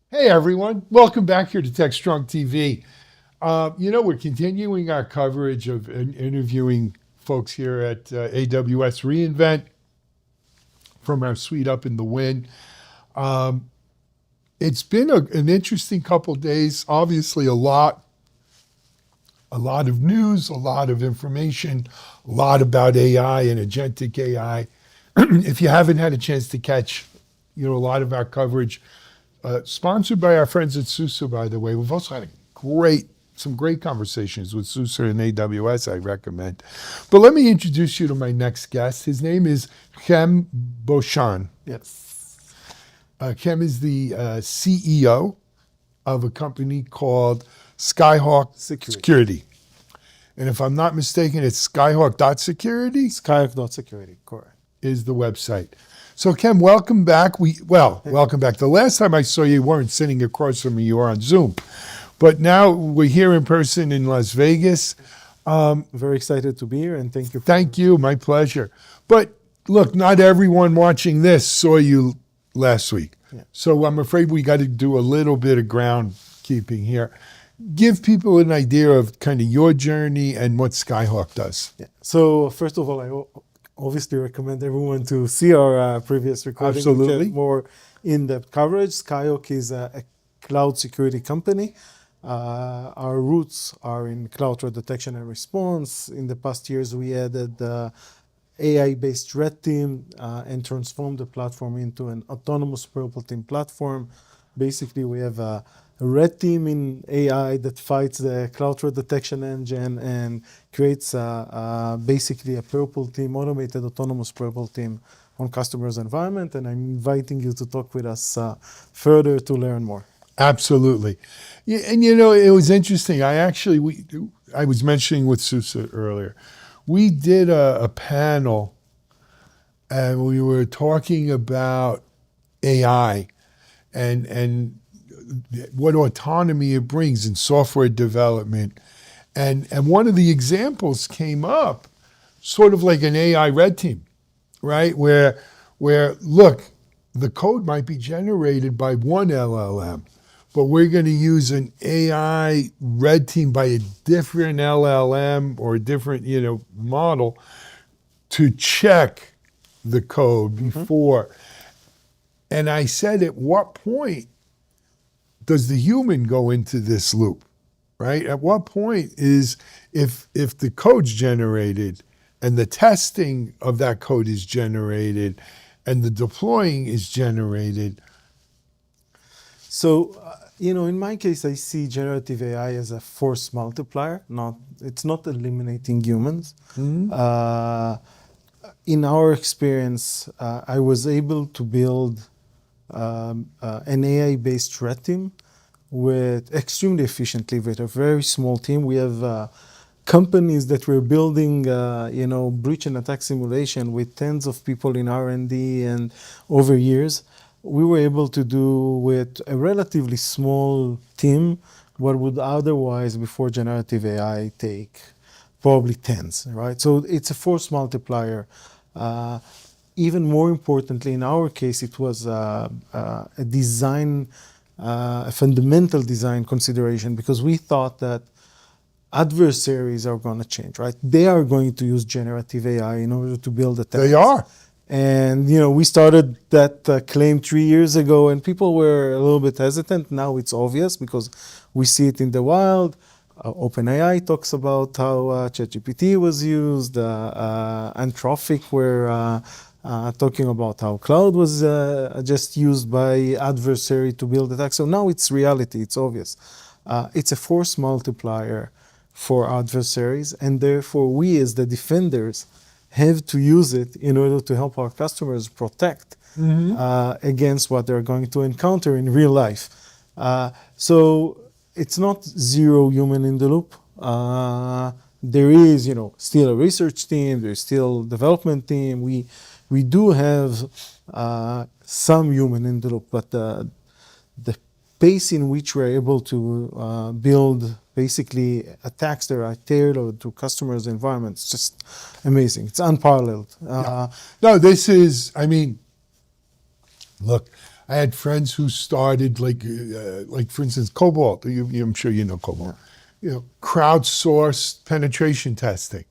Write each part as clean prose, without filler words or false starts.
Hey everyone, welcome back here to Techstrong TV. We're continuing our coverage of interviewing folks here at AWS reInvent from our suite up in the Win. Um, it's been an interesting couple days. Obviously, a lot of news, a lot of information, a lot about AI and agentic AI. If you haven't had a chance to catch, a lot of our coverage, sponsored by our friends at SUSE, by the way. We've also had some great conversations with SUSE and AWS, I recommend. But let me introduce you to my next guest. His name is Chen Burshan. Yes. Chen is the CEO of a company called Skyhawk Security. And if I'm not mistaken, it's skyhawk.security Skyhawk.security, correct. is the website. So Ken, welcome back. Welcome back. The last time I saw you, you weren't sitting across from me, you were on Zoom. But now we're here in person in Las Vegas. Very excited to be here, and thank you. Thank you, my pleasure. But look, not everyone watching this saw you last week. Yeah. So I'm afraid we got to do a little bit of groundkeeping here. Give people an idea of kind of your journey and what Skyhawk does. Yeah. So first of all, I obviously recommend everyone to see our previous recording. Absolutely. Which has more in-depth coverage. Skyhawk is a cloud security company. Our roots are in cloud threat detection and response. In the past years, we added AI-based red team and transformed the platform into an autonomous purple team platform. Basically, we have a red team in AI that fights the cloud threat detection engine and creates basically a purple team, automated autonomous purple team on customers' environment. And I'm inviting you to talk with us further to learn more. Absolutely. Yeah, and it was interesting. I was mentioning with Susa earlier, we did a panel and we were talking about AI and what autonomy it brings in software development. And one of the examples came up sort of like an AI red team, right? Where look, the code might be generated by one LLM, but we're going to use an AI red team by a different LLM or a different, model to check the code before. And I said, at what point does the human go into this loop, right? At what point is, if the code's generated and the testing of that code is generated and the deploying is generated? So, in my case, I see generative AI as a force multiplier. It's not eliminating humans. In our experience, I was able to build an AI-based red team with extremely efficiently with a very small team. We have companies that were building, breach and attack simulation with tens of people in R&D and over years. We were able to do with a relatively small team what would otherwise, before generative AI, take probably tens, right? So it's a force multiplier. Even more importantly, in our case, it was a fundamental design consideration, because we thought that adversaries are going to change, right? They are going to use generative AI in order to build attacks. They are. And, we started that claim 3 years ago, and people were a little bit hesitant. Now it's obvious because we see it in the wild. OpenAI talks about how ChatGPT was used. Anthropic were talking about how cloud was just used by adversary to build attacks. So now it's reality. It's obvious. It's a force multiplier for adversaries, and therefore we as the defenders have to use it in order to help our customers protect against what they're going to encounter in real life. So it's not zero human in the loop. There is, still a research team. There's still development team. We do have some human in the loop, but the pace in which we're able to build basically attacks that are tailored to customers' environments, just amazing. It's unparalleled. No, this is, Look, I had friends who started like for instance, Cobalt. I'm sure you know Cobalt. You know, crowdsourced penetration testing,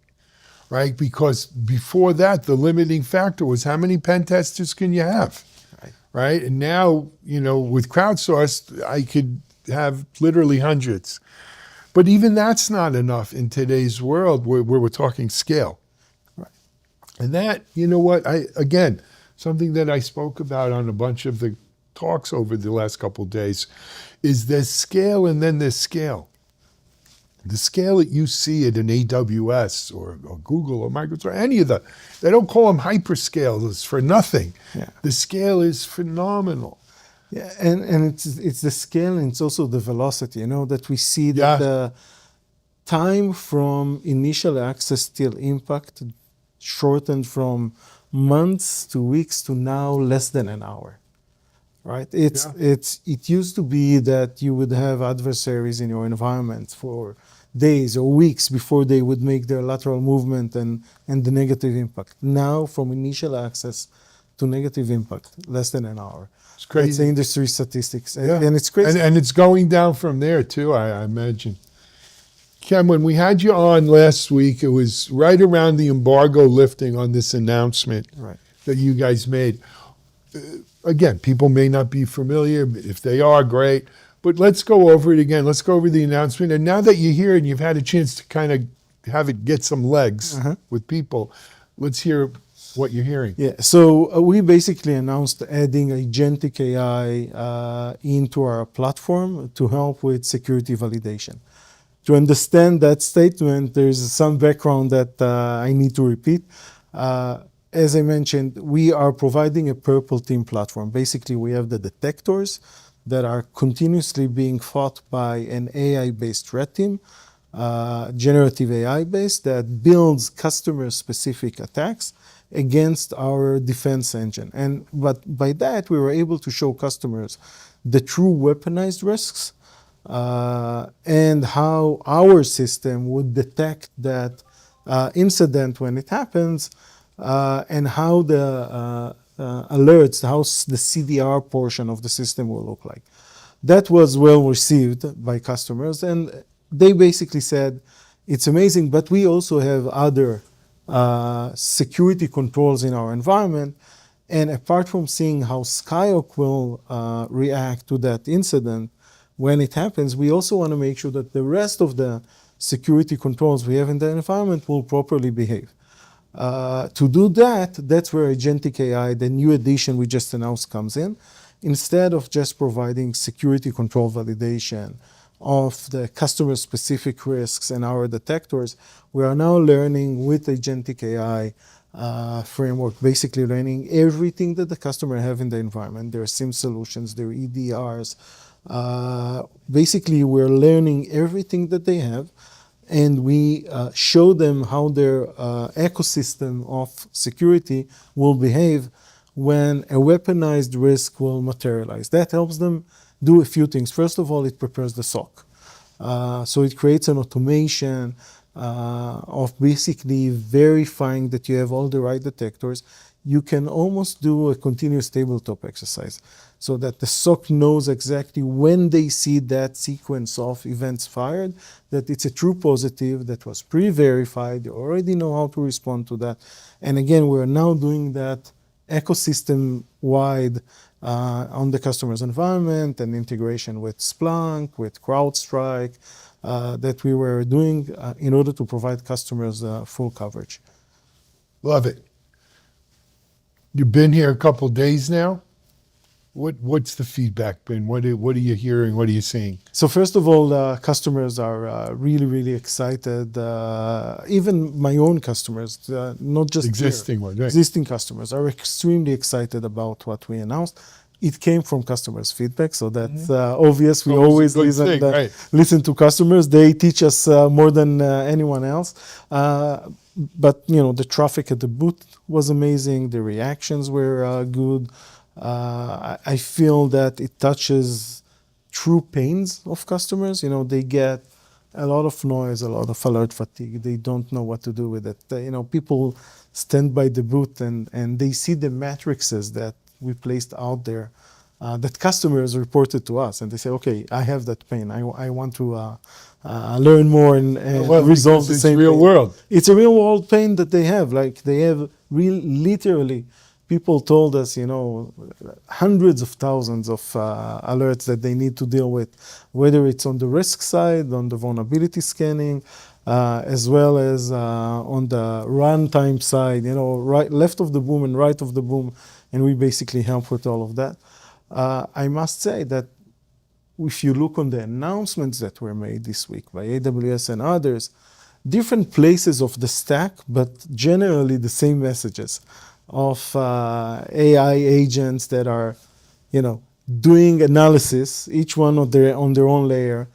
right? Because before that, the limiting factor was how many pen testers can you have, Right. right? And now, you know, with crowdsourced, I could have literally hundreds. But even that's not enough in today's world where we're talking scale. Right. And that, you know what, again, something that I spoke about on a bunch of the talks over the last couple of days is there's scale and then there's scale. The scale that you see at an AWS or Google or Microsoft, any of they don't call them hyperscalers for nothing. Yeah. The scale is phenomenal. Yeah, and it's the scale and it's also the velocity, you know, that we see that Yeah. the time from initial access till impact shortened from months to weeks to now less than an hour. Right? It used to be that you would have adversaries in your environment for days or weeks before they would make their lateral movement and the negative impact. Now from initial access to negative impact, less than an hour. It's crazy. It's the industry statistics. Yeah. And it's crazy. And it's going down from there too, I imagine. Ken, when we had you on last week, it was right around the embargo lifting on this announcement Right. that you guys made. Again, people may not be familiar. If they are, great. But let's go over it again. Let's go over the announcement. And now that you're here and you've had a chance to kind of have it get some legs with people, let's hear what you're hearing. Yeah, so we basically announced adding agentic AI into our platform to help with security validation. To understand that statement, there's some background that I need to repeat. As I mentioned, we are providing a purple team platform. Basically, we have the detectors that are continuously being fought by an AI-based red team, generative AI-based, that builds customer-specific attacks against our defense engine. But by that, we were able to show customers the true weaponized risks and how our system would detect that incident when it happens, and how the alerts, how the CDR portion of the system will look like. That was well received by customers, and they basically said, it's amazing, but we also have other security controls in our environment. And apart from seeing how Skyhawk will react to that incident when it happens, we also want to make sure that the rest of the security controls we have in the environment will properly behave. To do that, that's where agentic AI, the new addition we just announced, comes in. Instead of just providing security control validation of the customer-specific risks and our detectors, we are now learning with agentic AI framework, basically learning everything that the customer have in the environment, their SIM solutions, their EDRs. Basically, we're learning everything that they have, and we show them how their ecosystem of security will behave when a weaponized risk will materialize. That helps them do a few things. First of all, it prepares the SOC. So it creates an automation of basically verifying that you have all the right detectors. You can almost do a continuous tabletop exercise so that the SOC knows exactly when they see that sequence of events fired, that it's a true positive that was pre-verified. They already know how to respond to that. And again, we're now doing that ecosystem-wide on the customer's environment and integration with Splunk, with CrowdStrike, that we were doing in order to provide customers full coverage. Love it. You've been here a couple days now. What's the feedback been? What are you hearing? What are you seeing? So first of all, customers are really, really excited. Even my own customers, not just Existing ones, right. existing customers are extremely excited about what we announced. It came from customers' feedback, so that's obvious. We Always a always good thing, right. listen to customers. They teach us more than anyone else. But you know, the traffic at the booth was amazing. The reactions were good. I feel that it touches true pains of customers. You know, they get a lot of noise, a lot of alert fatigue. They don't know what to do with it. You know, people stand by the booth and they see the matrices that we placed out there that customers reported to us, and they say, okay, I have that pain. I want to learn more and Well, resolve because the it's same real pain. world. It's a real world pain that they have. Like they have literally, people told us, hundreds of thousands of alerts that they need to deal with, whether it's on the risk side, on the vulnerability scanning, as well as on the runtime side, right, left of the boom and right of the boom, and we basically help with all of that. I must say that if you look on the announcements that were made this week by AWS and others, different places of the stack, but generally the same messages of AI agents that are, doing analysis, each one on their own layer,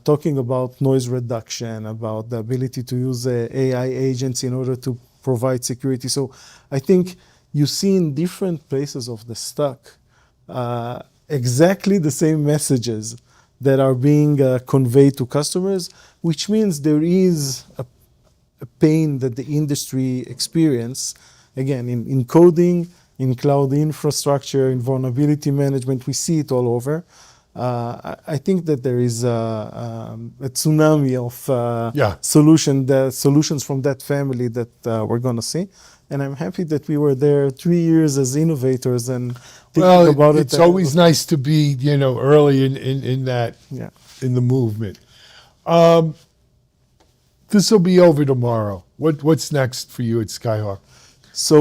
talking about noise reduction, about the ability to use AI agents in order to provide security. So I think you see in different places of the stack exactly the same messages that are being conveyed to customers, which means there is a pain that the industry experience, again, in coding, in cloud infrastructure, in vulnerability management. We see it all over. I think that there is a tsunami of solutions from that family that we're going to see. And I'm happy that we were there 3 years as innovators and thinking about it. It's always nice to be, early in that, Yeah. in the movement. This will be over tomorrow. What's next for you at Skyhawk? So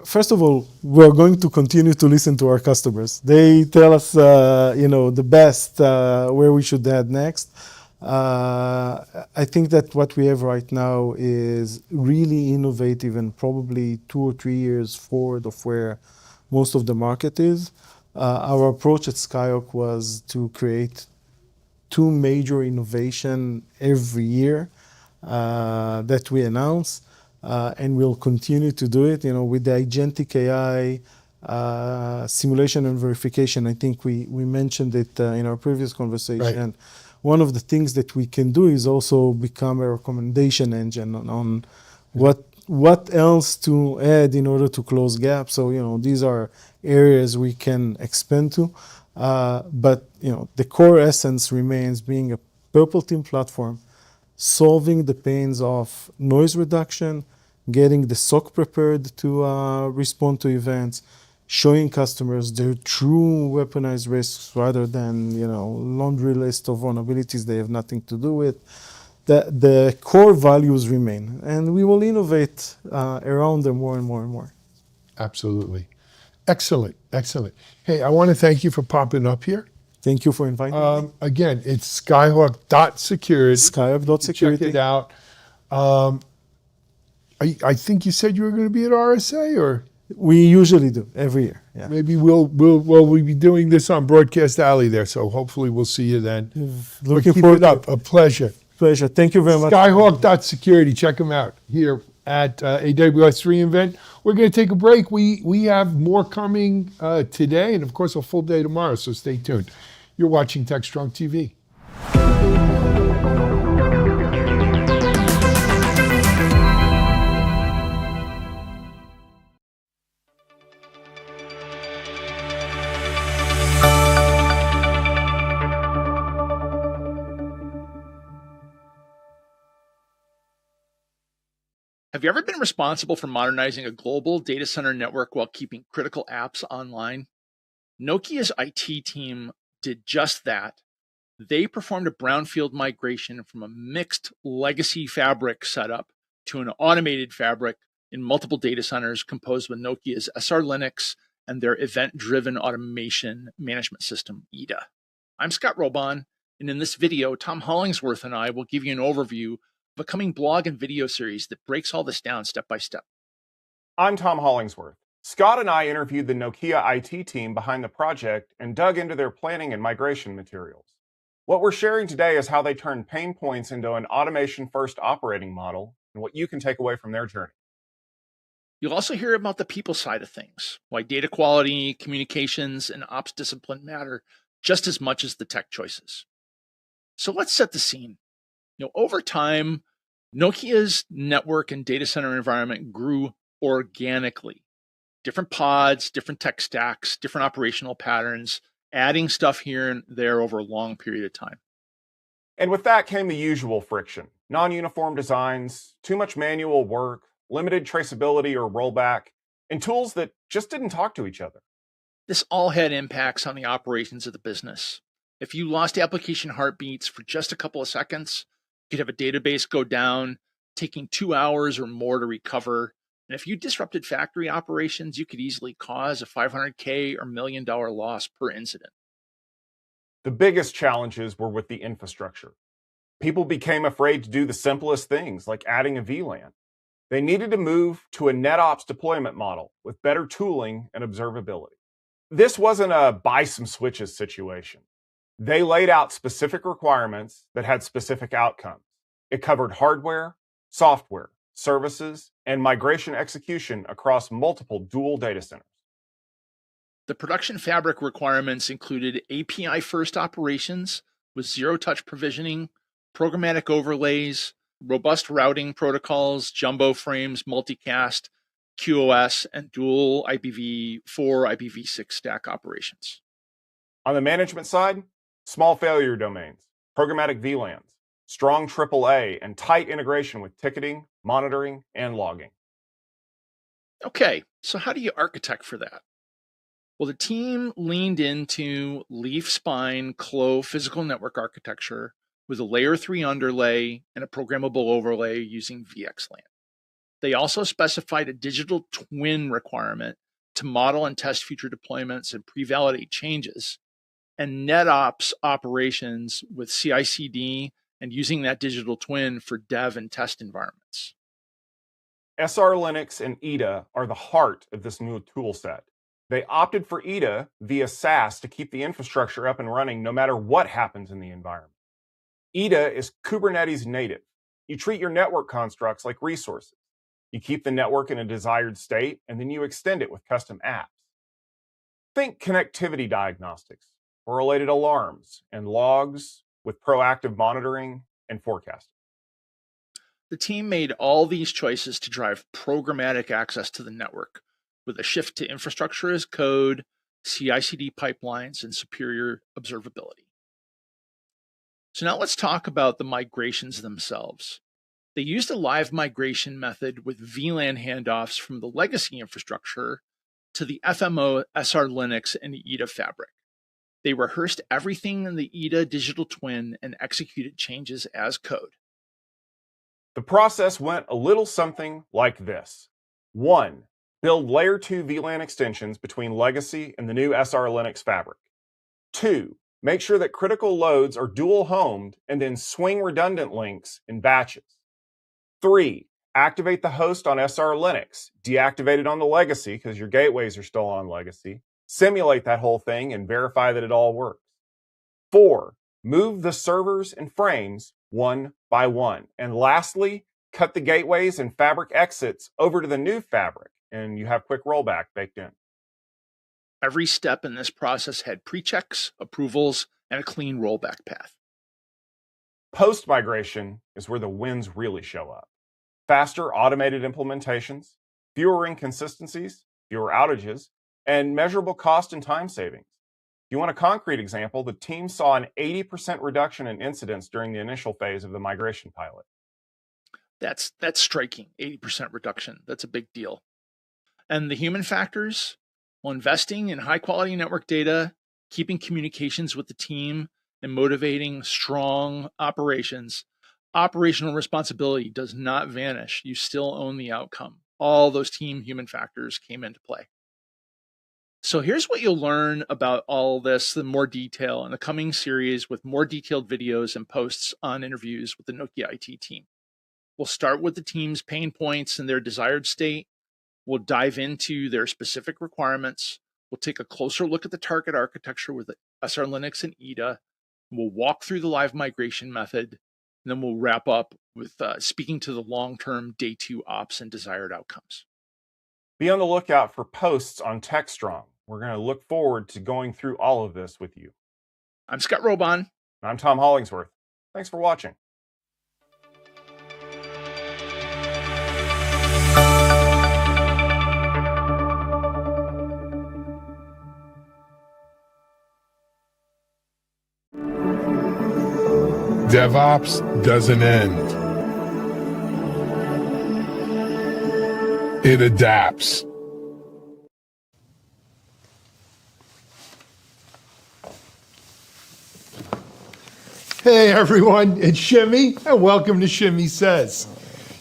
first of all, we're going to continue to listen to our customers. They tell us, the best where we should head next. I think that what we have right now is really innovative and probably 2 or 3 years forward of where most of the market is. Our approach at Skyhawk was to create 2 major innovation every year that we announce. And we'll continue to do it, with the agentic AI simulation and verification. I think we mentioned it in our previous conversation. Right. One of the things that we can do is also become a recommendation engine on what else to add in order to close gaps. So, these are areas we can expand to. But, the core essence remains being a purple team platform, solving the pains of noise reduction, getting the SOC prepared to respond to events, showing customers their true weaponized risks rather than, laundry list of vulnerabilities they have nothing to do with. The core values remain, and we will innovate around them more and more and more. Absolutely. Excellent. Hey, I want to thank you for popping up here. Thank you for inviting me. Again, it's skyhawk.security. Skyhawk.security. Check it out. I think you said you were going to be at RSA, or We usually do every year. Yeah. maybe we'll be doing this on Broadcast Alley there. So hopefully we'll see you then. Looking Keep forward it up. A pleasure. Pleasure. Thank you very much. Skyhawk.security. Check them out here at AWS reInvent. We're going to take a break. We have more coming today, and of course a full day tomorrow. So stay tuned. You're watching Techstrong TV. Have you ever been responsible for modernizing a global data center network while keeping critical apps online? Nokia's IT team did just that. They performed a brownfield migration from a mixed legacy fabric setup to an automated fabric in multiple data centers composed with Nokia's SR Linux and their event-driven automation management system, EDA. I'm Scott Robon, and in this video, Tom Hollingsworth and I will give you an overview of a coming blog and video series that breaks all this down step by step. I'm Tom Hollingsworth. Scott and I interviewed the Nokia IT team behind the project and dug into their planning and migration materials. What we're sharing today is how they turned pain points into an automation-first operating model and what you can take away from their journey. You'll also hear about the people side of things, why data quality, communications, and ops discipline matter just as much as the tech choices. So let's set the scene. Over time, Nokia's network and data center environment grew organically. different pods, different tech stacks, different operational patterns, adding stuff here and there over a long period of time. And with that came the usual friction: non-uniform designs, too much manual work, limited traceability or rollback, and tools that just didn't talk to each other. This all had impacts on the operations of the business. If you lost application heartbeats for just a couple of seconds, you could have a database go down, taking 2 hours or more to recover. And if you disrupted factory operations, you could easily cause a $500K or $1 million loss per incident. The biggest challenges were with the infrastructure. People became afraid to do the simplest things, like adding a VLAN. They needed to move to a NetOps deployment model with better tooling and observability. This wasn't a buy some switches situation. They laid out specific requirements that had specific outcomes. It covered hardware, software, services, and migration execution across multiple dual data centers. The production fabric requirements included API-first operations with zero-touch provisioning, programmatic overlays, robust routing protocols, jumbo frames, multicast, QoS, and dual IPv4, IPv6 stack operations. On the management side, small failure domains, programmatic VLANs, strong AAA, and tight integration with ticketing, monitoring, and logging. Okay, so how do you architect for that? Well, the team leaned into leaf spine CLO physical network architecture with a layer 3 underlay and a programmable overlay using VXLAN. They also specified a digital twin requirement to model and test future deployments and pre-validate changes, and NetOps operations with CI/CD and using that digital twin for dev and test environments. SR Linux and EDA are the heart of this new tool set. They opted for EDA via SaaS to keep the infrastructure up and running no matter what happens in the environment. EDA is Kubernetes native. You treat your network constructs like resources. You keep the network in a desired state, and then you extend it with custom apps. Think connectivity diagnostics, correlated alarms, and logs with proactive monitoring and forecasting. The team made all these choices to drive programmatic access to the network, with a shift to infrastructure as code, CI/CD pipelines, and superior observability. So now let's talk about the migrations themselves. They used a live migration method with VLAN handoffs from the legacy infrastructure to the FMO, SR Linux, and the EDA fabric. They rehearsed everything in the EDA digital twin and executed changes as code. The process went a little something like this. 1. Build layer 2 VLAN extensions between legacy and the new SR Linux fabric. 2. Make sure that critical loads are dual homed and then swing redundant links in batches. 3. Activate the host on SR Linux, deactivate it on the legacy because your gateways are still on legacy, simulate that whole thing and verify that it all works. 4. Move the servers and frames one by one. And lastly, cut the gateways and fabric exits over to the new fabric, and you have quick rollback baked in. Every step in this process had pre-checks, approvals, and a clean rollback path. Post-migration is where the wins really show up. Faster automated implementations, fewer inconsistencies, fewer outages, and measurable cost and time savings. If you want a concrete example, the team saw an 80% reduction in incidents during the initial phase of the migration pilot. That's striking, 80% reduction. That's a big deal. And the human factors, well, investing in high quality network data, keeping communications with the team, and motivating strong operations. Operational responsibility does not vanish. You still own the outcome. All those team human factors came into play. So here's what you'll learn about all this in more detail in the coming series with more detailed videos and posts on interviews with the Nokia IT team. We'll start with the team's pain points and their desired state. We'll dive into their specific requirements. We'll take a closer look at the target architecture with SR Linux and EDA. We'll walk through the live migration method, and then we'll wrap up with speaking to the long-term day 2 ops and desired outcomes. Be on the lookout for posts on Techstrong. We're going to look forward to going through all of this with you. I'm Scott Robon. I'm Tom Hollingsworth. Thanks for watching. DevOps doesn't end. It adapts. Hey everyone, it's Shimmy, and welcome to Shimmy Says.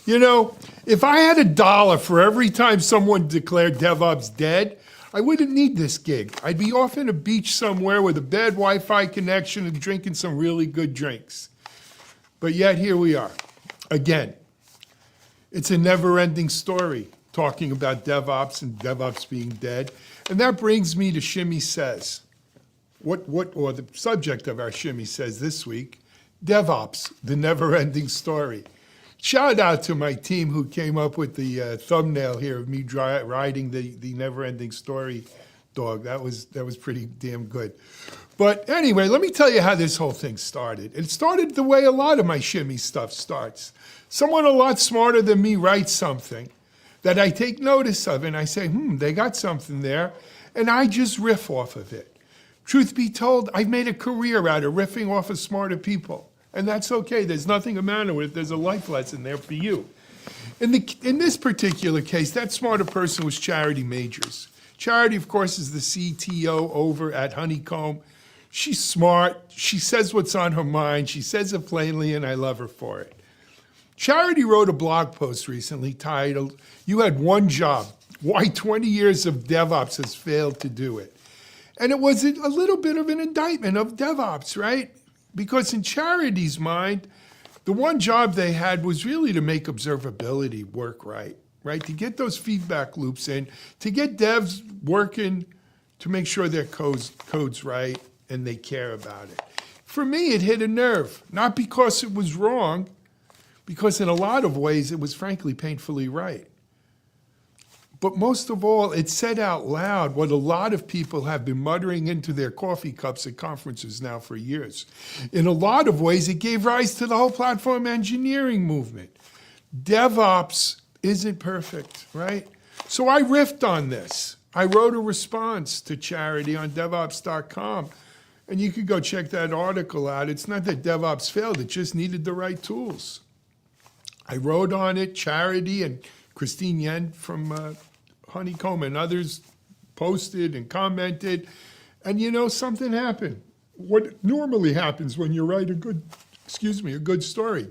You know, if I had $1 for every time someone declared DevOps dead, I wouldn't need this gig. I'd be off in a beach somewhere with a bad Wi-Fi connection and drinking some really good drinks. But yet here we are, again. It's a never-ending story, talking about DevOps and DevOps being dead. And that brings me to Shimmy Says. Or the subject of our Shimmy Says this week, DevOps, the never-ending story. Shout out to my team who came up with the thumbnail here of me riding the never-ending story dog. That was pretty damn good. But anyway, let me tell you how this whole thing started. It started the way a lot of my Shimmy stuff starts. Someone a lot smarter than me writes something that I take notice of, and I say, they got something there, and I just riff off of it. Truth be told, I've made a career out of riffing off of smarter people. And that's okay. There's nothing the matter with it. There's a life lesson there for you. In this particular case, that smarter person was Charity Majors. Charity, of course, is the CTO over at Honeycomb. She's smart. She says what's on her mind. She says it plainly, and I love her for it. Charity wrote a blog post recently titled, "You Had One Job, Why 20 Years of DevOps Has Failed to Do It." And it was a little bit of an indictment of DevOps, right? Because in Charity's mind, the one job they had was really to make observability work right? To get those feedback loops in, to get devs working to make sure their code's right and they care about it. For me, it hit a nerve, not because it was wrong, because in a lot of ways it was frankly painfully right. But most of all, it said out loud what a lot of people have been muttering into their coffee cups at conferences now for years. In a lot of ways, it gave rise to the whole platform engineering movement. DevOps isn't perfect, right? So I riffed on this. I wrote a response to Charity on DevOps.com, and you could go check that article out. It's not that DevOps failed, it just needed the right tools. I wrote on it. Charity and Christine Yen from Honeycomb and others posted and commented, and something happened. What normally happens when you write a good story.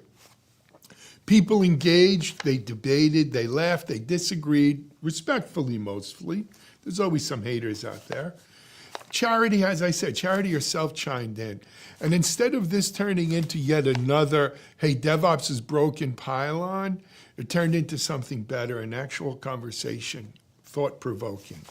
People engaged, they debated, they laughed, they disagreed, respectfully mostly. There's always some haters out there. Charity, as I said, Charity herself chimed in. And instead of this turning into yet another, hey, DevOps is broken pylon, it turned into something better, an actual conversation, thought-provoking.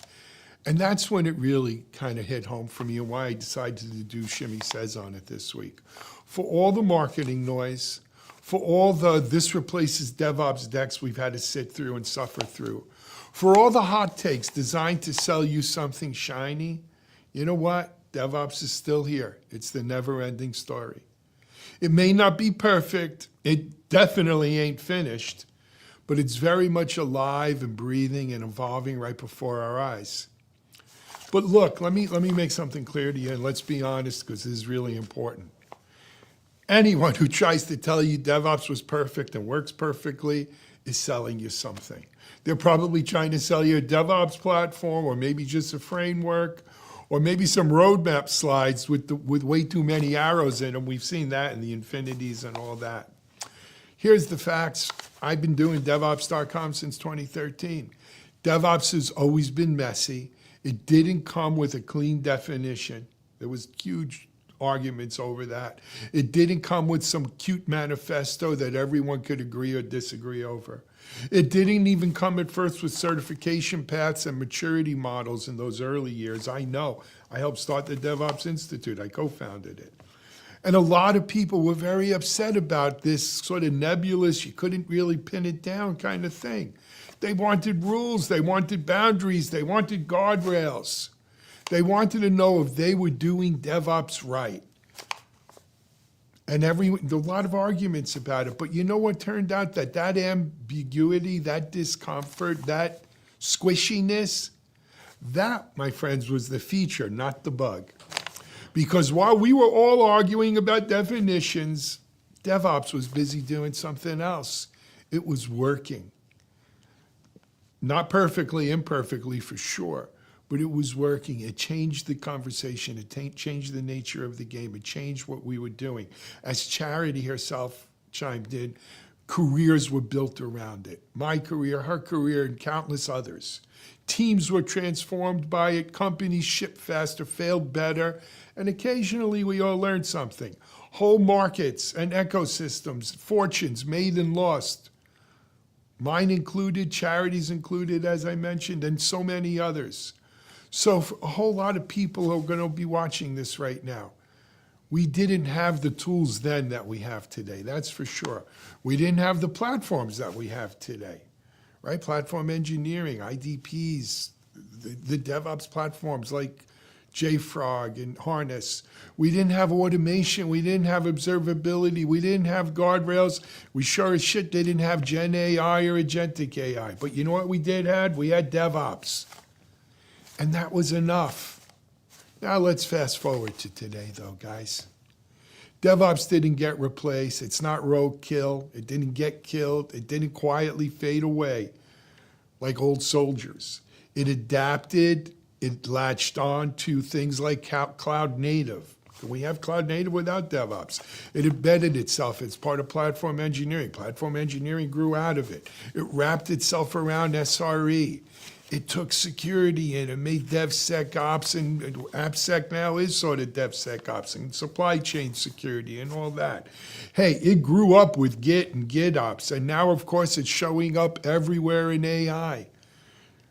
And that's when it really kind of hit home for me and why I decided to do Shimmy Says on it this week. For all the marketing noise, for all the this replaces DevOps decks we've had to sit through and suffer through, for all the hot takes designed to sell you something shiny, you know what? DevOps is still here. It's the never-ending story. It may not be perfect. It definitely ain't finished. But it's very much alive and breathing and evolving right before our eyes. But look, let me make something clear to you, and let's be honest, because this is really important. Anyone who tries to tell you DevOps was perfect and works perfectly is selling you something. They're probably trying to sell you a DevOps platform, or maybe just a framework, or maybe some roadmap slides with way too many arrows in them. We've seen that in the infinities and all that. Here's the facts. I've been doing DevOps.com since 2013. DevOps has always been messy. It didn't come with a clean definition. There was huge arguments over that. It didn't come with some cute manifesto that everyone could agree or disagree over. It didn't even come at first with certification paths and maturity models in those early years. I know. I helped start the DevOps Institute. I co-founded it. And a lot of people were very upset about this sort of nebulous, you couldn't really pin it down kind of thing. They wanted rules, they wanted boundaries, they wanted guardrails. They wanted to know if they were doing DevOps right. And a lot of arguments about it. But you know what turned out? That ambiguity, that discomfort, that squishiness, that, my friends, was the feature, not the bug. Because while we were all arguing about definitions, DevOps was busy doing something else. It was working. Not perfectly, imperfectly for sure, but it was working. It changed the conversation. It changed the nature of the game. It changed what we were doing. As Charity herself chimed in, careers were built around it. My career, her career, and countless others. Teams were transformed by it. Companies shipped faster, failed better, and occasionally we all learned something. Whole markets and ecosystems, fortunes made and lost. Mine included, Charities included, as I mentioned, and so many others. So for a whole lot of people who are going to be watching this right now, we didn't have the tools then that we have today, that's for sure. We didn't have the platforms that we have today, right? Platform engineering, IDPs, the DevOps platforms like JFrog and Harness. We didn't have automation. We didn't have observability. We didn't have guardrails. We sure as shit didn't have Gen AI or agentic AI. But you know what we did have? We had DevOps. And that was enough. Now let's fast forward to today, though, guys. DevOps didn't get replaced. It's not roadkill. It didn't get killed. It didn't quietly fade away like old soldiers. It adapted. It latched on to things like cloud native. We have cloud native without DevOps. It embedded itself. It's part of platform engineering. Platform engineering grew out of it. It wrapped itself around SRE. It took security in and made DevSecOps, and AppSec now is sort of DevSecOps, and supply chain security and all that. Hey, it grew up with Git and GitOps, and now, of course, it's showing up everywhere in AI,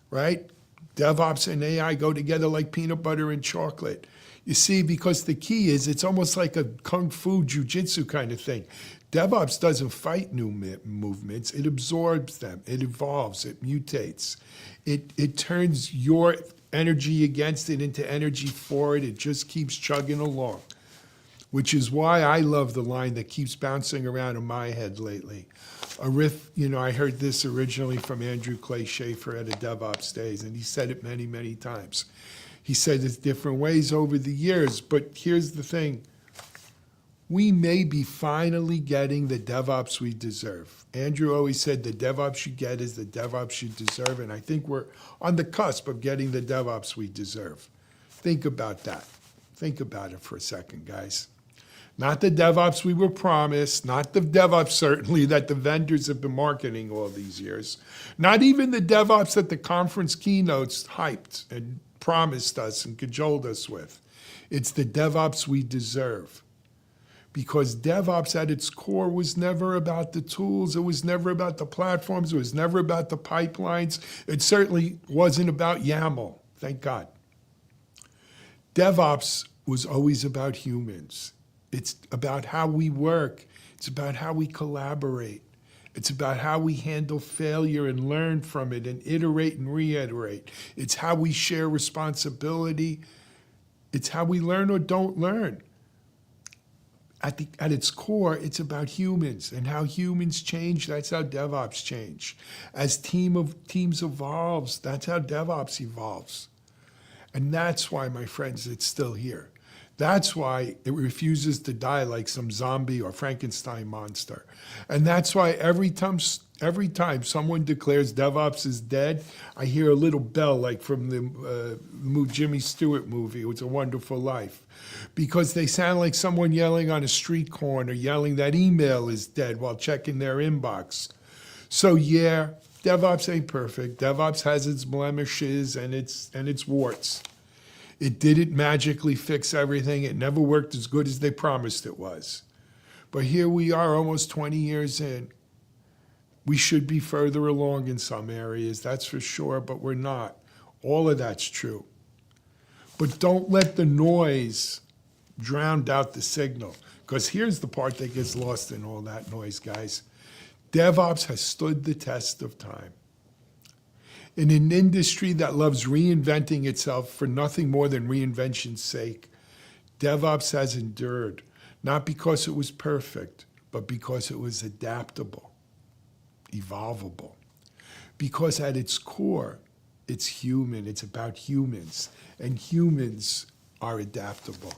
right? DevOps and AI go together like peanut butter and chocolate. You see, because the key is it's almost like a kung fu jujitsu kind of thing. DevOps doesn't fight new movements. It absorbs them. It evolves. It mutates. It turns your energy against it into energy for it. It just keeps chugging along, which is why I love the line that keeps bouncing around in my head lately. A riff, I heard this originally from Andrew Clay Schaefer at a DevOps Days, and he said it many, many times. He said it different ways over the years, but here's the thing. We may be finally getting the DevOps we deserve. Andrew always said the DevOps you get is the DevOps you deserve, and I think we're on the cusp of getting the DevOps we deserve. Think about that. Think about it for a second, guys. Not the DevOps we were promised, not the DevOps certainly that the vendors have been marketing all these years, not even the DevOps that the conference keynotes hyped and promised us and cajoled us with. It's the DevOps we deserve. Because DevOps at its core was never about the tools, it was never about the platforms, it was never about the pipelines, it certainly wasn't about YAML, thank God. DevOps was always about humans. It's about how we work, it's about how we collaborate, it's about how we handle failure and learn from it and iterate and reiterate. It's how we share responsibility, it's how we learn or don't learn. At its core, it's about humans and how humans change. That's how DevOps change. As teams evolves, that's how DevOps evolves. And that's why, my friends, it's still here. That's why it refuses to die like some zombie or Frankenstein monster. And that's why every time someone declares DevOps is dead, I hear a little bell like from the Jimmy Stewart movie, It's a Wonderful Life. Because they sound like someone yelling on a street corner, yelling that email is dead while checking their inbox. So yeah, DevOps ain't perfect. DevOps has its blemishes and its warts. It didn't magically fix everything. It never worked as good as they promised it was. But here we are almost 20 years in. We should be further along in some areas, that's for sure, but we're not. All of that's true. But don't let the noise drown out the signal, because here's the part that gets lost in all that noise, guys. DevOps has stood the test of time. In an industry that loves reinventing itself for nothing more than reinvention's sake, DevOps has endured, not because it was perfect, but because it was adaptable, evolvable. Because at its core, it's human, it's about humans, and humans are adaptable.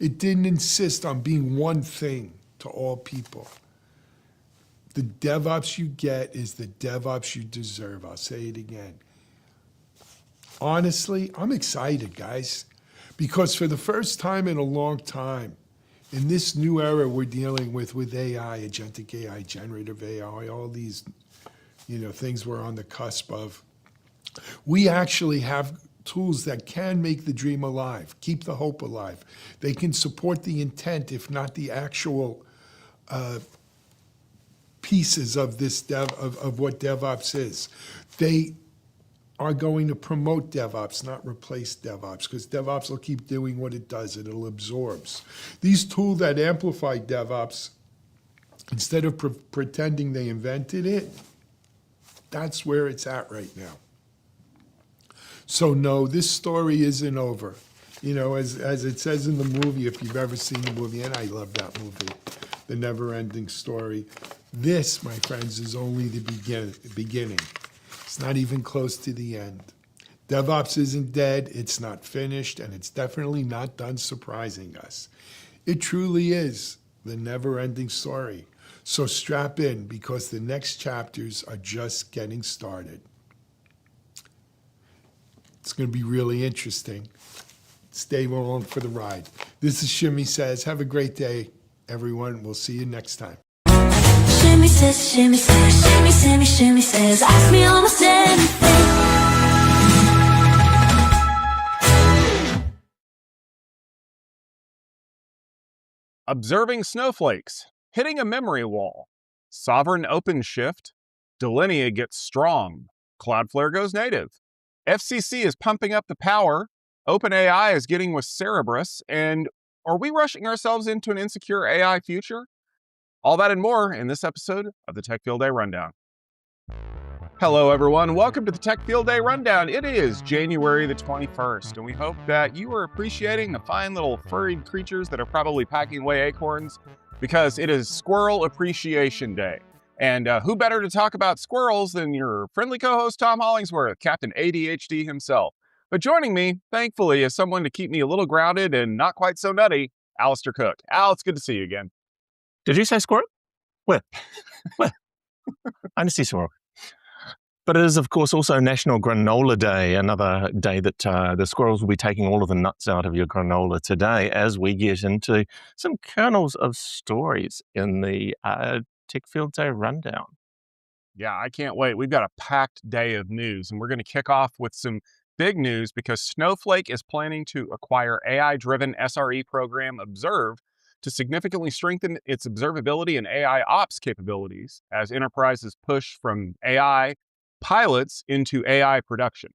It didn't insist on being one thing to all people. The DevOps you get is the DevOps you deserve. I'll say it again. Honestly, I'm excited, guys, because for the first time in a long time, in this new era we're dealing with AI, agentic AI, generative AI, all these, things we're on the cusp of, we actually have tools that can make the dream alive, keep the hope alive. They can support the intent, if not the actual pieces of this of what DevOps is. They are going to promote DevOps, not replace DevOps, because DevOps will keep doing what it does. It'll absorbs. These tools that amplify DevOps, instead of pretending they invented it, that's where it's at right now. So no, this story isn't over. As it says in the movie, if you've ever seen the movie, and I love that movie, The Never-Ending Story, this, my friends, is only the beginning. It's not even close to the end. DevOps isn't dead, it's not finished, and it's definitely not done surprising us. It truly is the never-ending story. So strap in, because the next chapters are just getting started. It's going to be really interesting. Stay along for the ride. This is Shimmy Says. Have a great day, everyone. We'll see you next time. Shimmy says, shimmy says, shimmy, shimmy, shimmy says, ask me almost anything. Observing snowflakes, hitting a memory wall, Sovereign OpenShift, Delinea gets strong, Cloudflare goes native, FCC is pumping up the power, OpenAI is getting with Cerebrus, and are we rushing ourselves into an insecure AI future? All that and more in this episode of the Tech Field Day Rundown. Hello, everyone. Welcome to the Tech Field Day Rundown. It is January the 21st, and we hope that you are appreciating the fine little furry creatures that are probably packing away acorns, because it is Squirrel Appreciation Day. And who better to talk about squirrels than your friendly co-host, Tom Hollingsworth, Captain ADHD himself. But joining me, thankfully, is someone to keep me a little grounded and not quite so nutty, Alistair Cook. Al, it's good to see you again. Did you say squirrel? Where? Where? I didn't see squirrel. But it is, of course, also National Granola Day, another day that the squirrels will be taking all of the nuts out of your granola today as we get into some kernels of stories in the Tech Field Day Rundown. Yeah, I can't wait. We've got a packed day of news, and we're going to kick off with some big news because Snowflake is planning to acquire AI-driven SRE program Observe to significantly strengthen its observability and AI ops capabilities as enterprises push from AI pilots into AI production.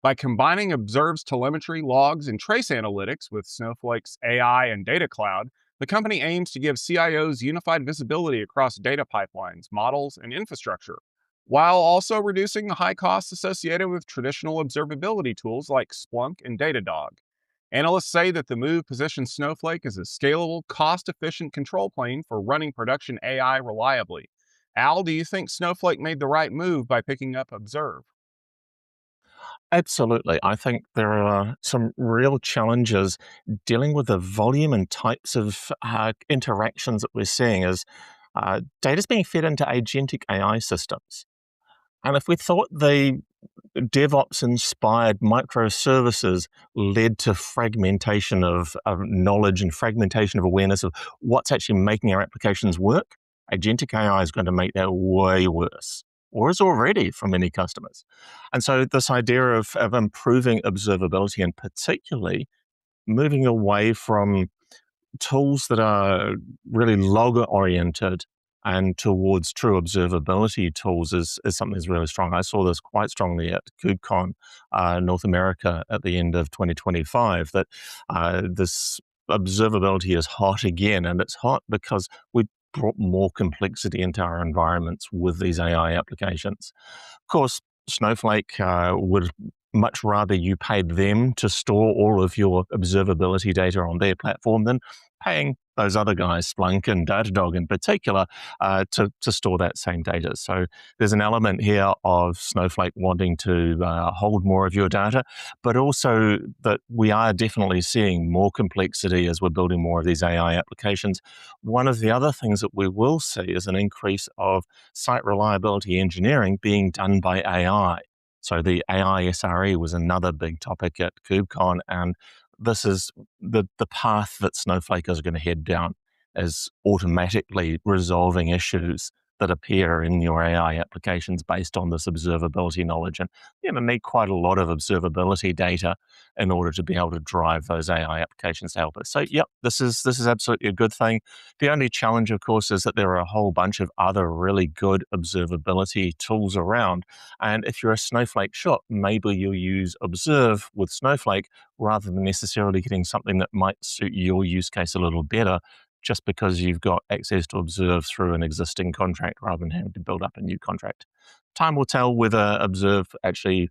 By combining Observe's telemetry, logs, and trace analytics with Snowflake's AI and data cloud, the company aims to give CIOs unified visibility across data pipelines, models, and infrastructure, while also reducing the high costs associated with traditional observability tools like Splunk and Datadog. Analysts say that the move positions Snowflake as a scalable, cost-efficient control plane for running production AI reliably. Al, do you think Snowflake made the right move by picking up Observe? Absolutely. I think there are some real challenges dealing with the volume and types of interactions that we're seeing as data is being fed into agentic AI systems. And if we thought the DevOps-inspired microservices led to fragmentation of knowledge and fragmentation of awareness of what's actually making our applications work, agentic AI is going to make that way worse, or is already for many customers. And so this idea of improving observability and particularly moving away from tools that are really logger-oriented and towards true observability tools is something that's really strong. I saw this quite strongly at KubeCon North America at the end of 2025, that this observability is hot again, and it's hot because we brought more complexity into our environments with these AI applications. Of course, Snowflake would much rather you paid them to store all of your observability data on their platform than paying those other guys, Splunk and Datadog in particular, to store that same data. So there's an element here of Snowflake wanting to hold more of your data, but also that we are definitely seeing more complexity as we're building more of these AI applications. One of the other things that we will see is an increase of site reliability engineering being done by AI. So the AI SRE was another big topic at KubeCon, and this is the path that Snowflake is going to head down, is automatically resolving issues that appear in your AI applications based on this observability knowledge. And you're going to need quite a lot of observability data in order to be able to drive those AI applications to help us. So, yep, this is absolutely a good thing. The only challenge, of course, is that there are a whole bunch of other really good observability tools around. And if you're a Snowflake shop, maybe you'll use Observe with Snowflake rather than necessarily getting something that might suit your use case a little better, just because you've got access to Observe through an existing contract rather than having to build up a new contract. Time will tell whether Observe actually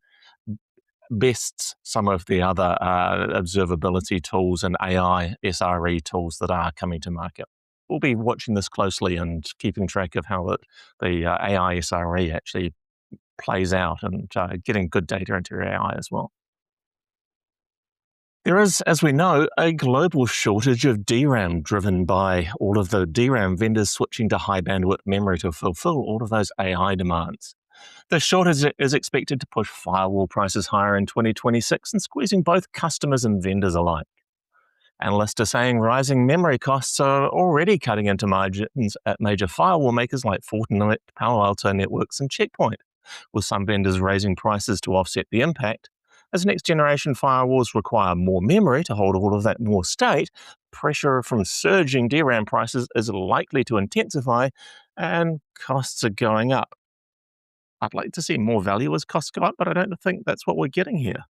bests some of the other observability tools and AI SRE tools that are coming to market. We'll be watching this closely and keeping track of how the AI SRE actually plays out and getting good data into your AI as well. There is, as we know, a global shortage of DRAM driven by all of the DRAM vendors switching to high bandwidth memory to fulfill all of those AI demands. The shortage is expected to push firewall prices higher in 2026 and squeezing both customers and vendors alike. Analysts are saying rising memory costs are already cutting into margins at major firewall makers like Fortinet, Palo Alto Networks, and Checkpoint, with some vendors raising prices to offset the impact. As next-generation firewalls require more memory to hold all of that more state, pressure from surging DRAM prices is likely to intensify, and costs are going up. I'd like to see more value as costs go up, but I don't think that's what we're getting here.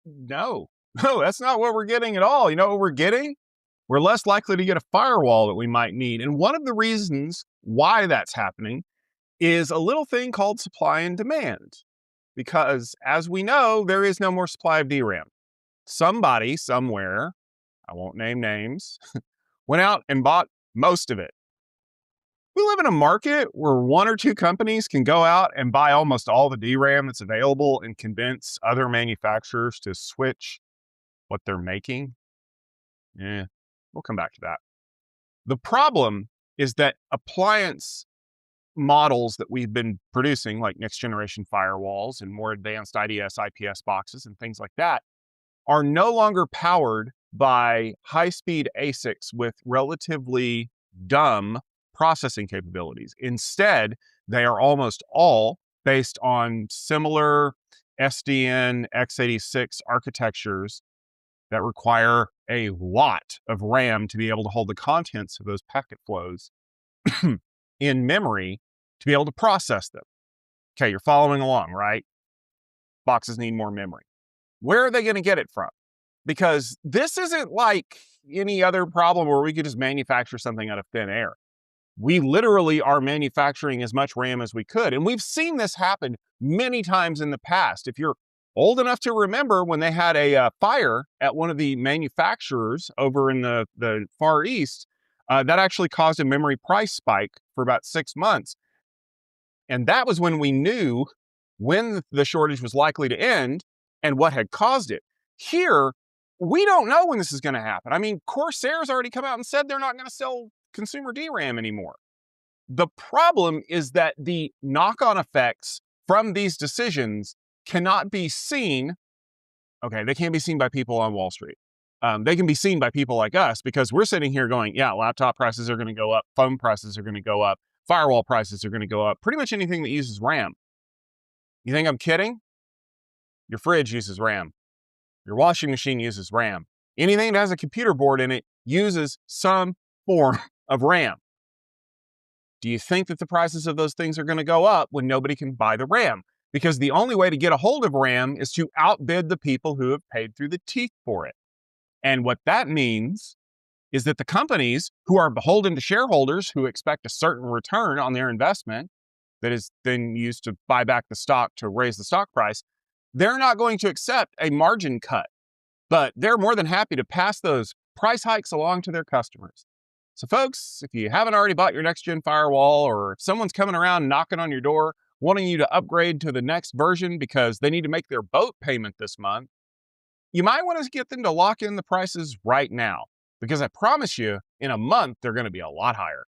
No, that's not what we're getting at all. You know what we're getting? We're less likely to get a firewall that we might need. And one of the reasons why that's happening is a little thing called supply and demand. Because as we know, there is no more supply of DRAM. Somebody somewhere, I won't name names, went out and bought most of it. We live in a market where one or two companies can go out and buy almost all the DRAM that's available and convince other manufacturers to switch what they're making. Yeah, we'll come back to that. The problem is that appliance models that we've been producing, like next generation firewalls and more advanced IDS, IPS boxes and things like that, are no longer powered by high-speed ASICs with relatively dumb processing capabilities. Instead, they are almost all based on similar SDN x86 architectures that require a lot of RAM to be able to hold the contents of those packet flows in memory to be able to process them. Okay, you're following along, right? Boxes need more memory. Where are they going to get it from? Because this isn't like any other problem where we could just manufacture something out of thin air. We literally are manufacturing as much RAM as we could. And we've seen this happen many times in the past. If you're old enough to remember when they had a fire at one of the manufacturers over in the Far East, that actually caused a memory price spike for about 6 months. And that was when we knew when the shortage was likely to end and what had caused it. Here, we don't know when this is going to happen. I mean, Corsair's already come out and said they're not going to sell consumer DRAM anymore. The problem is that the knock-on effects from these decisions cannot be seen. Okay, they can't be seen by people on Wall Street. They can be seen by people like us because we're sitting here going, yeah, laptop prices are going to go up, phone prices are going to go up, firewall prices are going to go up, pretty much anything that uses RAM. You think I'm kidding? Your fridge uses RAM. Your washing machine uses RAM. Anything that has a computer board in it uses some form of RAM. Do you think that the prices of those things are going to go up when nobody can buy the RAM? Because the only way to get a hold of RAM is to outbid the people who have paid through the teeth for it. And what that means is that the companies who are beholden to shareholders who expect a certain return on their investment that is then used to buy back the stock to raise the stock price, they're not going to accept a margin cut, but they're more than happy to pass those price hikes along to their customers. So folks, if you haven't already bought your next gen firewall, or if someone's coming around knocking on your door wanting you to upgrade to the next version because they need to make their boat payment this month, you might want to get them to lock in the prices right now, because I promise you, in a month, they're going to be a lot higher.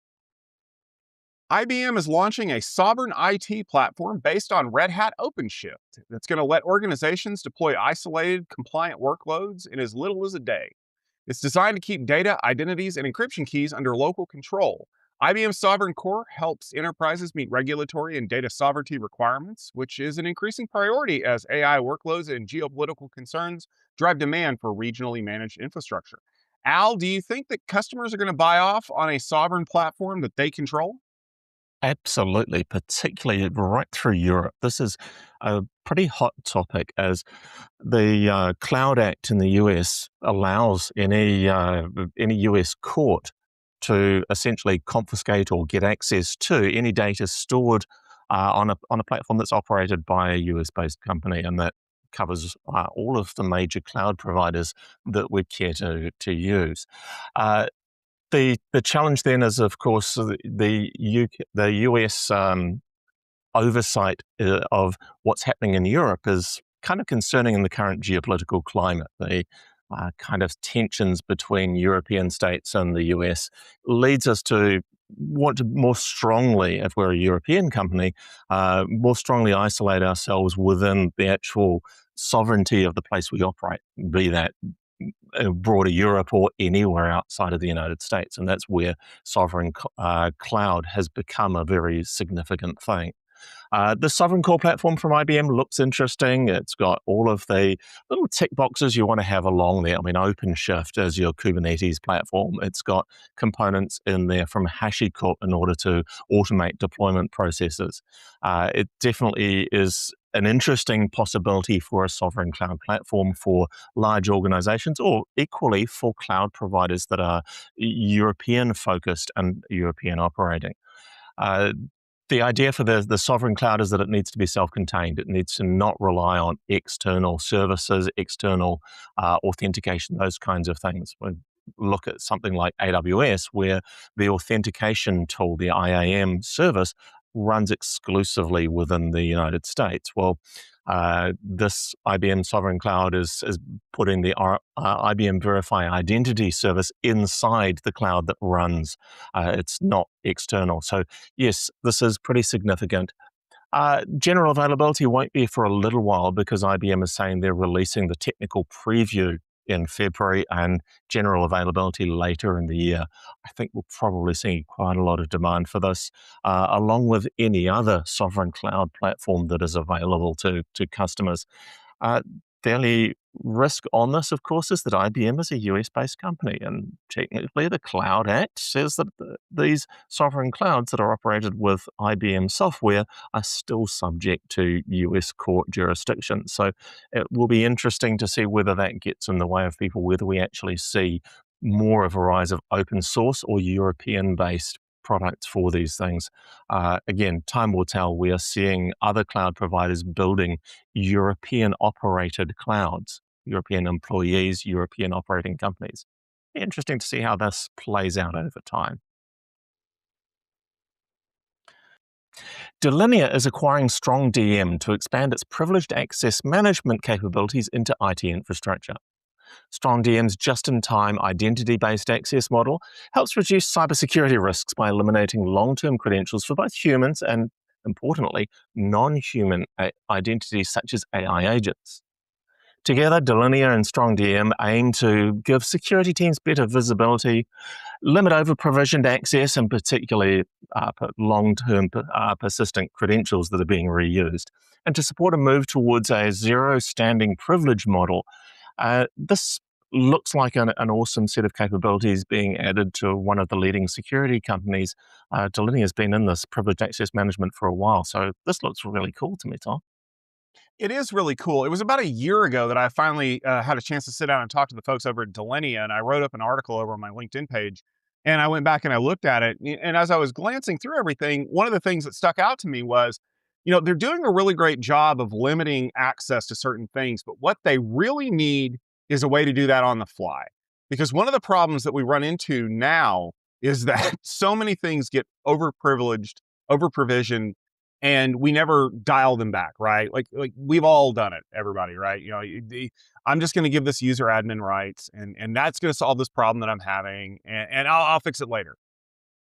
IBM is launching a sovereign IT platform based on Red Hat OpenShift that's going to let organizations deploy isolated, compliant workloads in as little as a day. It's designed to keep data, identities, and encryption keys under local control. IBM Sovereign Core helps enterprises meet regulatory and data sovereignty requirements, which is an increasing priority as AI workloads and geopolitical concerns drive demand for regionally managed infrastructure. Al, do you think that customers are going to buy off on a sovereign platform that they control? Absolutely, particularly right through Europe. This is a pretty hot topic as the Cloud Act in the US allows any US court to essentially confiscate or get access to any data stored on a platform that's operated by a US-based company, and that covers all of the major cloud providers that we care to use. Uh, the challenge then is, of course, the US oversight of what's happening in Europe is kind of concerning in the current geopolitical climate. The kind of tensions between European states and the US leads us to want to more strongly, if we're a European company, more strongly isolate ourselves within the actual sovereignty of the place we operate, be that broader Europe or anywhere outside of the United States. And that's where sovereign cloud has become a very significant thing. The Sovereign Core platform from IBM looks interesting. It's got all of the little tick boxes you want to have along there. I mean, OpenShift is your Kubernetes platform. It's got components in there from HashiCorp in order to automate deployment processes. It definitely is an interesting possibility for a sovereign cloud platform for large organizations, or equally for cloud providers that are European focused and European operating. Uh, the idea for the sovereign cloud is that it needs to be self-contained. It needs to not rely on external services, external authentication, those kinds of things. We look at something like AWS, where the authentication tool, the IAM service, runs exclusively within the United States. Well, this IBM Sovereign Cloud is putting the IBM Verify Identity service inside the cloud that runs. It's not external. So yes, this is pretty significant. General availability won't be for a little while because IBM is saying they're releasing the technical preview in February and general availability later in the year. I think we'll probably see quite a lot of demand for this, along with any other sovereign cloud platform that is available to customers. The only risk on this, of course, is that IBM is a US-based company, and technically the Cloud Act says that these sovereign clouds that are operated with IBM software are still subject to US court jurisdiction. So it will be interesting to see whether that gets in the way of people, whether we actually see more of a rise of open source or European-based products for these things. Again, time will tell. We are seeing other cloud providers building European operated clouds, European employees, European operating companies. Interesting to see how this plays out over time. Delinea is acquiring Strong DM to expand its privileged access management capabilities into IT infrastructure. StrongDM's just-in-time identity-based access model helps reduce cybersecurity risks by eliminating long-term credentials for both humans and, importantly, non-human identities such as AI agents. Together, Delinea and StrongDM aim to give security teams better visibility, limit over-provisioned access, and particularly long-term persistent credentials that are being reused, and to support a move towards a zero-standing privilege model. This looks like an awesome set of capabilities being added to one of the leading security companies. Delinea has been in this privileged access management for a while, so this looks really cool to me, Tom. It is really cool. It was about a year ago that I finally had a chance to sit down and talk to the folks over at Delinea, and I wrote up an article over on my LinkedIn page, and I went back and I looked at it. And as I was glancing through everything, one of the things that stuck out to me was they're doing a really great job of limiting access to certain things, but what they really need is a way to do that on the fly. Because one of the problems that we run into now is that so many things get overprivileged, over-provisioned, and we never dial them back, right? Like we've all done it, everybody, right? I'm just going to give this user admin rights, and that's going to solve this problem that I'm having, and I'll fix it later.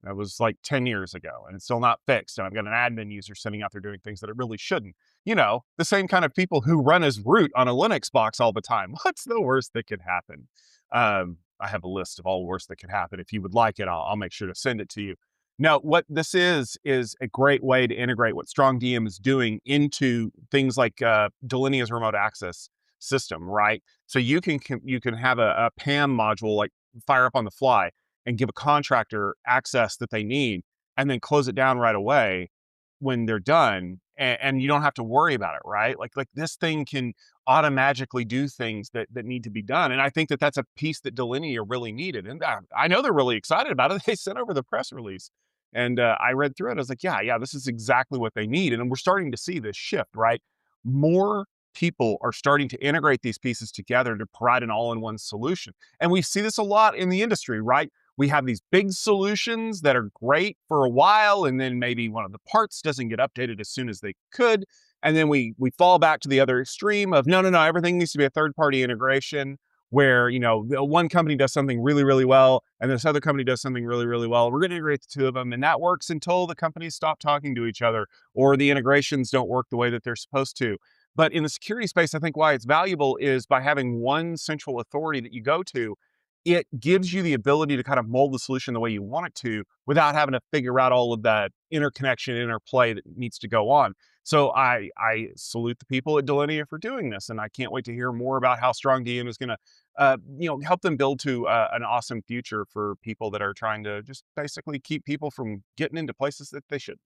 That was like 10 years ago, and it's still not fixed. And I've got an admin user sitting out there doing things that it really shouldn't. The same kind of people who run as root on a Linux box all the time. What's the worst that could happen? I have a list of all the worst that could happen. If you would like it, I'll make sure to send it to you. Now, what this is a great way to integrate what StrongDM is doing into things like Delinia's remote access system, right? So you can have a PAM module like fire up on the fly and give a contractor access that they need, and then close it down right away when they're done, and you don't have to worry about it, right? Like this thing can automatically do things that need to be done, and I think that that's a piece that Delinea really needed, and I know they're really excited about it. They sent over the press release, and I read through it. I was like, yeah, this is exactly what they need, and we're starting to see this shift, right? More people are starting to integrate these pieces together to provide an all-in-one solution, and we see this a lot in the industry, right? We have these big solutions that are great for a while, and then maybe one of the parts doesn't get updated as soon as they could. And then we fall back to the other extreme of no, everything needs to be a third-party integration where, one company does something really, really well, and this other company does something really, really well. We're going to integrate the two of them, and that works until the companies stop talking to each other or the integrations don't work the way that they're supposed to. But in the security space, I think why it's valuable is by having one central authority that you go to, it gives you the ability to kind of mold the solution the way you want it to without having to figure out all of that interconnection, interplay that needs to go on. So I salute the people at Delinea for doing this, and I can't wait to hear more about how StrongDM is going to, help them build to an awesome future for people that are trying to just basically keep people from getting into places that they shouldn't.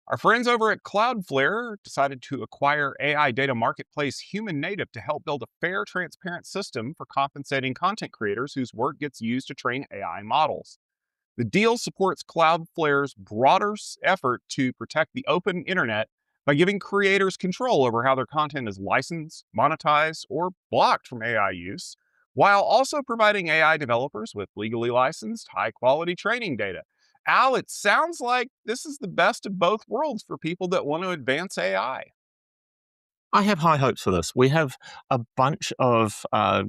Our friends over at Cloudflare decided to acquire AI data marketplace Human Native to help build a fair, transparent system for compensating content creators whose work gets used to train AI models. The deal supports Cloudflare's broader effort to protect the open internet by giving creators control over how their content is licensed, monetized, or blocked from AI use, while also providing AI developers with legally licensed, high-quality training data. Al, it sounds like this is the best of both worlds for people that want to advance AI. I have high hopes for this. We have a bunch of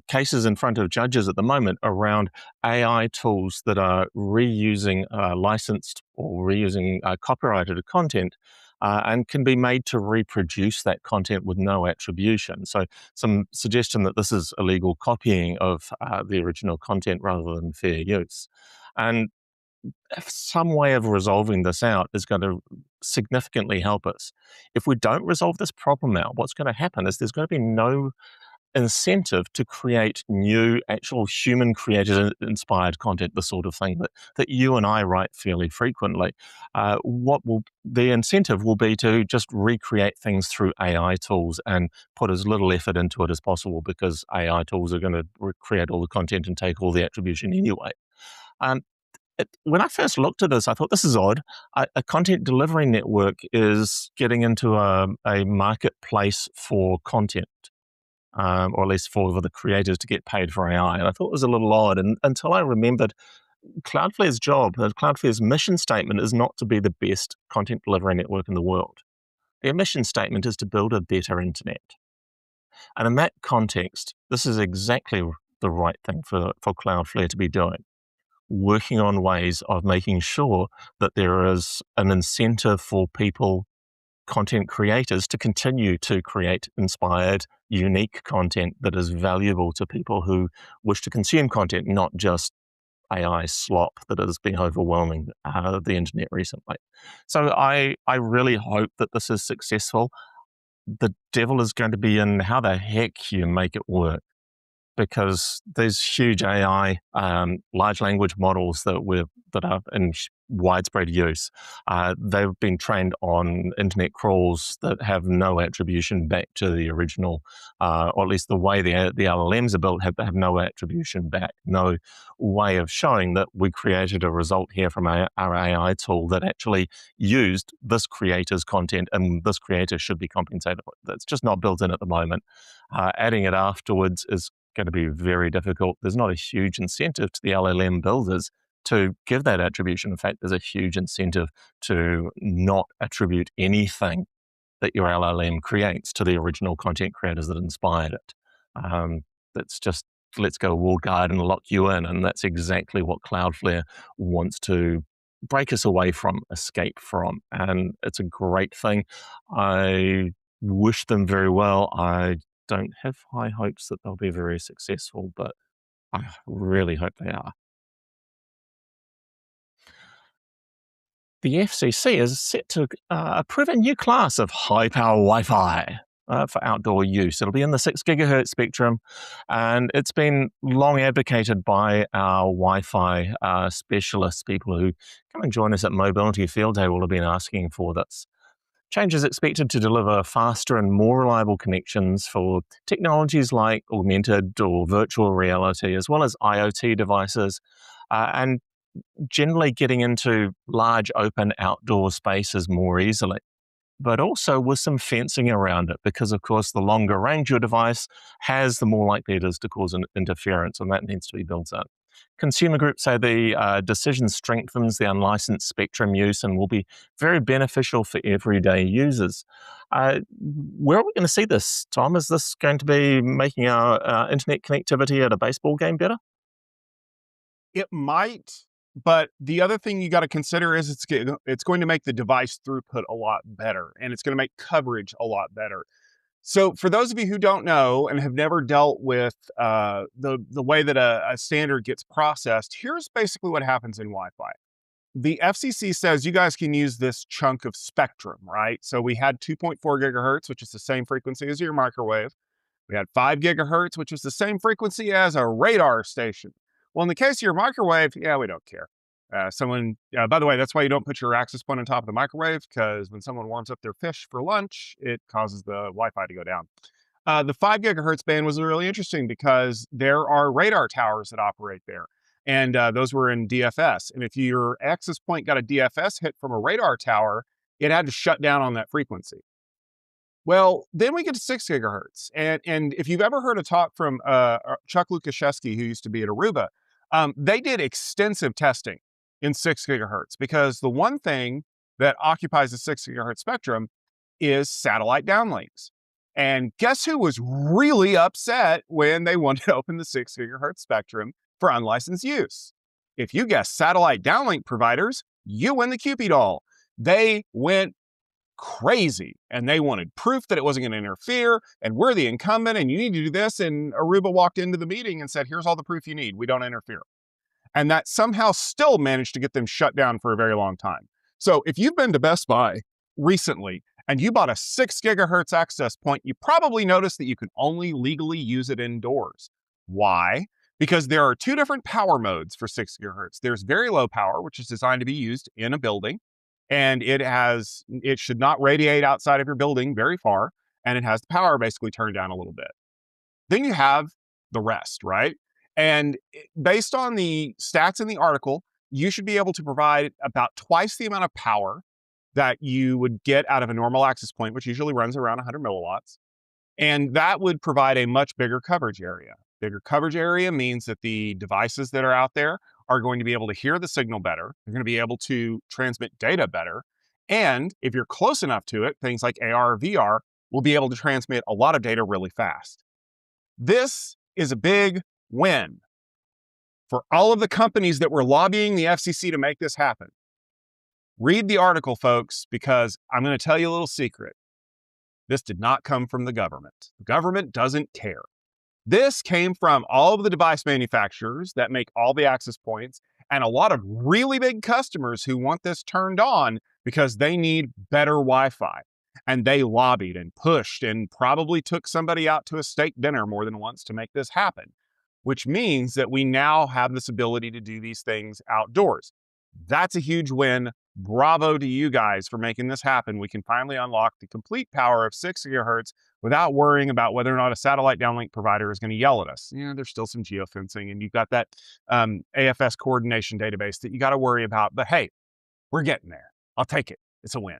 cases in front of judges at the moment around AI tools that are reusing licensed or reusing copyrighted content and can be made to reproduce that content with no attribution. So some suggestion that this is illegal copying of the original content rather than fair use. And if some way of resolving this out is going to significantly help us. If we don't resolve this problem out, what's going to happen is there's going to be no incentive to create new, actual human created, inspired content, the sort of thing that you and I write fairly frequently. The incentive will be to just recreate things through AI tools and put as little effort into it as possible because AI tools are going to recreate all the content and take all the attribution anyway. When I first looked at this, I thought, this is odd. A content delivery network is getting into a marketplace for content, or at least for the creators to get paid for AI. And I thought it was a little odd until I remembered Cloudflare's job, Cloudflare's mission statement is not to be the best content delivery network in the world. Their mission statement is to build a better internet. And in that context, this is exactly the right thing for Cloudflare to be doing. Working on ways of making sure that there is an incentive for people, content creators, to continue to create inspired, unique content that is valuable to people who wish to consume content, not just AI slop that has been overwhelming the internet recently. So I really hope that this is successful. The devil is going to be in how the heck you make it work. because these huge AI, large language models that are in widespread use, they've been trained on internet crawls that have no attribution back to the original, or at least the way the LLMs are built have no attribution back, no way of showing that we created a result here from our AI tool that actually used this creator's content and this creator should be compensated. That's just not built in at the moment. Adding it afterwards is going to be very difficult. There's not a huge incentive to the LLM builders to give that attribution. In fact, there's a huge incentive to not attribute anything that your LLM creates to the original content creators that inspired it. That's just, let's go walled garden and lock you in. And that's exactly what Cloudflare wants to break us away from, escape from. And it's a great thing. I wish them very well. I don't have high hopes that they'll be very successful, but I really hope they are. The FCC is set to approve a new class of high-power Wi-Fi for outdoor use. It'll be in the 6 gigahertz spectrum, and it's been long advocated by our Wi-Fi specialists. People who come and join us at Mobility Field Day will have been asking for this. Change is expected to deliver faster and more reliable connections for technologies like augmented or virtual reality, as well as IoT devices, and generally getting into large open outdoor spaces more easily, but also with some fencing around it, because of course the longer range your device has, the more likely it is to cause an interference, and that needs to be built in. Consumer groups say the decision strengthens the unlicensed spectrum use and will be very beneficial for everyday users. Where are we going to see this, Tom? Is this going to be making our internet connectivity at a baseball game better? It might, but the other thing you got to consider is it's going to make the device throughput a lot better, and it's going to make coverage a lot better. So for those of you who don't know and have never dealt with the way that a standard gets processed, here's basically what happens in Wi-Fi. The FCC says you guys can use this chunk of spectrum, right? So we had 2.4 gigahertz, which is the same frequency as your microwave. We had 5 gigahertz, which is the same frequency as a radar station. Well, in the case of your microwave, yeah, we don't care. By the way, that's why you don't put your access point on top of the microwave, because when someone warms up their fish for lunch, it causes the Wi-Fi to go down. The 5 gigahertz band was really interesting because there are radar towers that operate there. And those were in DFS. And if your access point got a DFS hit from a radar tower, it had to shut down on that frequency. Well, then we get to 6 gigahertz. And if you've ever heard a talk from Chuck Lukaszewski, who used to be at Aruba, they did extensive testing in 6 gigahertz, because the one thing that occupies the 6 gigahertz spectrum is satellite downlinks. And guess who was really upset when they wanted to open the 6 gigahertz spectrum for unlicensed use? If you guess satellite downlink providers, you win the Cupid doll. They went crazy and they wanted proof that it wasn't going to interfere, and we're the incumbent and you need to do this. And Aruba walked into the meeting and said, here's all the proof you need. We don't interfere. And that somehow still managed to get them shut down for a very long time. So if you've been to Best Buy recently and you bought a 6 gigahertz access point, you probably noticed that you can only legally use it indoors. Why? Because there are 2 different power modes for 6 gigahertz. There's very low power, which is designed to be used in a building, and it should not radiate outside of your building very far, and it has the power basically turned down a little bit. Then you have the rest, right? And based on the stats in the article, you should be able to provide about twice the amount of power that you would get out of a normal access point, which usually runs around 100 milliwatts. And that would provide a much bigger coverage area. Bigger coverage area means that the devices that are out there are going to be able to hear the signal better. They're going to be able to transmit data better. And if you're close enough to it, things like AR or VR will be able to transmit a lot of data really fast. This is a big win for all of the companies that were lobbying the FCC to make this happen. Read the article, folks, because I'm going to tell you a little secret. This did not come from the government. The government doesn't care. This came from all of the device manufacturers that make all the access points and a lot of really big customers who want this turned on because they need better Wi-Fi. And they lobbied and pushed and probably took somebody out to a steak dinner more than once to make this happen. which means that we now have this ability to do these things outdoors. That's a huge win. Bravo to you guys for making this happen. We can finally unlock the complete power of 6 gigahertz without worrying about whether or not a satellite downlink provider is going to yell at us. Yeah, there's still some geofencing, and you've got that AFS coordination database that you got to worry about. But hey, we're getting there. I'll take it. It's a win.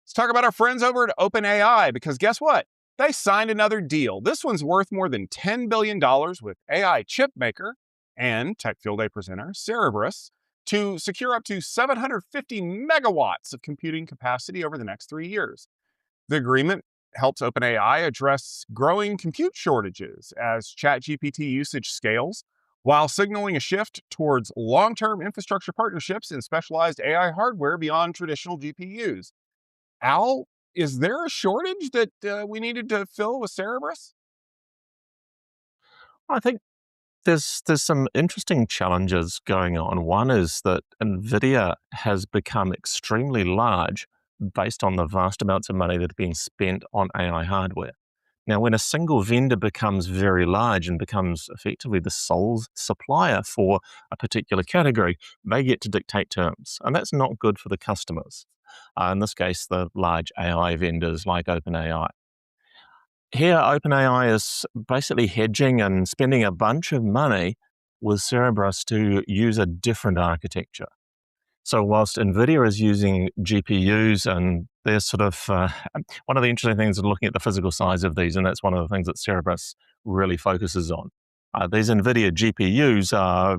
Let's talk about our friends over at OpenAI, because guess what? They signed another deal. This one's worth more than $10 billion with AI chip maker and Tech Field Day presenter Cerebras to secure up to 750 megawatts of computing capacity over the next 3 years. The agreement helps OpenAI address growing compute shortages as ChatGPT usage scales, while signaling a shift towards long-term infrastructure partnerships in specialized AI hardware beyond traditional GPUs. Al, is there a shortage that we needed to fill with Cerebras? I think there's some interesting challenges going on. One is that NVIDIA has become extremely large based on the vast amounts of money that are being spent on AI hardware. Now, when a single vendor becomes very large and becomes effectively the sole supplier for a particular category, they get to dictate terms, and that's not good for the customers. In this case, the large AI vendors like OpenAI. Here, OpenAI is basically hedging and spending a bunch of money with Cerebras to use a different architecture. So whilst NVIDIA is using GPUs, and they're sort of, one of the interesting things is looking at the physical size of these, and that's one of the things that Cerebras really focuses on. These NVIDIA GPUs are,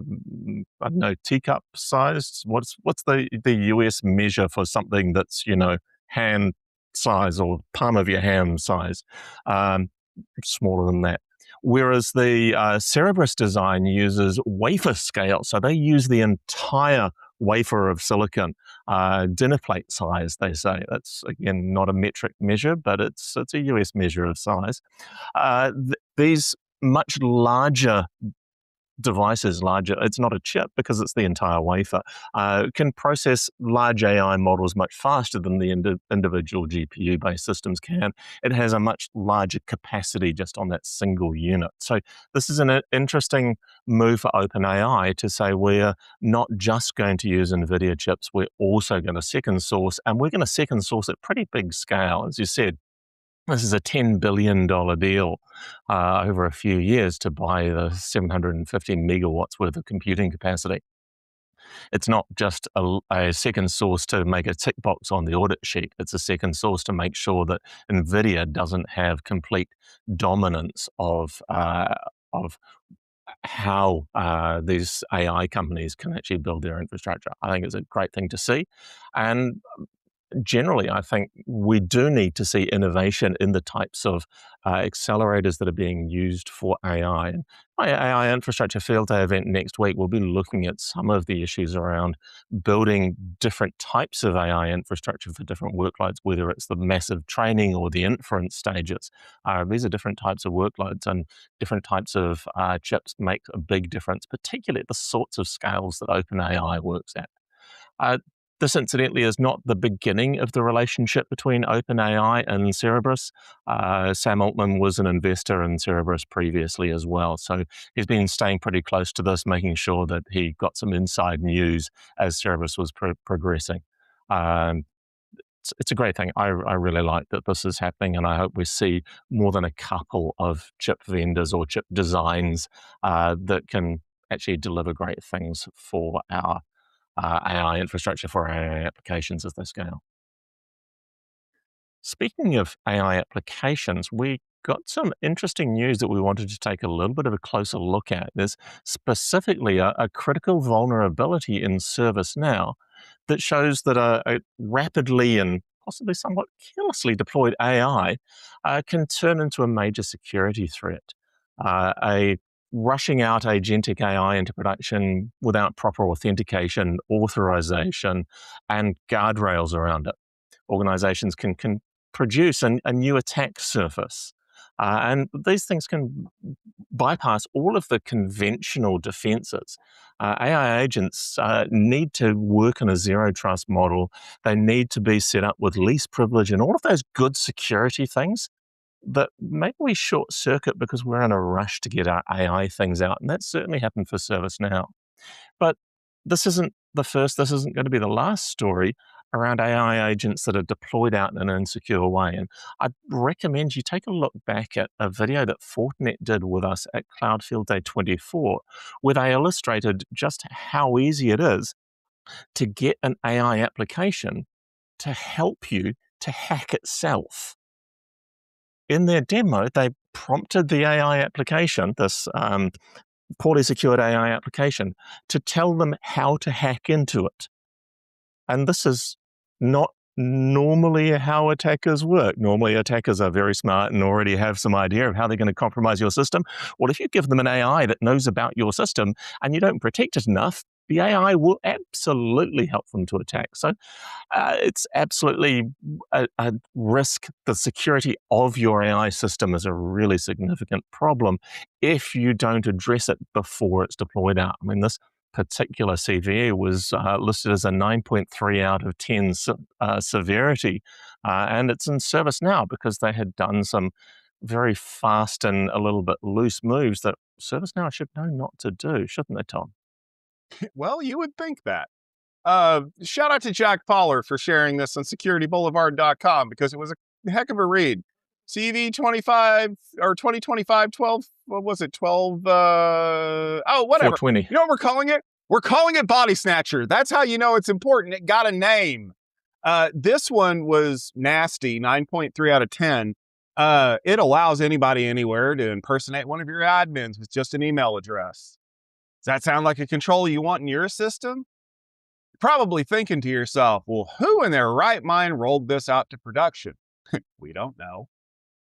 I don't know, teacup sized. What's the US measure for something that's, hand size or palm of your hand size? Smaller than that. Whereas the Cerebras design uses wafer scale. So they use the entire wafer of silicon, dinner plate size, they say. That's, again, not a metric measure, but it's a US measure of size. These much larger devices, it's not a chip because it's the entire wafer, can process large AI models much faster than the individual GPU-based systems can. It has a much larger capacity just on that single unit. So this is an interesting move for OpenAI to say we're not just going to use NVIDIA chips, we're also going to second source, and we're going to second source at pretty big scale. As you said, this is a $10 billion deal over a few years to buy the 750 megawatts worth of computing capacity. It's not just a second source to make a tick box on the audit sheet. It's a second source to make sure that NVIDIA doesn't have complete dominance of how these AI companies can actually build their infrastructure. I think it's a great thing to see. And generally, I think we do need to see innovation in the types of accelerators that are being used for AI. And my AI infrastructure field day event next week, we'll be looking at some of the issues around building different types of AI infrastructure for different workloads, whether it's the massive training or the inference stages. These are different types of workloads, and different types of chips make a big difference, particularly at the sorts of scales that OpenAI works at. This, incidentally, is not the beginning of the relationship between OpenAI and Cerebras. Sam Altman was an investor in Cerebras previously as well, so he's been staying pretty close to this, making sure that he got some inside news as Cerebras was progressing. It's a great thing. I really like that this is happening, and I hope we see more than a couple of chip vendors or chip designs that can actually deliver great things for our AI infrastructure, for AI applications as they scale. Speaking of AI applications, we got some interesting news that we wanted to take a little bit of a closer look at. There's specifically a critical vulnerability in ServiceNow that shows that a rapidly and possibly somewhat carelessly deployed AI can turn into a major security threat. A rushing out agentic AI into production without proper authentication, authorization, and guardrails around it. Organizations can produce a new attack surface. And these things can bypass all of the conventional defenses. AI agents need to work in a zero trust model. They need to be set up with least privilege and all of those good security things. that maybe we short circuit because we're in a rush to get our AI things out. And that certainly happened for ServiceNow. But this isn't the first, this isn't going to be the last story around AI agents that are deployed out in an insecure way. And I'd recommend you take a look back at a video that Fortinet did with us at Cloudfield Day 24, where they illustrated just how easy it is to get an AI application to help you to hack itself. In their demo, they prompted the AI application, this poorly secured AI application, to tell them how to hack into it. And this is not normally how attackers work. Normally, attackers are very smart and already have some idea of how they're going to compromise your system. Well, if you give them an AI that knows about your system and you don't protect it enough, the AI will absolutely help them to attack. So it's absolutely a risk. The security of your AI system is a really significant problem if you don't address it before it's deployed out. I mean, this particular CVE was listed as a 9.3 out of 10 severity, and it's in ServiceNow because they had done some very fast and a little bit loose moves that ServiceNow should know not to do, shouldn't they, Tom? Well, you would think that. Shout out to Jack Poller for sharing this on securityboulevard.com because it was a heck of a read. CV 25 or 2025 12, what was it? 12, oh, whatever. 420. You know what we're calling it? We're calling it Body Snatcher. That's how you know it's important. It got a name. This one was nasty, 9.3 out of 10. It allows anybody anywhere to impersonate one of your admins with just an email address. Does that sound like a control you want in your system? You're probably thinking to yourself, well, who in their right mind rolled this out to production? We don't know.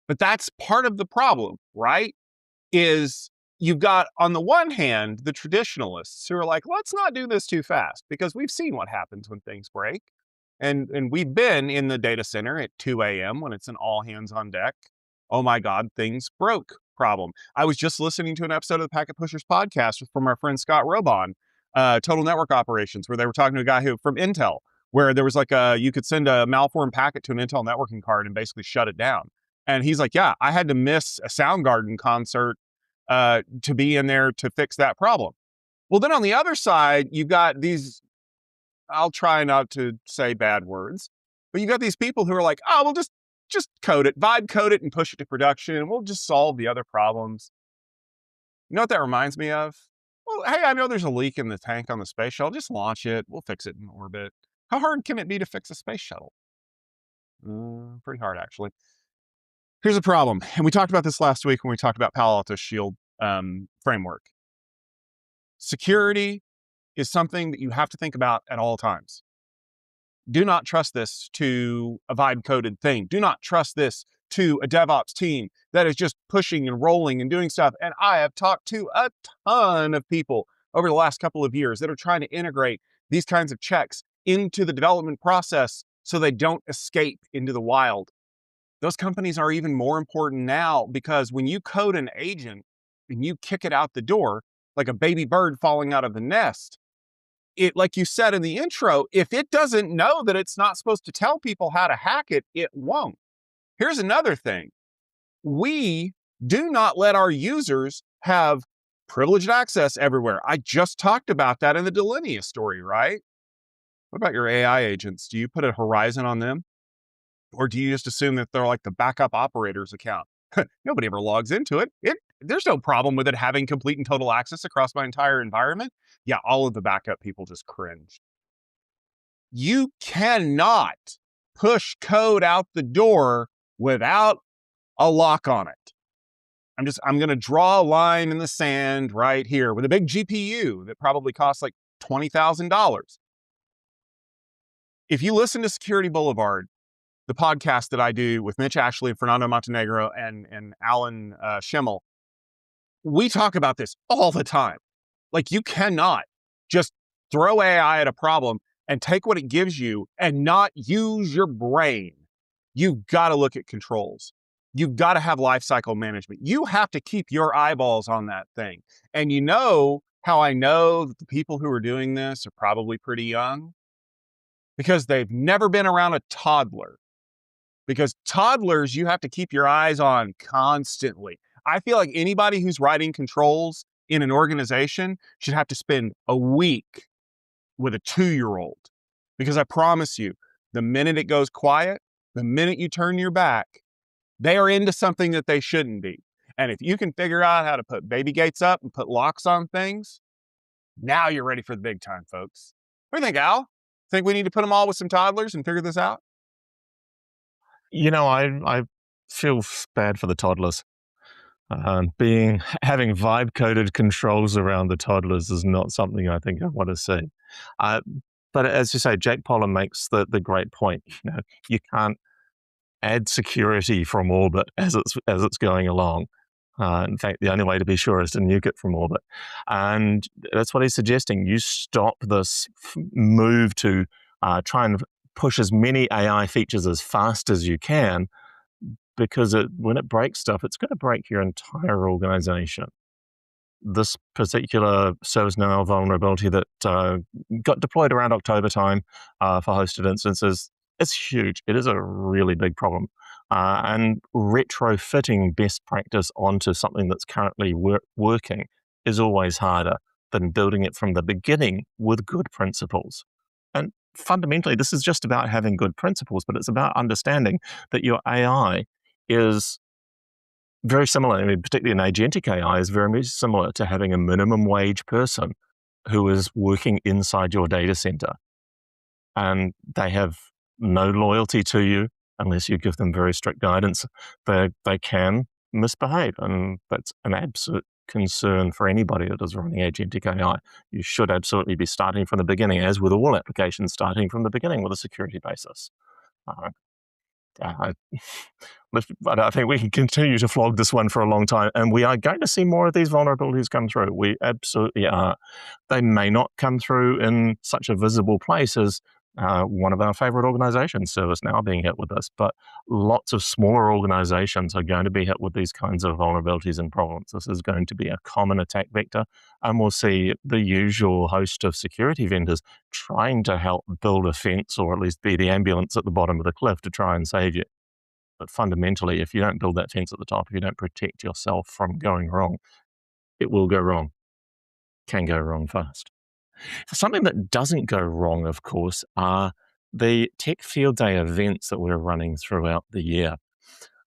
But that's part of the problem, right? Is you've got, on the one hand, the traditionalists who are like, let's not do this too fast because we've seen what happens when things break. And we've been in the data center at 2 a.m. when it's an all hands on deck. Oh my God, things broke problem. I was just listening to an episode of the Packet Pushers podcast from our friend Scott Robon, Total Network Operations, where they were talking to a guy who from Intel, where there was like you could send a malformed packet to an Intel networking card and basically shut it down. And he's like, yeah, I had to miss a Soundgarden concert to be in there to fix that problem. Well, then on the other side, you've got these, I'll try not to say bad words, but you got these people who are like, oh, we'll just code it, vibe code it and push it to production, and we'll just solve the other problems. You know what that reminds me of? Well, hey, I know there's a leak in the tank on the space shuttle. Just launch it. We'll fix it in orbit. How hard can it be to fix a space shuttle? Pretty hard, actually. Here's a problem, and we talked about this last week when we talked about Palo Alto Shield framework. Security is something that you have to think about at all times. Do not trust this to a vibe-coded thing. Do not trust this to a DevOps team that is just pushing and rolling and doing stuff. And I have talked to a ton of people over the last couple of years that are trying to integrate these kinds of checks into the development process so they don't escape into the wild. Those companies are even more important now because when you code an agent and you kick it out the door, like a baby bird falling out of the nest, it, like you said in the intro, if it doesn't know that it's not supposed to tell people how to hack it, it won't. Here's another thing. We do not let our users have privileged access everywhere. I just talked about that in the Delinea story, right? What about your AI agents? Do you put a horizon on them? Or do you just assume that they're like the backup operator's account? Nobody ever logs into it. There's no problem with it having complete and total access across my entire environment. Yeah, all of the backup people just cringed. You cannot push code out the door without a lock on it. I'm going to draw a line in the sand right here with a big GPU that probably costs like $20,000. If you listen to Security Boulevard, the podcast that I do with Mitch Ashley and Fernando Montenegro and Alan Schimmel, we talk about this all the time. Like, you cannot just throw AI at a problem and take what it gives you and not use your brain. You've got to look at controls. You've got to have lifecycle management. You have to keep your eyeballs on that thing. And you know how I know that the people who are doing this are probably pretty young? Because they've never been around a toddler. because toddlers you have to keep your eyes on constantly. I feel like anybody who's writing controls in an organization should have to spend a week with a 2-year-old, because I promise you, the minute it goes quiet, the minute you turn your back, they are into something that they shouldn't be. And if you can figure out how to put baby gates up and put locks on things, now you're ready for the big time, folks. What do you think, Al? Think we need to put them all with some toddlers and figure this out? You know, I feel bad for the toddlers. Having vibe coded controls around the toddlers is not something I think I want to see. Uh, but as you say, Jack Poller makes the great point. You know, you can't add security from orbit as it's going along. In fact, the only way to be sure is to nuke it from orbit, and that's what he's suggesting. You stop this move to try and push as many AI features as fast as you can, because when it breaks stuff, it's going to break your entire organization. This particular ServiceNow vulnerability that got deployed around October time for hosted instances, it's huge. It is a really big problem. And retrofitting best practice onto something that's currently working is always harder than building it from the beginning with good principles. And fundamentally, this is just about having good principles, but it's about understanding that your AI is very similar. I mean, particularly an agentic AI is very much similar to having a minimum wage person who is working inside your data center. And they have no loyalty to you unless you give them very strict guidance. They can misbehave, and that's an absolute concern for anybody that is running agentic AI. You should absolutely be starting from the beginning, as with all applications, starting from the beginning with a security basis. Uh, I, but I think we can continue to flog this one for a long time, and we are going to see more of these vulnerabilities come through. We absolutely are. They may not come through in such a visible place as one of our favorite organizations, ServiceNow, being hit with this, but lots of smaller organizations are going to be hit with these kinds of vulnerabilities and problems. This is going to be a common attack vector, and we'll see the usual host of security vendors trying to help build a fence, or at least be the ambulance at the bottom of the cliff to try and save you. But fundamentally, if you don't build that fence at the top, if you don't protect yourself from going wrong, it will go wrong. Can go wrong fast. Something that doesn't go wrong, of course, are the Tech Field Day events that we're running throughout the year.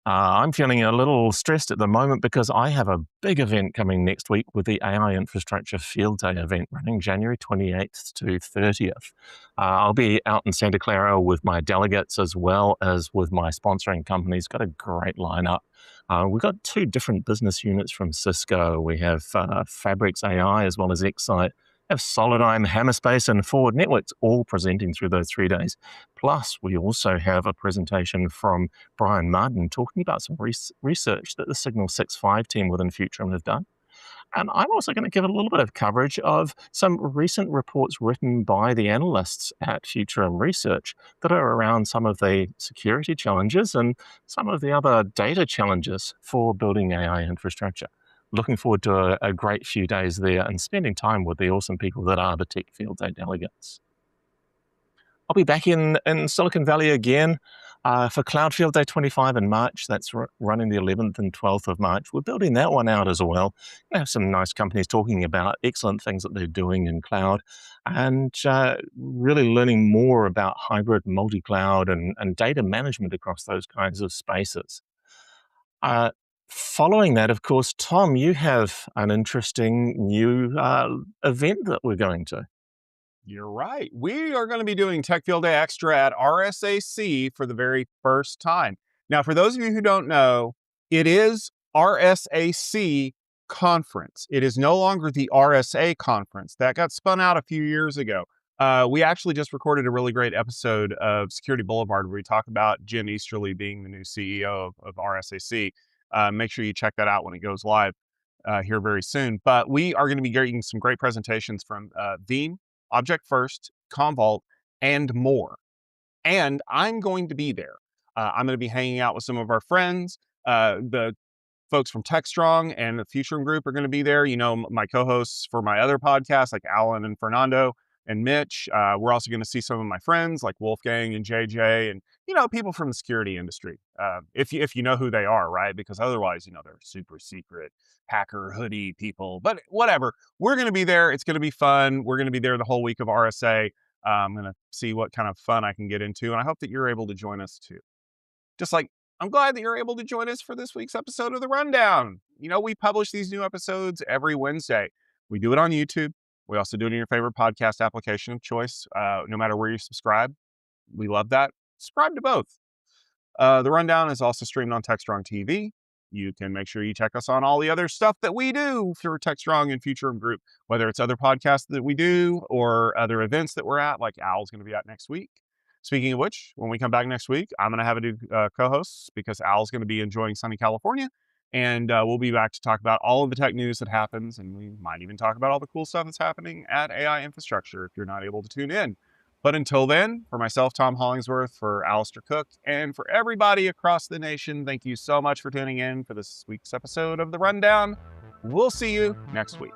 I'm feeling a little stressed at the moment because I have a big event coming next week with the AI Infrastructure Field Day event running January 28th to 30th. I'll be out in Santa Clara with my delegates as well as with my sponsoring companies. Got a great lineup. We've got 2 different business units from Cisco. We have Fabrics AI as well as Excite. Have Solidigm, Hammerspace, and Forward Networks all presenting through those 3 days. Plus, we also have a presentation from Brian Martin talking about some research that the Signal 6.5 team within Futurum have done. And I'm also going to give a little bit of coverage of some recent reports written by the analysts at Futurum Research that are around some of the security challenges and some of the other data challenges for building AI infrastructure. Looking forward to a great few days there and spending time with the awesome people that are the Tech Field Day delegates. I'll be back in Silicon Valley again for Cloud Field Day 25 in March. That's running the 11th and 12th of March. We're building that one out as well. We have some nice companies talking about excellent things that they're doing in cloud, and really learning more about hybrid multi-cloud and data management across those kinds of spaces. Following that, of course, Tom, you have an interesting new event that we're going to. You're right. We are going to be doing Tech Field Day Extra at RSAC for the very first time. Now, for those of you who don't know, it is RSAC conference. It is no longer the RSA conference. That got spun out a few years ago. We actually just recorded a really great episode of Security Boulevard where we talk about Jim Easterly being the new CEO of RSAC. Make sure you check that out when it goes live here very soon. But we are going to be getting some great presentations from Veeam, Object First, Commvault, and more. And I'm going to be there. I'm going to be hanging out with some of our friends. The folks from Techstrong and the Futurum Group are going to be there. You know, my co-hosts for my other podcasts like Alan and Fernando, and Mitch. We're also going to see some of my friends like Wolfgang and JJ, and people from the security industry. If you know who they are, right? Because otherwise, they're super secret hacker hoodie people. But whatever, we're going to be there. It's going to be fun. We're going to be there the whole week of RSA. I'm going to see what kind of fun I can get into, and I hope that you're able to join us too. Just like I'm glad that you're able to join us for this week's episode of The Rundown. We publish these new episodes every Wednesday. We do it on YouTube. We also do it in your favorite podcast application of choice, no matter where you subscribe. We love that. Subscribe to both. The Rundown is also streamed on Techstrong TV. You can make sure you check us on all the other stuff that we do for Techstrong and Futurum Group, whether it's other podcasts that we do or other events that we're at, like Al's going to be at next week. Speaking of which, when we come back next week, I'm going to have a new co-host because Al's going to be enjoying sunny California. And we'll be back to talk about all of the tech news that happens. And we might even talk about all the cool stuff that's happening at AI Infrastructure if you're not able to tune in. But until then, for myself, Tom Hollingsworth, for Alistair Cook, and for everybody across the nation, thank you so much for tuning in for this week's episode of The Rundown. We'll see you next week.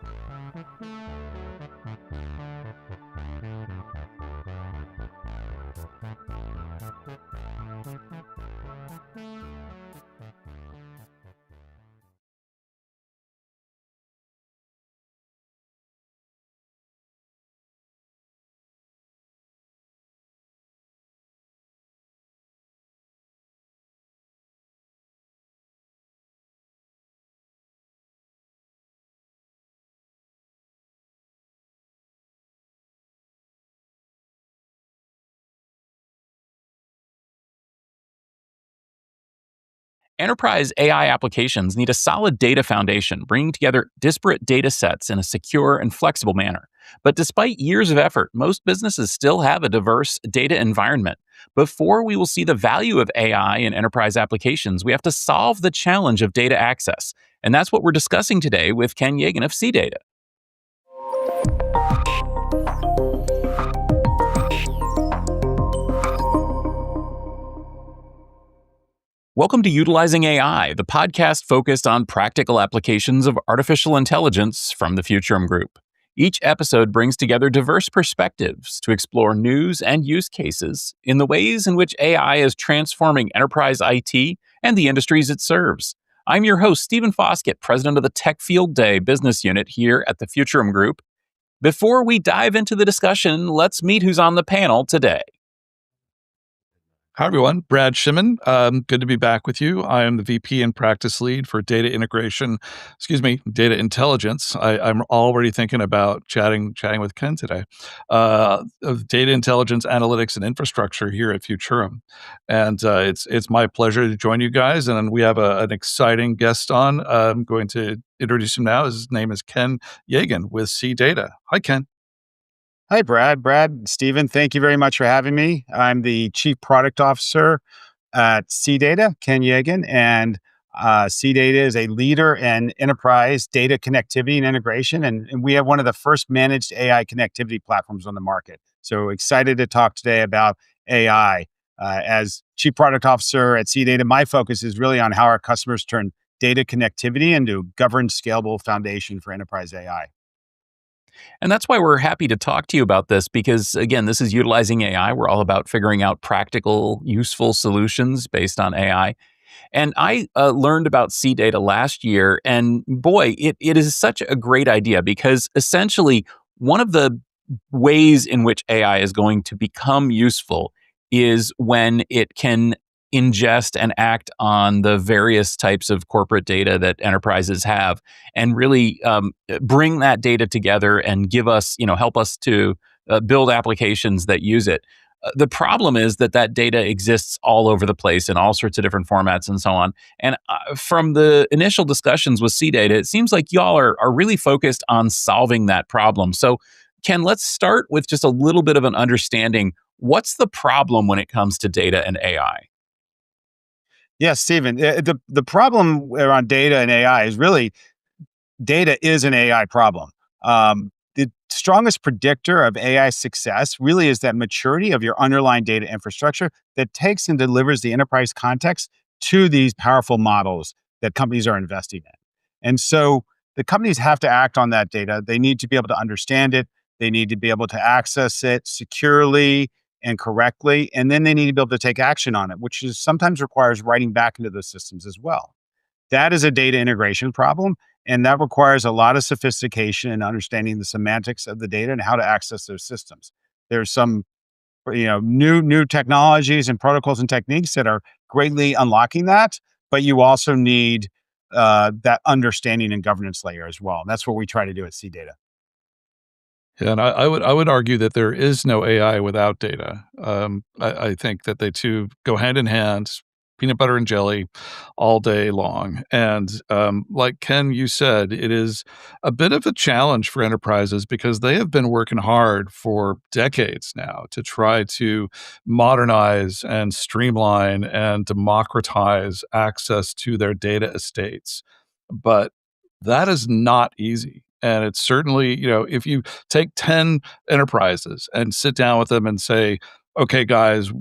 Enterprise AI applications need a solid data foundation, bringing together disparate data sets in a secure and flexible manner. But despite years of effort, most businesses still have a diverse data environment. Before we will see the value of AI in enterprise applications, we have to solve the challenge of data access. And that's what we're discussing today with Ken Yegan of CData. Welcome to Utilizing AI, the podcast focused on practical applications of artificial intelligence from the Futurum Group. Each episode brings together diverse perspectives to explore news and use cases in the ways in which AI is transforming enterprise IT and the industries it serves. I'm your host, Stephen Foskett, president of the Tech Field Day business unit here at the Futurum Group. Before we dive into the discussion, let's meet who's on the panel today. Hi, everyone. Brad Shimon. Good to be back with you. I am the VP and practice lead for data intelligence. I'm already thinking about chatting with Ken today of data intelligence, analytics, and infrastructure here at Futurum. And it's my pleasure to join you guys. And we have an exciting guest on. I'm going to introduce him now. His name is Ken Yegan with CData. Hi, Ken. Hi, Brad, Stephen, thank you very much for having me. I'm the Chief Product Officer at CData, Ken Yegan, and CData is a leader in enterprise data connectivity and integration, and we have one of the first managed AI connectivity platforms on the market. So excited to talk today about AI. As Chief Product Officer at CData, my focus is really on how our customers turn data connectivity into a governed, scalable foundation for enterprise AI. And that's why we're happy to talk to you about this because, again, this is Utilizing AI. We're all about figuring out practical, useful solutions based on AI. And I learned about CData last year, and boy, it is such a great idea because essentially one of the ways in which AI is going to become useful is when it can ingest and act on the various types of corporate data that enterprises have and really bring that data together and give us, help us to build applications that use it. The problem is that data exists all over the place in all sorts of different formats and so on. And from the initial discussions with CData, it seems like y'all are really focused on solving that problem. So Ken, let's start with just a little bit of an understanding. What's the problem when it comes to data and AI? Yes, Stephen, the problem around data and AI is really data is an AI problem. The strongest predictor of AI success really is that maturity of your underlying data infrastructure that takes and delivers the enterprise context to these powerful models that companies are investing in. And so the companies have to act on that data. They need to be able to understand it. They need to be able to access it securely and correctly. And then they need to be able to take action on it, which is sometimes requires writing back into those systems as well. That is a data integration problem. And that requires a lot of sophistication and understanding the semantics of the data and how to access those systems. There's some new technologies and protocols and techniques that are greatly unlocking that, but you also need that understanding and governance layer as well. And that's what we try to do at CData. Yeah, and I would argue that there is no AI without data. I think that they two go hand in hand, peanut butter and jelly, all day long. And like Ken, you said, it is a bit of a challenge for enterprises because they have been working hard for decades now to try to modernize and streamline and democratize access to their data estates. But that is not easy. And it's certainly, if you take 10 enterprises and sit down with them and say, okay, guys,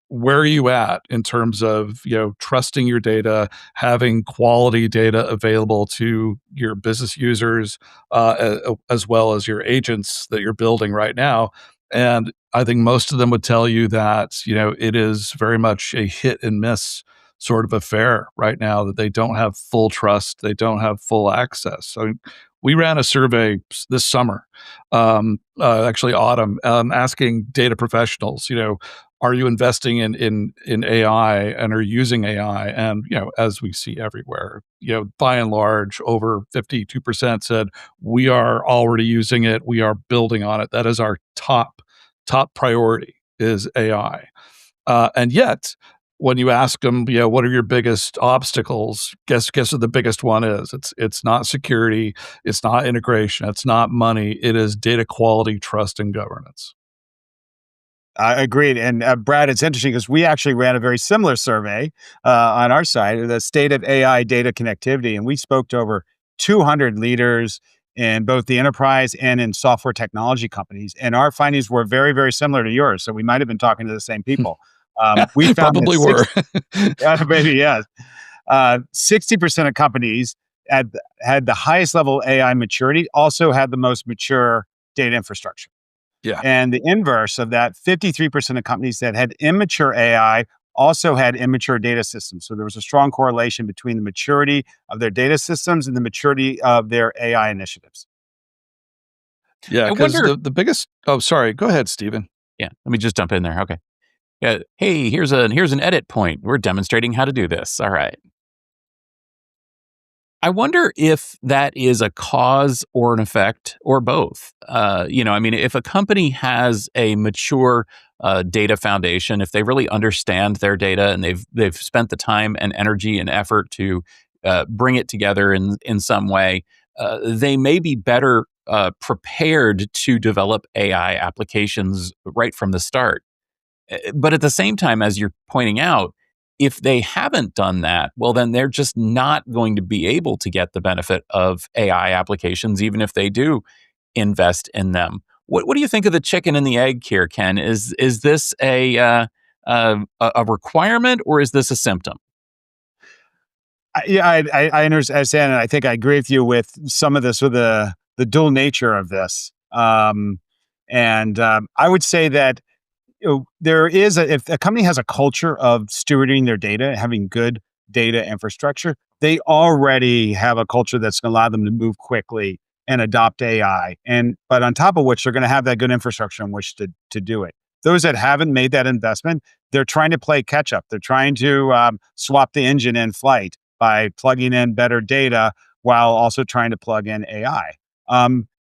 where are you at in terms of, trusting your data, having quality data available to your business users, as well as your agents that you're building right now? And I think most of them would tell you that, it is very much a hit and miss sort of affair right now, that they don't have full trust, they don't have full access. So we ran a survey this summer, actually autumn, asking data professionals, are you investing in AI and are using AI? And, as we see everywhere, by and large, over 52% said we are already using it. We are building on it. That is our top priority is AI. And yet, when you ask them, what are your biggest obstacles? Guess what the biggest one is? It's not security, it's not integration, it's not money. It is data quality, trust, and governance. Agreed. And Brad, it's interesting because we actually ran a very similar survey on our side, the state of AI data connectivity, and we spoke to over 200 leaders in both the enterprise and in software technology companies. And our findings were very, very similar to yours. So we might have been talking to the same people. We found Probably that were. maybe, yes. 60% of companies had the highest level AI maturity, also had the most mature data infrastructure. Yeah. And the inverse of that, 53% of companies that had immature AI also had immature data systems. So there was a strong correlation between the maturity of their data systems and the maturity of their AI initiatives. Yeah, I because wonder. the biggest. Oh, sorry. Go ahead, Stephen. Yeah, let me just jump in there. Okay. Yeah. Hey, here's an edit point. We're demonstrating how to do this. All right. I wonder if that is a cause or an effect or both. If a company has a mature data foundation, if they really understand their data and they've spent the time and energy and effort to bring it together in some way, they may be better prepared to develop AI applications right from the start. But at the same time, as you're pointing out, if they haven't done that, well, then they're just not going to be able to get the benefit of AI applications, even if they do invest in them. What do you think of the chicken and the egg here, Ken? Is this a requirement or is this a symptom? I understand, and I think I agree with you with some of this, with the dual nature of this. I would say that there is if a company has a culture of stewarding their data, having good data infrastructure, they already have a culture that's going to allow them to move quickly and adopt AI. But on top of which, they're going to have that good infrastructure in which to do it. Those that haven't made that investment, they're trying to play catch up. They're trying to swap the engine in flight by plugging in better data while also trying to plug in AI.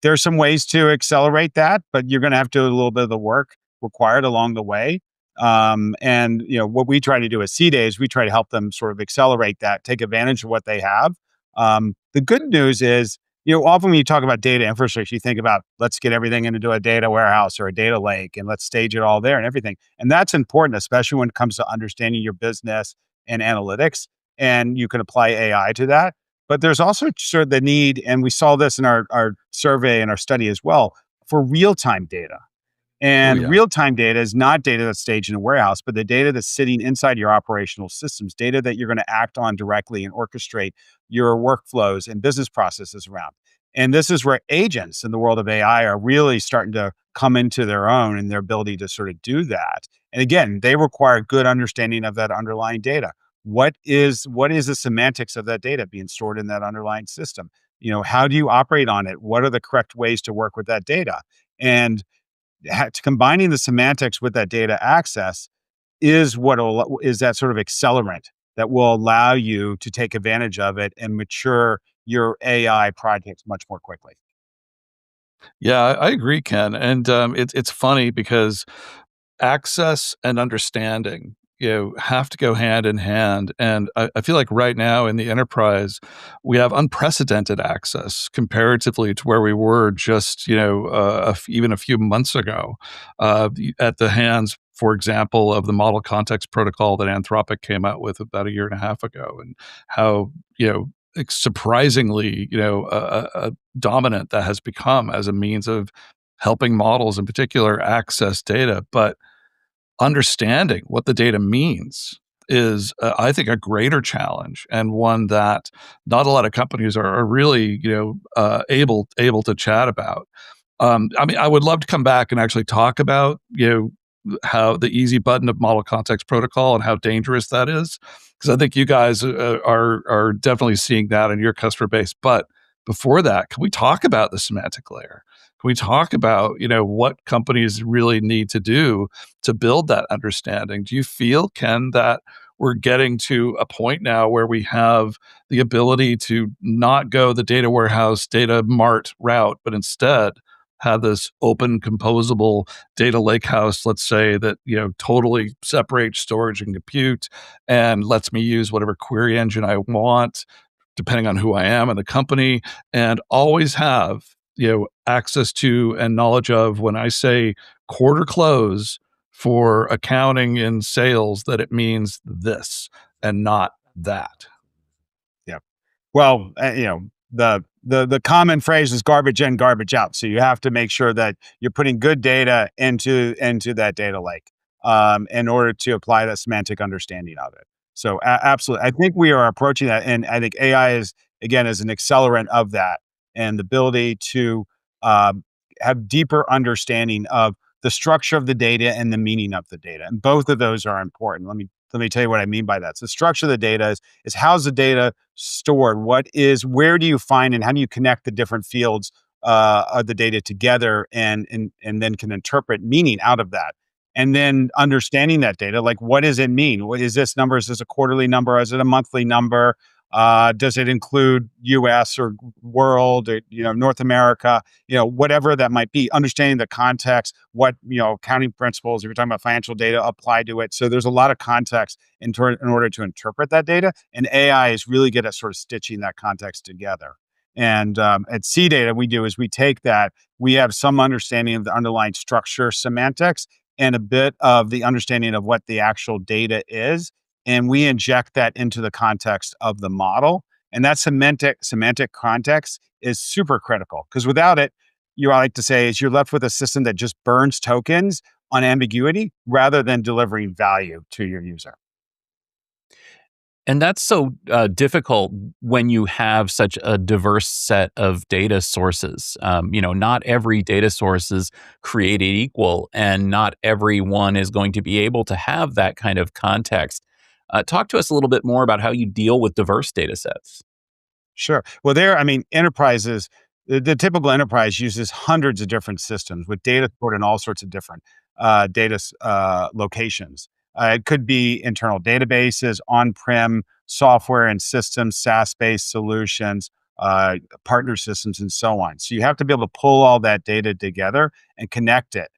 There are some ways to accelerate that, but you're going to have to do a little bit of the work required along the way. What we try to do at CDA is we try to help them sort of accelerate that, take advantage of what they have. The good news is, often when you talk about data infrastructure, you think about let's get everything into a data warehouse or a data lake and let's stage it all there and everything. And that's important, especially when it comes to understanding your business and analytics. And you can apply AI to that. But there's also sort of the need, and we saw this in our survey and our study as well, for real-time data. And real-time data is not data that's staged in a warehouse, but the data that's sitting inside your operational systems, data that you're going to act on directly and orchestrate your workflows and business processes around. And this is where agents in the world of AI are really starting to come into their own and their ability to sort of do that. And again, they require good understanding of that underlying data. What is the semantics of that data being stored in that underlying system? How do you operate on it? What are the correct ways to work with that data? And combining the semantics with that data access is that sort of accelerant that will allow you to take advantage of it and mature your AI projects much more quickly. Yeah, I agree, Ken. And it's funny because access and understanding, have to go hand in hand. And I feel like right now in the enterprise, we have unprecedented access comparatively to where we were just, even a few months ago, at the hands, for example, of the model context protocol that Anthropic came out with about a year and a half ago, and how, surprisingly, dominant that has become as a means of helping models in particular access data. But understanding what the data means is, I think, a greater challenge, and one that not a lot of companies are really, able to chat about. I mean, I would love to come back and actually talk about, how the easy button of model context protocol and how dangerous that is, because I think you guys are definitely seeing that in your customer base. But before that, can we talk about the semantic layer? Can we talk about, what companies really need to do to build that understanding? Do you feel, Ken, that we're getting to a point now where we have the ability to not go the data warehouse, data mart route, but instead have this open composable data lakehouse, let's say, that, totally separates storage and compute and lets me use whatever query engine I want, depending on who I am and the company, and always have, access to and knowledge of, when I say quarter close for accounting and sales, that it means this and not that. Yeah. Well, the common phrase is garbage in, garbage out. So you have to make sure that you're putting good data into that data lake, in order to apply that semantic understanding of it. So absolutely, I think we are approaching that, and I think AI is an accelerant of that, and the ability to have deeper understanding of the structure of the data and the meaning of the data, and both of those are important. Let me tell you what I mean by that. So the structure of the data is how's the data stored? Where do you find and how do you connect the different fields of the data together, and then can interpret meaning out of that? And then understanding that data, like, what does it mean? What is this number? Is this a quarterly number? Is it a monthly number? Does it include US or world, or, North America, whatever that might be? Understanding the context, what, accounting principles, if you're talking about financial data, apply to it. So there's a lot of context in order to interpret that data. And AI is really good at sort of stitching that context together. And at CData, we have some understanding of the underlying structure semantics and a bit of the understanding of what the actual data is, and we inject that into the context of the model. And that semantic context is super critical, because without it, I like to say, is you're left with a system that just burns tokens on ambiguity rather than delivering value to your user. And that's so difficult when you have such a diverse set of data sources. Not every data source is created equal, and not everyone is going to be able to have that kind of context. Talk to us a little bit more about how you deal with diverse data sets. Sure. Well, enterprises, the typical enterprise uses hundreds of different systems with data stored in all sorts of different locations. It could be internal databases, on-prem software and systems, SaaS-based solutions, partner systems, and so on. So you have to be able to pull all that data together and connect it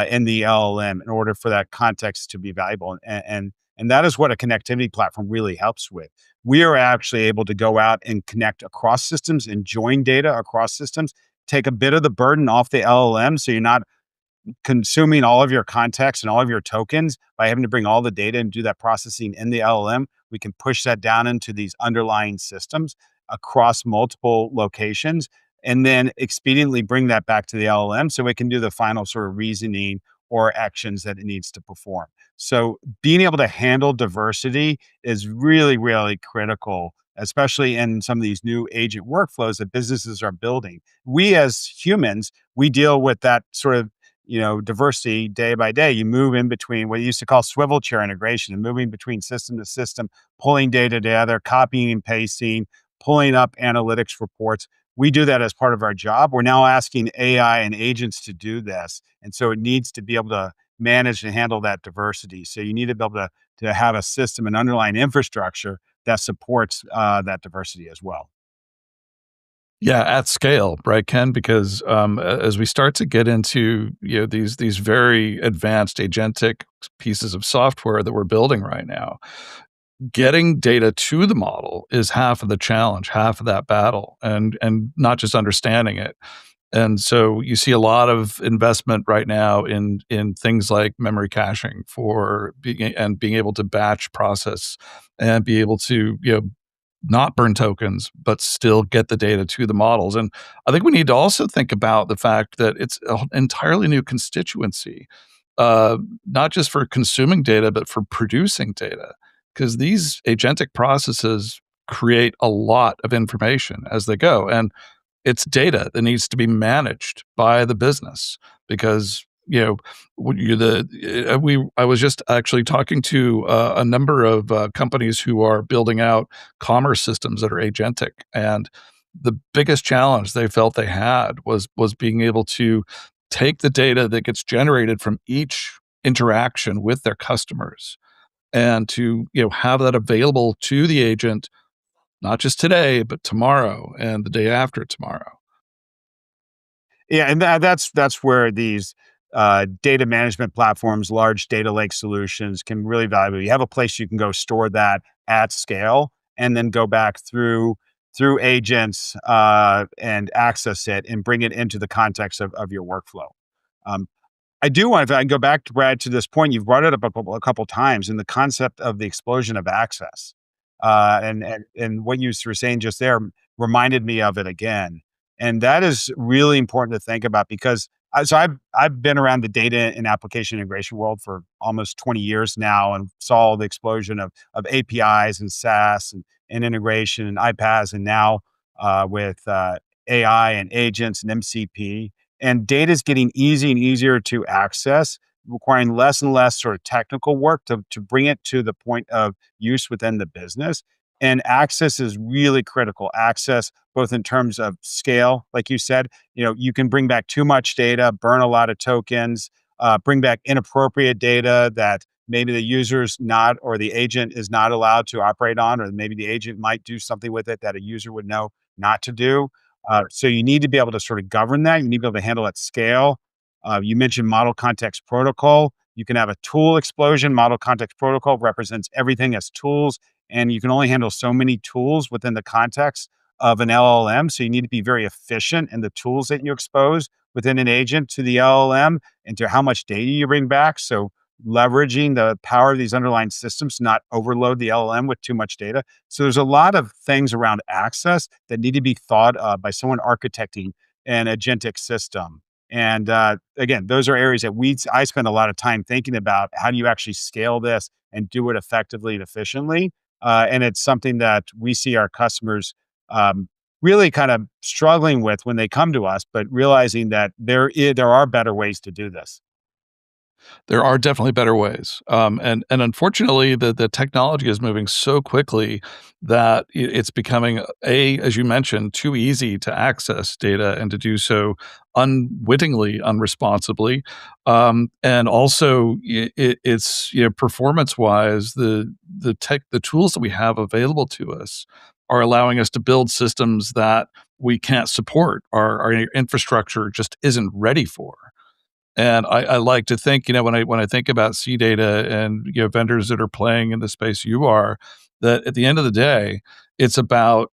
in the LLM in order for that context to be valuable. And that is what a connectivity platform really helps with. We are actually able to go out and connect across systems and join data across systems, take a bit of the burden off the LLM, so you're not consuming all of your context and all of your tokens by having to bring all the data and do that processing in the LLM. We can push that down into these underlying systems across multiple locations, and then expediently bring that back to the LLM so it can do the final sort of reasoning or actions that it needs to perform. So being able to handle diversity is really, really critical especially in some of these new agent workflows that businesses are building. We as humans, we deal with that sort of diversity day by day. You move in between what you used to call swivel chair integration and moving between system to system, pulling data together, copying and pasting, pulling up analytics reports. We do that as part of our job. We're now asking AI and agents to do this. And so it needs to be able to manage and handle that diversity. So you need to be able to have a system, an underlying infrastructure that supports that diversity as well. Yeah, at scale, right, Ken? Because as we start to get into these very advanced agentic pieces of software that we're building right now, getting data to the model is half of the challenge, half of that battle, and not just understanding it. And so you see a lot of investment right now in things like memory caching for being able to batch process and be able to not burn tokens, but still get the data to the models. And I think we need to also think about the fact that it's an entirely new constituency, not just for consuming data, but for producing data. Because these agentic processes create a lot of information as they go. And it's data that needs to be managed by the business because I was just actually talking to a number of companies who are building out commerce systems that are agentic, and the biggest challenge they felt they had was being able to take the data that gets generated from each interaction with their customers and to have that available to the agent not just today but tomorrow and the day after tomorrow. Yeah, and that's where these data management platforms, large data lake solutions can really valuable. You have a place you can go store that at scale, and then go back through agents and access it and bring it into the context of your workflow. Um, I do want to I can go back to Brad to this point. You've brought it up a couple times in the concept of the explosion of access, and what you were saying just there reminded me of it again. And that is really important to think about because I've been around the data and application integration world for almost 20 years now and saw the explosion of APIs and SaaS and integration and iPaaS and now with AI and agents and MCP. And data is getting easier and easier to access, requiring less and less sort of technical work to bring it to the point of use within the business. And access is really critical. Access, both in terms of scale, like you said, you can bring back too much data, burn a lot of tokens, bring back inappropriate data that maybe the user's not, or the agent is not allowed to operate on, or maybe the agent might do something with it that a user would know not to do. So you need to be able to sort of govern that. You need to be able to handle at scale. You mentioned model context protocol. You can have a tool explosion. Model context protocol represents everything as tools, and you can only handle so many tools within the context of an LLM. So you need to be very efficient in the tools that you expose within an agent to the LLM and to how much data you bring back. So leveraging the power of these underlying systems to not overload the LLM with too much data. So there's a lot of things around access that need to be thought of by someone architecting an agentic system. And again, those are areas that I spend a lot of time thinking about. How do you actually scale this and do it effectively and efficiently? And it's something that we see our customers really kind of struggling with when they come to us, but realizing that there are better ways to do this. There are definitely better ways, and unfortunately, the technology is moving so quickly that it's becoming as you mentioned, too easy to access data and to do so unwittingly, unresponsibly, and also it's performance wise, the tools that we have available to us are allowing us to build systems that we can't support. Our infrastructure just isn't ready for. And I like to think, when I think about C data and vendors that are playing in the space you are, that at the end of the day, it's about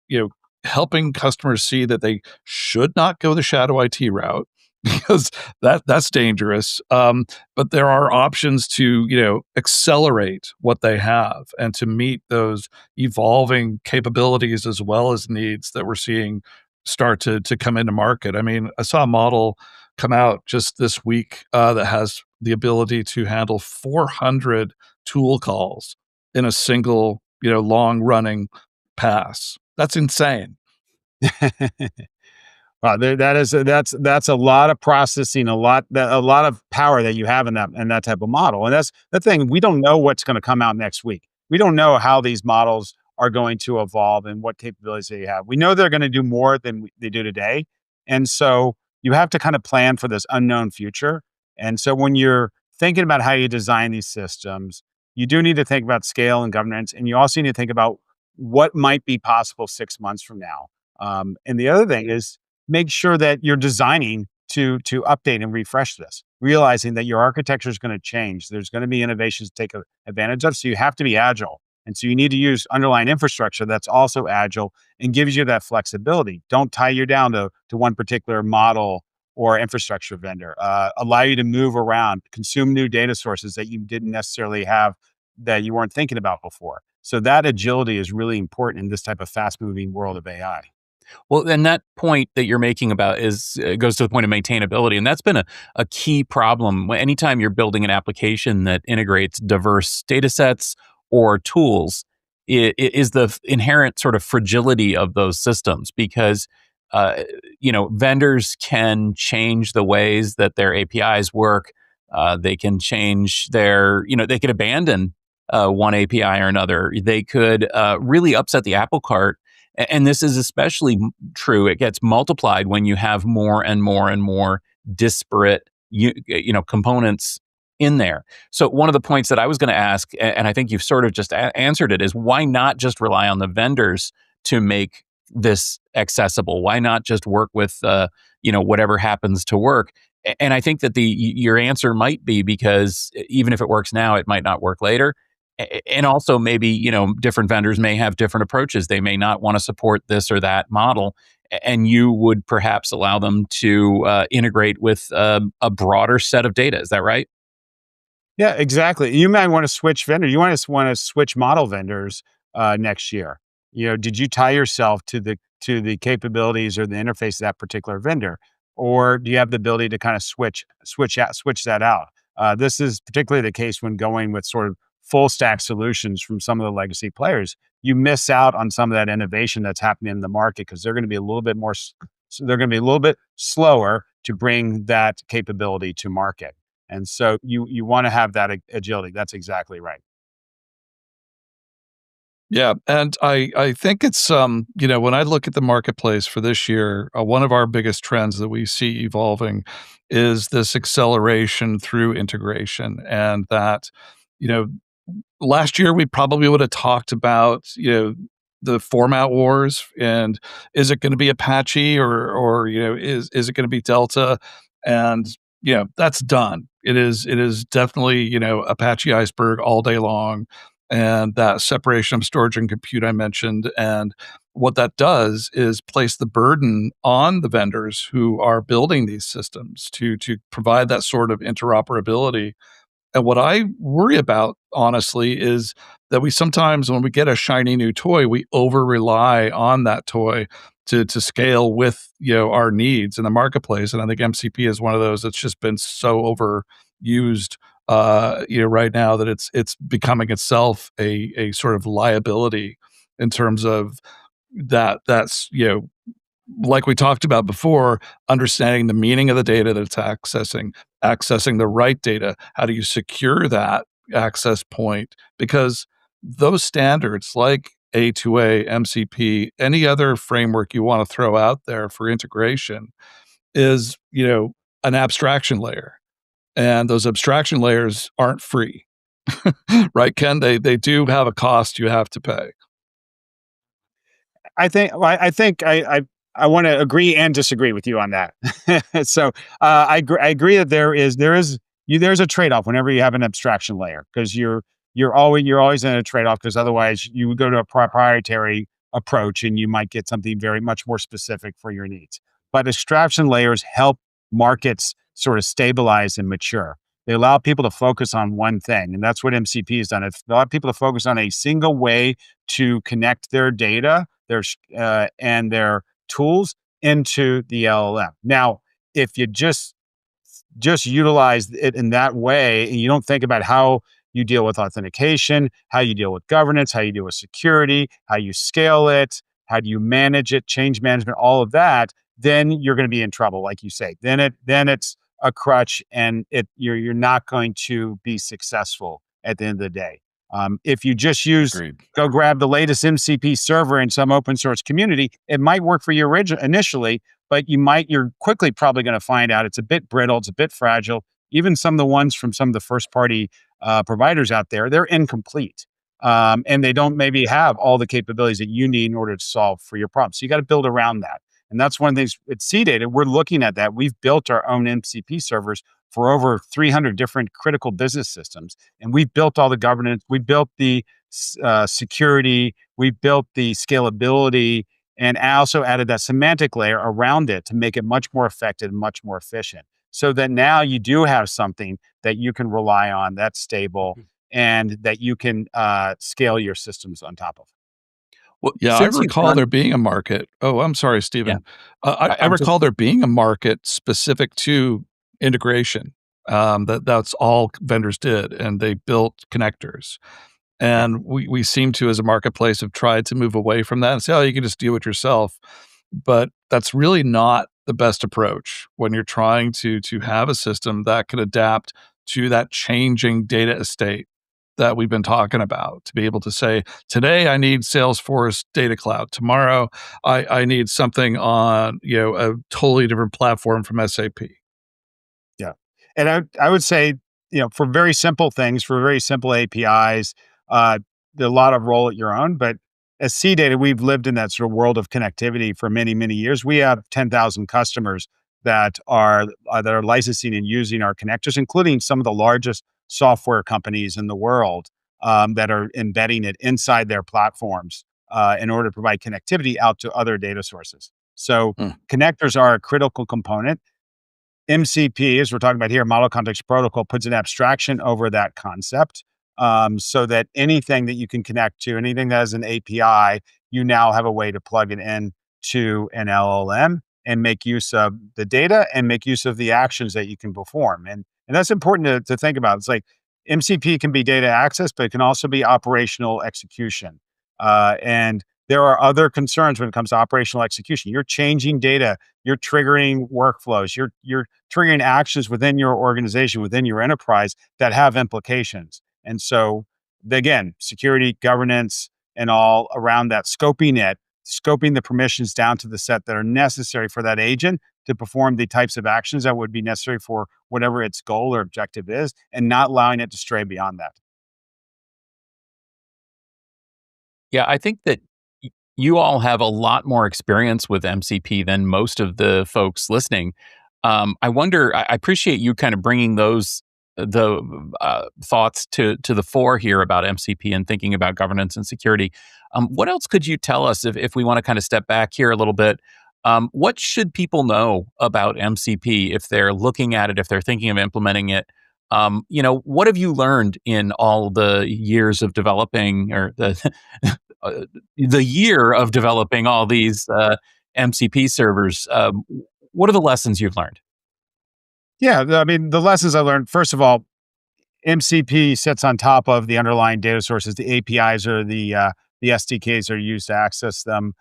helping customers see that they should not go the shadow IT route because that's dangerous. But there are options to accelerate what they have and to meet those evolving capabilities as well as needs that we're seeing start to come into market. I mean, I saw a model come out just this week that has the ability to handle 400 tool calls in a single, long running pass. That's insane. Wow, that's a lot of processing, a lot of power that you have in that type of model. And that's the thing. We don't know what's going to come out next week. We don't know how these models are going to evolve and what capabilities they have. We know they're going to do more than they do today, and so you have to kind of plan for this unknown future. And so when you're thinking about how you design these systems, you do need to think about scale and governance, and you also need to think about what might be possible 6 months from now. And the other thing is make sure that you're designing to update and refresh this, realizing that your architecture is going to change. There's going to be innovations to take advantage of. So you have to be agile. And so you need to use underlying infrastructure that's also agile and gives you that flexibility. Don't tie you down to one particular model or infrastructure vendor. Allow you to move around, consume new data sources that you didn't necessarily have, that you weren't thinking about before. So that agility is really important in this type of fast moving world of AI. Well, and that point that you're making about goes to the point of maintainability, and that's been a key problem. Anytime you're building an application that integrates diverse data sets or tools, it is the inherent sort of fragility of those systems because vendors can change the ways that their APIs work. They can change they could abandon one API or another. They could really upset the apple cart. And this is especially true. It gets multiplied when you have more and more and more disparate, components in there. So one of the points that I was going to ask, and I think you've sort of just answered it, is why not just rely on the vendors to make this accessible? Why not just work with, whatever happens to work? And I think that your answer might be because even if it works now, it might not work later. And also maybe, different vendors may have different approaches. They may not want to support this or that model. And you would perhaps allow them to integrate with a broader set of data. Is that right? Yeah, exactly. You might want to switch vendor. You want to switch model vendors next year. Did you tie yourself to the capabilities or the interface of that particular vendor, or do you have the ability to kind of switch that out? This is particularly the case when going with sort of full stack solutions from some of the legacy players. You miss out on some of that innovation that's happening in the market because they're going to be a little bit more. They're going to be a little bit slower to bring that capability to market. And so you want to have that agility. That's exactly right. Yeah, and I think it's when I look at the marketplace for this year, one of our biggest trends that we see evolving is this acceleration through integration, and that you know last year we probably would have talked about the format wars and is it going to be Apache or is it going to be Delta, and that's done. It is definitely Apache Iceberg all day long, and that separation of storage and compute I mentioned. And what that does is place the burden on the vendors who are building these systems to provide that sort of interoperability. And what I worry about, honestly, is that we sometimes, when we get a shiny new toy, we over rely on that toy to scale with our needs in the marketplace. And I think MCP is one of those that's just been so overused, right now that it's becoming itself a sort of liability in terms of that's like we talked about before, understanding the meaning of the data that it's accessing the right data. How do you secure that access point? Because those standards like A2A, MCP, any other framework you want to throw out there for integration is, an abstraction layer. And those abstraction layers aren't free, right, Ken? They do have a cost you have to pay. I want to agree and disagree with you on that. So I agree that there's a trade off whenever you have an abstraction layer, because you're always in a trade off, because otherwise you would go to a proprietary approach and you might get something very much more specific for your needs. But abstraction layers help markets sort of stabilize and mature. They allow people to focus on one thing, and that's what MCP has done. It's allowed people to focus on a single way to connect their data, and their tools into the LLM. Now, if you just utilize it in that way, and you don't think about how you deal with authentication, how you deal with governance, how you deal with security, how you scale it, how do you manage it, change management, all of that, then you're going to be in trouble, like you say. Then it's a crutch, and you're not going to be successful at the end of the day. If you just Agreed. go grab the latest MCP server in some open source community, it might work for you initially, but you're quickly probably going to find out it's a bit brittle, it's a bit fragile. Even some of the ones from some of the first party providers out there, they're incomplete. And they don't maybe have all the capabilities that you need in order to solve for your problem. So you got to build around that. And that's one of the things at CData, we're looking at that. We've built our own MCP servers for over 300 different critical business systems. And we've built all the governance, we built the security, we built the scalability, and I also added that semantic layer around it to make it much more effective, much more efficient. So that now you do have something that you can rely on that's stable and that you can scale your systems on top of. Well, Yeah, I since you've recall done, there being a market. Oh, I'm sorry, yeah, Stephen. I I'm just recall there being a market specific to integration. That's all vendors did, and they built connectors. Yeah. And we seem to, as a marketplace, have tried to move away from that and say, oh, you can just do it yourself. But that's really not the best approach when you're trying to have a system that can adapt to that changing data estate that we've been talking about, to be able to say, today I need Salesforce Data Cloud. Tomorrow I need something on, a totally different platform from SAP. Yeah. And I would say, for very simple things, for very simple APIs, a lot of roll at your own. But as CData, we've lived in that sort of world of connectivity for many, many years. We have 10,000 customers that are licensing and using our connectors, including some of the largest software companies in the world that are embedding it inside their platforms in order to provide connectivity out to other data sources. So Mm. connectors are a critical component. MCP, as we're talking about here, Model Context Protocol, puts an abstraction over that concept so that anything that you can connect to, anything that has an API, you now have a way to plug it in to an LLM and make use of the data and make use of the actions that you can perform. And that's important to think about. It's like MCP can be data access, but it can also be operational execution. And there are other concerns when it comes to operational execution. You're changing data, you're triggering workflows, you're triggering actions within your organization, within your enterprise that have implications. And so, again, security, governance, and all around that, scoping the permissions down to the set that are necessary for that agent to perform the types of actions that would be necessary for whatever its goal or objective is, and not allowing it to stray beyond that. yeah, I think that you all have a lot more experience with MCP than most of the folks listening. I wonder. I appreciate you kind of bringing the thoughts to the fore here about MCP and thinking about governance and security. What else could you tell us if we want to kind of step back here a little bit? What should people know about MCP if they're looking at it, if they're thinking of implementing it? What have you learned in all the years of developing, or the year of developing all these MCP servers? What are the lessons you've learned? Yeah, I mean, the lessons I learned, first of all, MCP sits on top of the underlying data sources. The APIs or the SDKs are used to access them.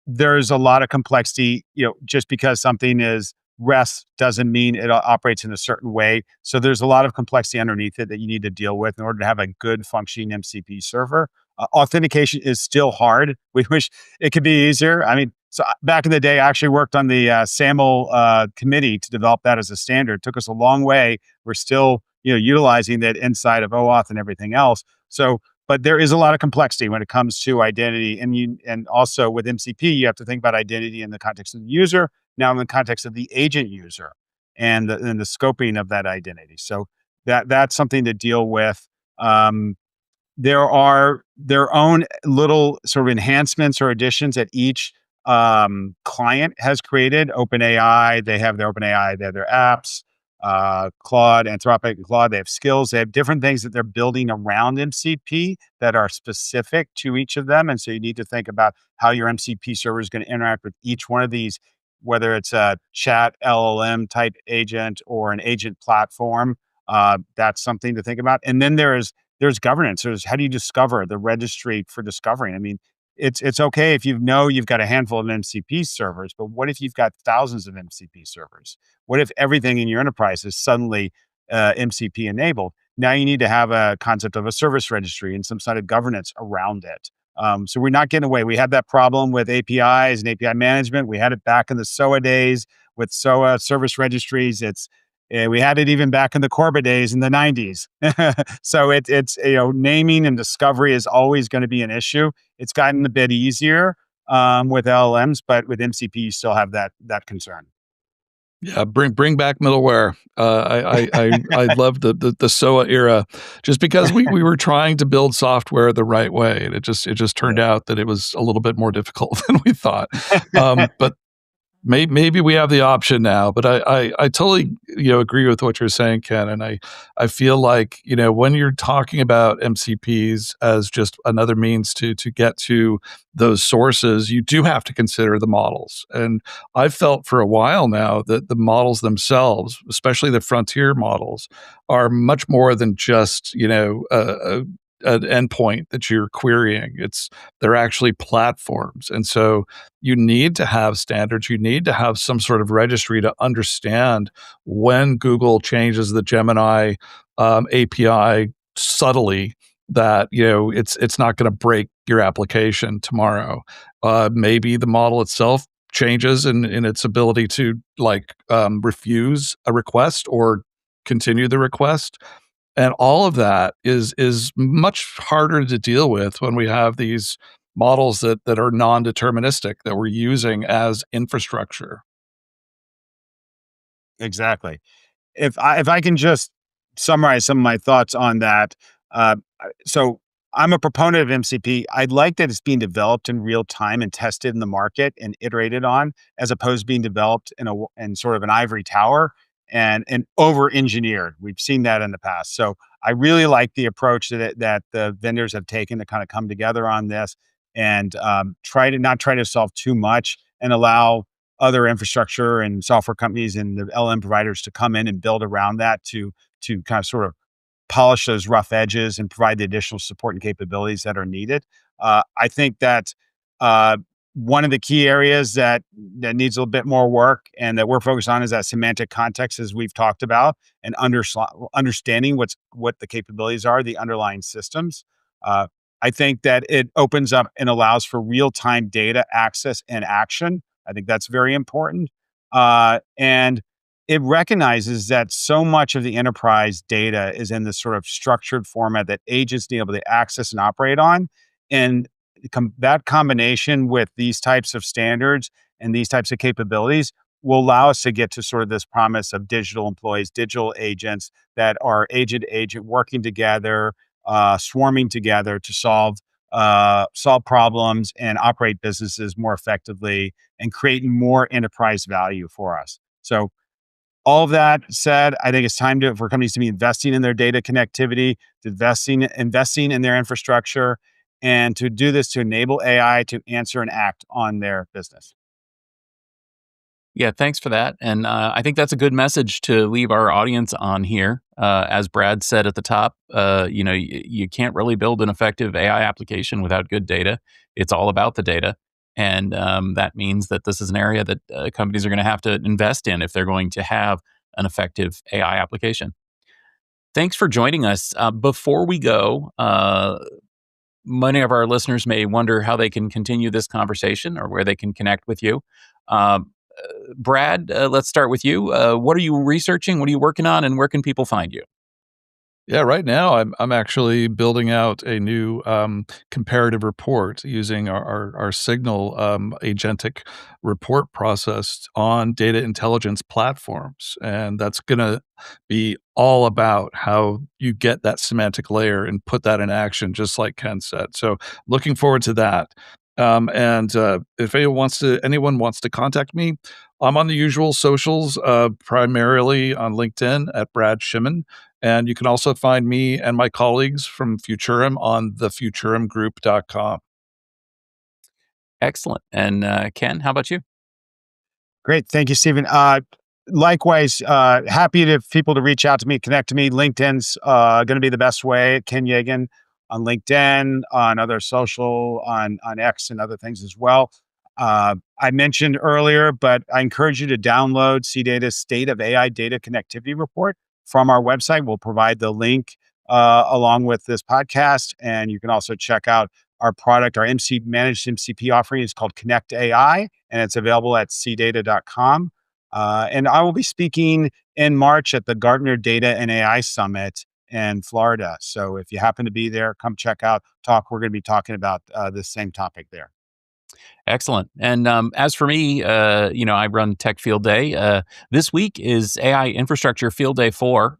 There's a lot of complexity. Just because something is REST doesn't mean it operates in a certain way. So there's a lot of complexity underneath it that you need to deal with in order to have a good functioning MCP server. Authentication is still hard. We wish it could be easier. I mean, so back in the day, I actually worked on the SAML committee to develop that as a standard. It took us a long way. We're still, utilizing that inside of OAuth and everything else. So, but there is a lot of complexity when it comes to identity, and also with MCP, you have to think about identity in the context of the user, now in the context of the agent user, and the scoping of that identity. So that's something to deal with. There are their own little sort of enhancements or additions that each client has created. OpenAI, they have their OpenAI, they have their apps. Claude, Anthropic, Claude, they have skills. They have different things that they're building around MCP that are specific to each of them. And so you need to think about how your MCP server is going to interact with each one of these, whether it's a chat LLM type agent or an agent platform. That's something to think about. And then there is there's governance. There's how do you discover the registry for discovering? I mean, it's okay if you know you've got a handful of MCP servers, but what if you've got thousands of MCP servers? What if everything in your enterprise is suddenly MCP enabled? Now you need to have a concept of a service registry and some sort of governance around it. So we're not getting away. We had that problem with APIs and API management. We had it back in the SOA days with SOA service registries. We had it even back in the Corba days in the 90s. So it's naming and discovery is always going to be an issue. It's gotten a bit easier with LLMs, but with MCP you still have that concern. Yeah, bring back middleware. I love the SOA era, just because we were trying to build software the right way, and it just turned out that it was a little bit more difficult than we thought. But maybe we have the option now, but I totally agree with what you're saying, Ken, and I feel like when you're talking about MCPs as just another means to get to those sources, you do have to consider the models. And I've felt for a while now that the models themselves, especially the frontier models, are much more than just an endpoint that you're querying. They're actually platforms, and so you need to have standards. You need to have some sort of registry to understand when Google changes the Gemini API subtly, that it's not going to break your application tomorrow. Maybe the model itself changes in its ability to refuse a request or continue the request. And all of that is much harder to deal with when we have these models that are non-deterministic, that we're using as infrastructure. Exactly. If I can just summarize some of my thoughts on that. So I'm a proponent of MCP. I like that it's being developed in real time and tested in the market and iterated on, as opposed to being developed in sort of an ivory tower and over engineered. We've seen that in the past. So I really like the approach that the vendors have taken to kind of come together on this and try to solve too much and allow other infrastructure and software companies and the LM providers to come in and build around that to kind of sort of polish those rough edges and provide the additional support and capabilities that are needed. I think that one of the key areas that needs a little bit more work and that we're focused on is that semantic context, as we've talked about, and understanding what the capabilities are, the underlying systems. I think that it opens up and allows for real-time data access and action. I think that's very important. And it recognizes that so much of the enterprise data is in this sort of structured format that agents need to be able to access and operate on. And that combination with these types of standards and these types of capabilities will allow us to get to sort of this promise of digital employees, digital agents that are agent to agent working together, swarming together to solve problems and operate businesses more effectively and create more enterprise value for us. So all of that said, I think it's time for companies to be investing in their data connectivity, investing in their infrastructure, and to do this to enable AI to answer and act on their business. Yeah, thanks for that. And I think that's a good message to leave our audience on here. As Brad said at the top, you can't really build an effective AI application without good data. It's all about the data. And that means that this is an area that companies are going to have to invest in if they're going to have an effective AI application. Thanks for joining us. Before we go, many of our listeners may wonder how they can continue this conversation or where they can connect with you. Brad, let's start with you. What are you researching? What are you working on? And where can people find you? Yeah, right now I'm actually building out a new comparative report using our Signal agentic report process on data intelligence platforms, and that's going to be all about how you get that semantic layer and put that in action, just like Ken said. So, looking forward to that. And if anyone wants to contact me, I'm on the usual socials, primarily on LinkedIn at Brad Shimon. And you can also find me and my colleagues from Futurum on thefuturumgroup.com. Excellent. And Ken, how about you? Great. Thank you, Stephen. likewise, happy to people to reach out to me, connect to me. LinkedIn's going to be the best way. Ken Yegan on LinkedIn, on other social, on X and other things as well. I mentioned earlier, but I encourage you to download CData's State of AI Data Connectivity Report from our website. We'll provide the link along with this podcast, and you can also check out our product. Our managed MCP offering is called Connect AI, and it's available at cdata.com. And I will be speaking in March at the Gartner Data and AI Summit in Florida. So if you happen to be there, come check out, talk. We're going to be talking about the same topic there. Excellent. And as for me, I run Tech Field Day. This week is AI Infrastructure Field Day 4.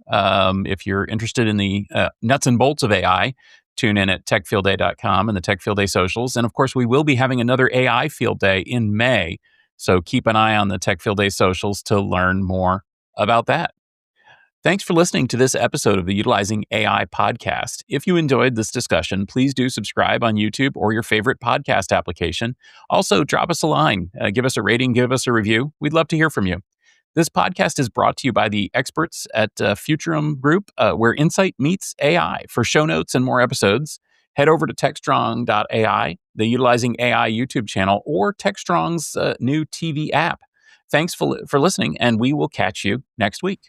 If you're interested in the nuts and bolts of AI, tune in at techfieldday.com and the Tech Field Day socials. And of course, we will be having another AI Field Day in May. So keep an eye on the Tech Field Day socials to learn more about that. Thanks for listening to this episode of the Utilizing AI podcast. If you enjoyed this discussion, please do subscribe on YouTube or your favorite podcast application. Also, drop us a line, give us a rating, give us a review. We'd love to hear from you. This podcast is brought to you by the experts at Futurum Group, where insight meets AI. For show notes and more episodes, head over to Techstrong.ai, the Utilizing AI YouTube channel, or Techstrong's new TV app. Thanks for listening, and we will catch you next week.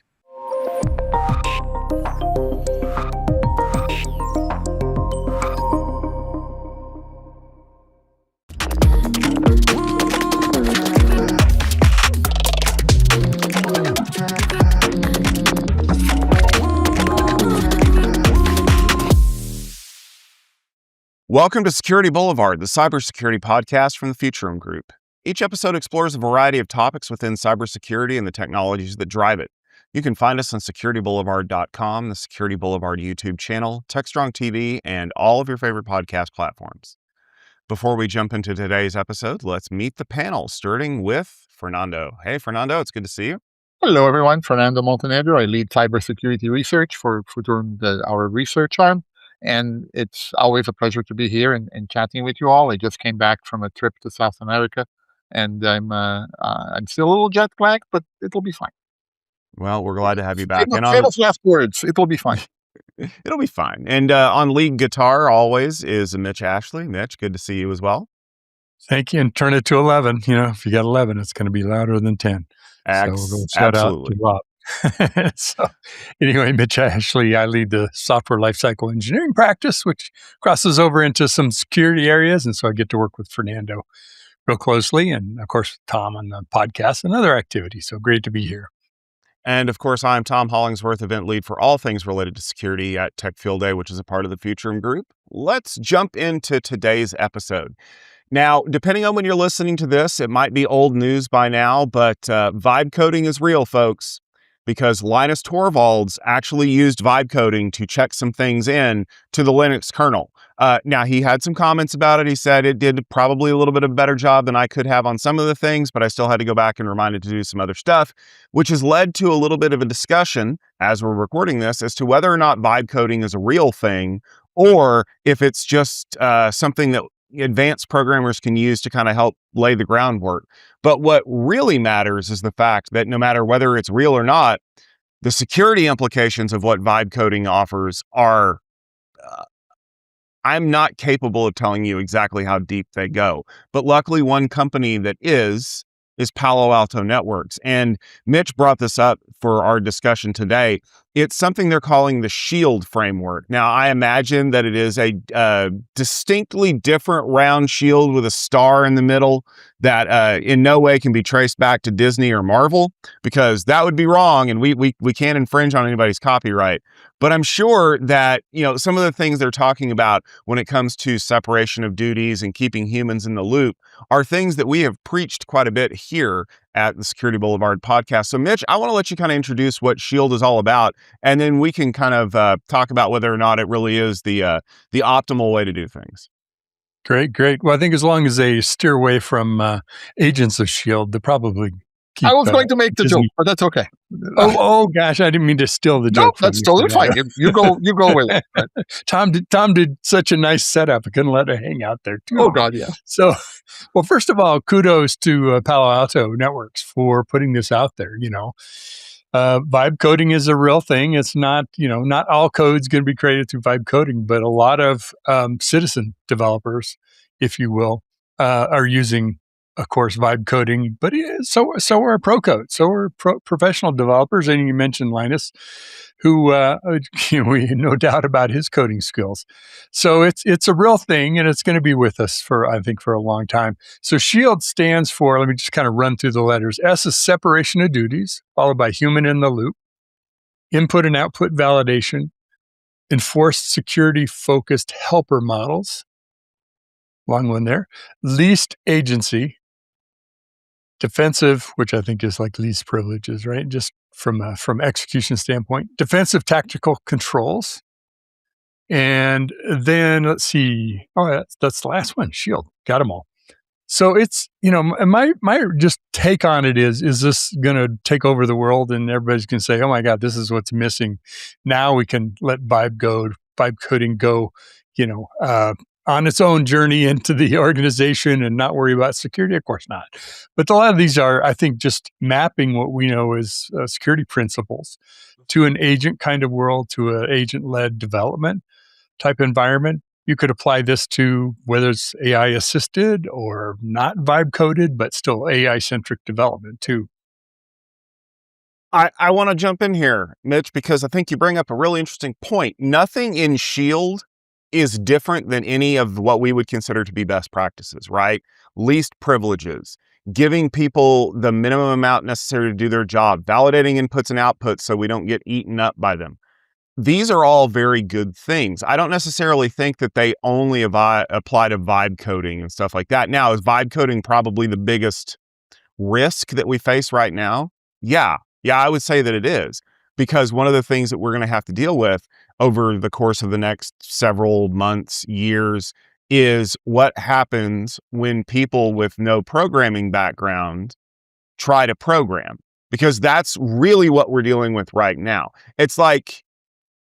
Welcome to Security Boulevard, the cybersecurity podcast from the Futurum Group. Each episode explores a variety of topics within cybersecurity and the technologies that drive it. You can find us on securityboulevard.com, the Security Boulevard YouTube channel, Techstrong TV, and all of your favorite podcast platforms. Before we jump into today's episode, let's meet the panel, starting with Fernando. Hey, Fernando, it's good to see you. Hello, everyone. Fernando Montenegro. I lead cybersecurity research for Futurum, our research arm. And it's always a pleasure to be here and chatting with you all. I just came back from a trip to South America, and I'm still a little jet lagged, but it'll be fine. Well, we're glad to have you back. Famous last words. It'll be fine. It'll be fine. And on lead guitar always is Mitch Ashley. Mitch, good to see you as well. Thank you. And turn it to 11. If you got 11, it's going to be louder than 10. So we'll go shout out to Rob. So anyway, Mitch Ashley, I lead the software lifecycle engineering practice, which crosses over into some security areas. And so I get to work with Fernando real closely. And of course, Tom on the podcast and other activities. So great to be here. And of course, I'm Tom Hollingsworth, event lead for all things related to security at Tech Field Day, which is a part of the Futurum Group. Let's jump into today's episode. Now, depending on when you're listening to this, it might be old news by now, but vibe coding is real, folks, because Linus Torvalds actually used vibe coding to check some things in to the Linux kernel. Now, he had some comments about it. He said it did probably a little bit of a better job than I could have on some of the things, but I still had to go back and remind it to do some other stuff, which has led to a little bit of a discussion as we're recording this as to whether or not vibe coding is a real thing or if it's just something that advanced programmers can use to kind of help lay the groundwork. But what really matters is the fact that no matter whether it's real or not, the security implications of what vibe coding offers are, I'm not capable of telling you exactly how deep they go. But luckily, one company that is Palo Alto Networks. And Mitch brought this up for our discussion today. It's something they're calling the SHIELD framework. Now, I imagine that it is a distinctly different round shield with a star in the middle that in no way can be traced back to Disney or Marvel, because that would be wrong, and we can't infringe on anybody's copyright. But I'm sure that, some of the things they're talking about when it comes to separation of duties and keeping humans in the loop are things that we have preached quite a bit here at the Security Boulevard podcast. So Mitch, I want to let you kind of introduce what SHIELD is all about, and then we can kind of talk about whether or not it really is the optimal way to do things. Great. Well, I think as long as they steer away from agents of SHIELD, they're probably I was going to make the joke, but that's okay. Oh gosh, I didn't mean to steal the joke. No, that's totally fine. You go with it. Right? Tom did such a nice setup. I couldn't let it hang out there too. Oh God, yeah. So, well, first of all, kudos to Palo Alto Networks for putting this out there. Vibe coding is a real thing. It's not, not all code's going to be created through vibe coding, but a lot of citizen developers, if you will, are using, of course, vibe coding. But so are pro code, so are professional developers. And you mentioned Linus, who we no doubt about his coding skills. So it's a real thing, and it's going to be with us I think for a long time. So SHIELD stands for, let me just kind of run through the letters. S is separation of duties, followed by human in the loop, input and output validation, enforced security focused helper models, long one there, least agency, defensive, which I think is like least privileges, right? Just from execution standpoint, defensive tactical controls. And then let's see. Oh, that's the last one. SHIELD. Got them all. So it's, my just take on it is this going to take over the world and everybody's going to say, oh my God, this is what's missing. Now we can let vibe coding go, on its own journey into the organization and not worry about security? Of course not. But a lot of these are, I think, just mapping what we know as security principles to an agent kind of world, to an agent-led development type environment. You could apply this to whether it's AI assisted or not vibe coded, but still AI-centric development too. I want to jump in here, Mitch, because I think you bring up a really interesting point. Nothing in SHIELD is different than any of what we would consider to be best practices, right? Least privileges, giving people the minimum amount necessary to do their job, validating inputs and outputs so we don't get eaten up by them. These are all very good things. I don't necessarily think that they only apply to vibe coding and stuff like that. Now, is vibe coding probably the biggest risk that we face right now? Yeah, I would say that it is. Because one of the things that we're going to have to deal with over the course of the next several months, years, is what happens when people with no programming background try to program. Because that's really what we're dealing with right now. It's like,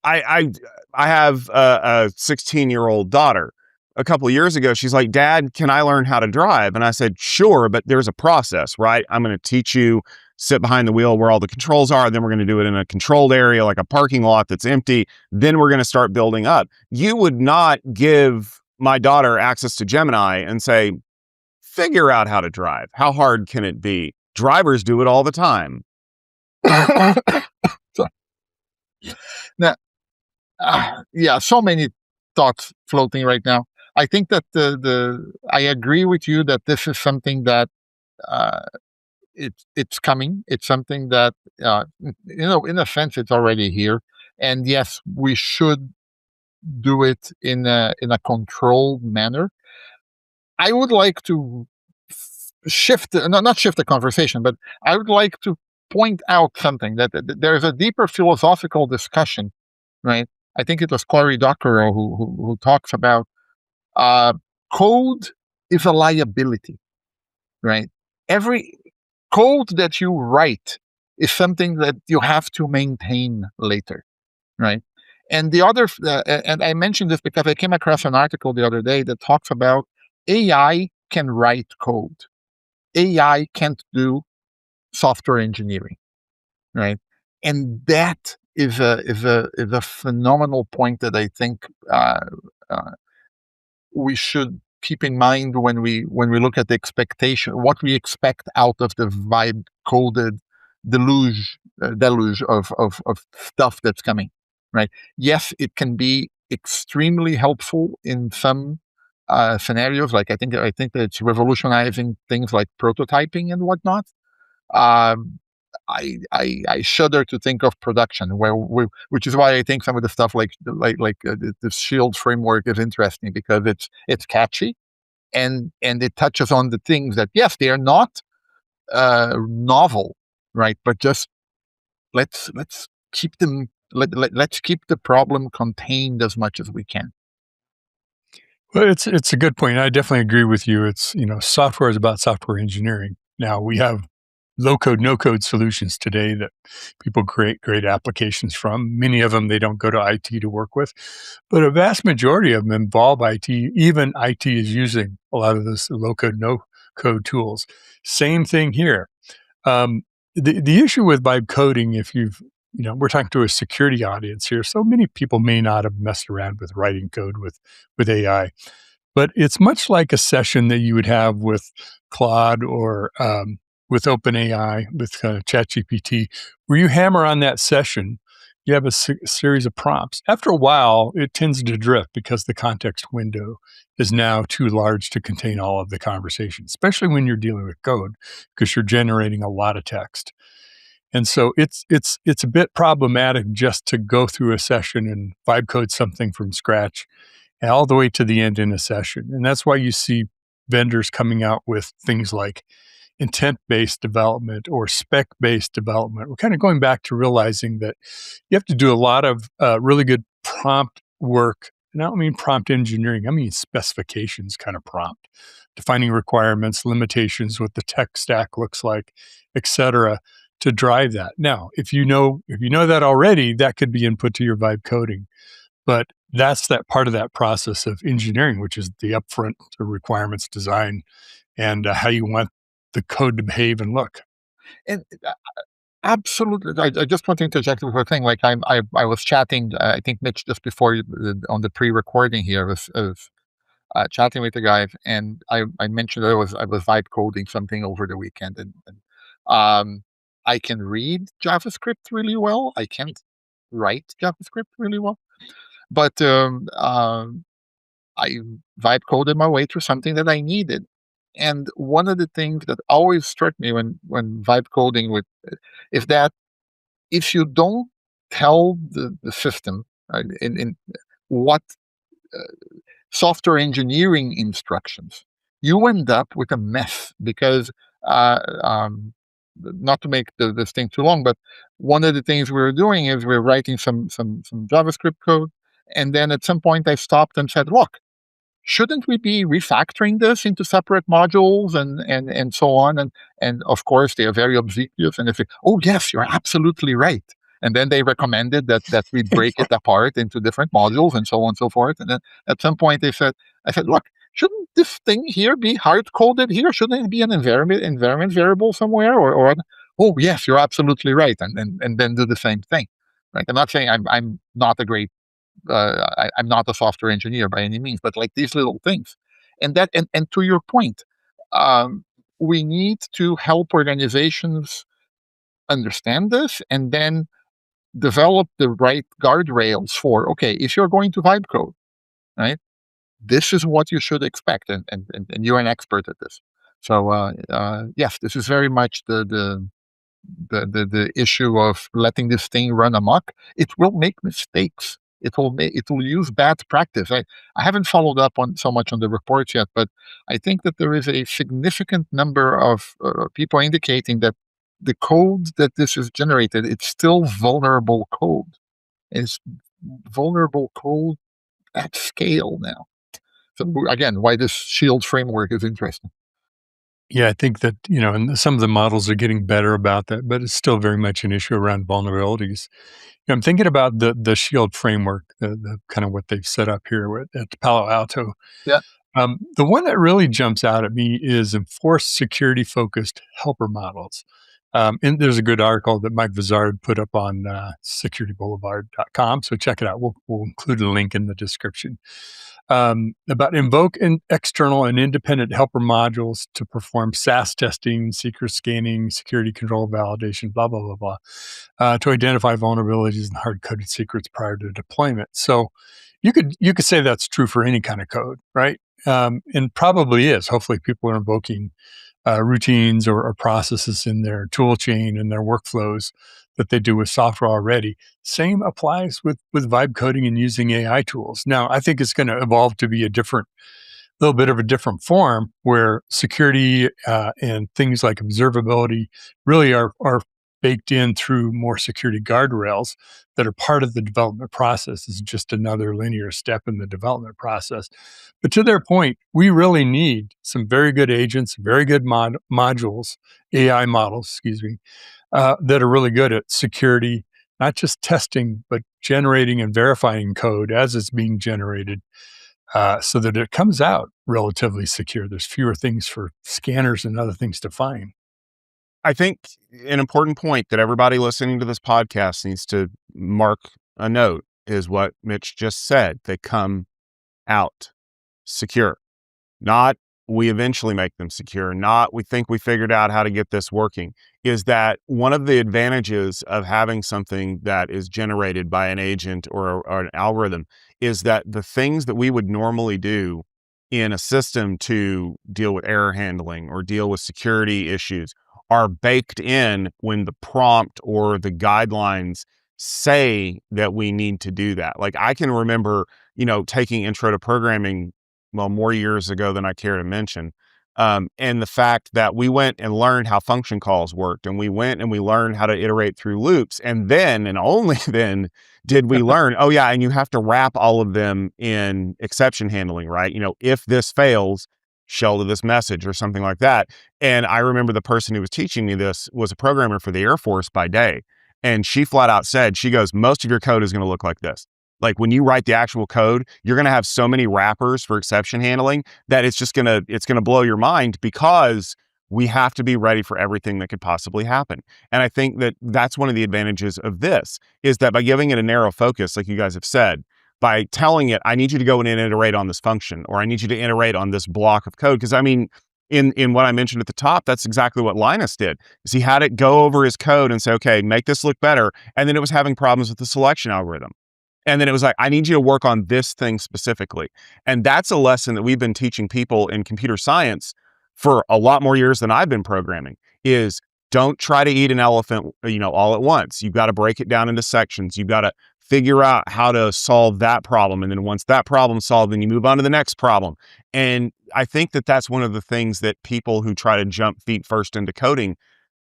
I have a 16-year-old daughter. A couple of years ago, she's like, Dad, can I learn how to drive? And I said, sure, but there's a process, right? I'm going to teach you, sit behind the wheel where all the controls are. Then we're going to do it in a controlled area, like a parking lot that's empty. Then we're going to start building up. You would not give my daughter access to Gemini and say, figure out how to drive. How hard can it be? Drivers do it all the time. Now, so many thoughts floating right now. I think that I agree with you that this is something that it's coming. It's something that in a sense it's already here. And yes, we should do it in a controlled manner. I would like to not shift the conversation, but I would like to point out something that there's a deeper philosophical discussion, right? I think it was Cory Doctorow who talks about code is a liability, right? Every code that you write is something that you have to maintain later, right? And the other, and I mentioned this because I came across an article the other day that talks about AI can write code. AI can't do software engineering, right? And that is a phenomenal point that I think we should keep in mind when we look at the expectation, what we expect out of the vibe coded deluge of stuff that's coming, right? Yes, it can be extremely helpful in some scenarios. Like I think that it's revolutionizing things like prototyping and whatnot. I shudder to think of production, which is why I think some of the stuff like the SHIELD framework is interesting, because it's catchy, and it touches on the things that, yes, they are not novel, right? But just let's keep them. Let's keep the problem contained as much as we can. Well, it's a good point. I definitely agree with you. It's software is about software engineering. Now we have low-code, no-code solutions today that people create great applications from. Many of them they don't go to IT to work with, but a vast majority of them involve IT. Even IT is using a lot of those low-code, no-code tools. Same thing here. The issue with vibe coding, if you've, we're talking to a security audience here, so many people may not have messed around with writing code with AI, but it's much like a session that you would have with Claude or with OpenAI, with ChatGPT, where you hammer on that session, you have a series of prompts. After a while, it tends to drift because the context window is now too large to contain all of the conversation, especially when you're dealing with code, because you're generating a lot of text. And so it's a bit problematic just to go through a session and vibe code something from scratch all the way to the end in a session. And that's why you see vendors coming out with things like intent-based development or spec-based development. We're kind of going back to realizing that you have to do a lot of really good prompt work. And I don't mean prompt engineering, I mean specifications kind of prompt, defining requirements, limitations, what the tech stack looks like, et cetera, to drive that. Now, if you know that already, that could be input to your vibe coding. But that's that part of that process of engineering, which is the upfront requirements design and how you want the code to behave and look. And absolutely, I just want to interject with a thing. Like I was chatting, I think Mitch just before on the pre-recording here was chatting with the guy, and I mentioned that I was vibe coding something over the weekend, and I can read JavaScript really well. I can't write JavaScript really well, but I vibe coded my way through something that I needed. And one of the things that always struck me when vibe coding is that if you don't tell the system in what software engineering instructions, you end up with a mess because not to make this thing too long, but one of the things we were doing is we're writing some JavaScript code, and then at some point I stopped and said, look, shouldn't we be refactoring this into separate modules and so on? And of course, they are very obsequious. And they say, oh, yes, you're absolutely right. And then they recommended that we break it apart into different modules and so on and so forth. And then at some point I said, look, shouldn't this thing here be hard-coded here? Shouldn't it be an environment variable somewhere? Or oh, yes, you're absolutely right. And then do the same thing. Right? I'm not saying I'm not a great I'm not a software engineer by any means, but like these little things. And to your point, we need to help organizations understand this and then develop the right guardrails for, okay, if you're going to vibe code, right, this is what you should expect. And you're an expert at this. So yes, this is very much the issue of letting this thing run amok. It will make mistakes. It will use bad practice. I haven't followed up on so much on the reports yet, but I think that there is a significant number of people indicating that the code that this is generated, it's still vulnerable code. It's vulnerable code at scale now. So again, why this shield framework is interesting. Yeah, I think that, and some of the models are getting better about that, but it's still very much an issue around vulnerabilities. I'm thinking about the Shield framework, the kind of what they've set up here at Palo Alto. Yeah. The one that really jumps out at me is enforced security-focused helper models. And there's a good article that Mike Vizard put up on securityboulevard.com, so check it out. We'll include a link in the description. About invoke external and independent helper modules to perform SAS testing, secret scanning, security control validation, blah, blah, blah, blah, to identify vulnerabilities and hard-coded secrets prior to deployment. So you could say that's true for any kind of code, right? And probably is. Hopefully people are invoking routines or processes in their tool chain and their workflows that they do with software already. Same applies with vibe coding and using AI tools. Now, I think it's going to evolve to be a little bit of a different form where security and things like observability really are baked in through more security guardrails that are part of the development process. It's just another linear step in the development process. But to their point, we really need some very good agents, very good modules, AI models, excuse me, that are really good at security, not just testing, but generating and verifying code as it's being generated, so that it comes out relatively secure. There's fewer things for scanners and other things to find. I think an important point that everybody listening to this podcast needs to mark a note is what Mitch just said. They come out secure, not we eventually make them secure, not we think we figured out how to get this working. Is that one of the advantages of having something that is generated by an agent or an algorithm is that the things that we would normally do in a system to deal with error handling or deal with security issues are baked in when the prompt or the guidelines say that we need to do that. Like I can remember, taking intro to programming, well, more years ago than I care to mention. And the fact that we went and learned how function calls worked, and we went and we learned how to iterate through loops. And then, and only then, did we learn, oh yeah, and you have to wrap all of them in exception handling, right? If this fails, shell to this message or something like that. And I remember the person who was teaching me this was a programmer for the Air Force by day. And she flat out said, she goes, most of your code is going to look like this. Like when you write the actual code, you're going to have so many wrappers for exception handling that it's going to blow your mind, because we have to be ready for everything that could possibly happen. And I think that that's one of the advantages of this, is that by giving it a narrow focus, like you guys have said, by telling it, I need you to go in and iterate on this function, or I need you to iterate on this block of code. Because I mean, in what I mentioned at the top, that's exactly what Linus did, is he had it go over his code and say, okay, make this look better. And then it was having problems with the selection algorithm. And then it was like, I need you to work on this thing specifically. And that's a lesson that we've been teaching people in computer science for a lot more years than I've been programming, is don't try to eat an elephant, all at once. You've got to break it down into sections. You've got to figure out how to solve that problem. And then once that problem's solved, then you move on to the next problem. And I think that that's one of the things that people who try to jump feet first into coding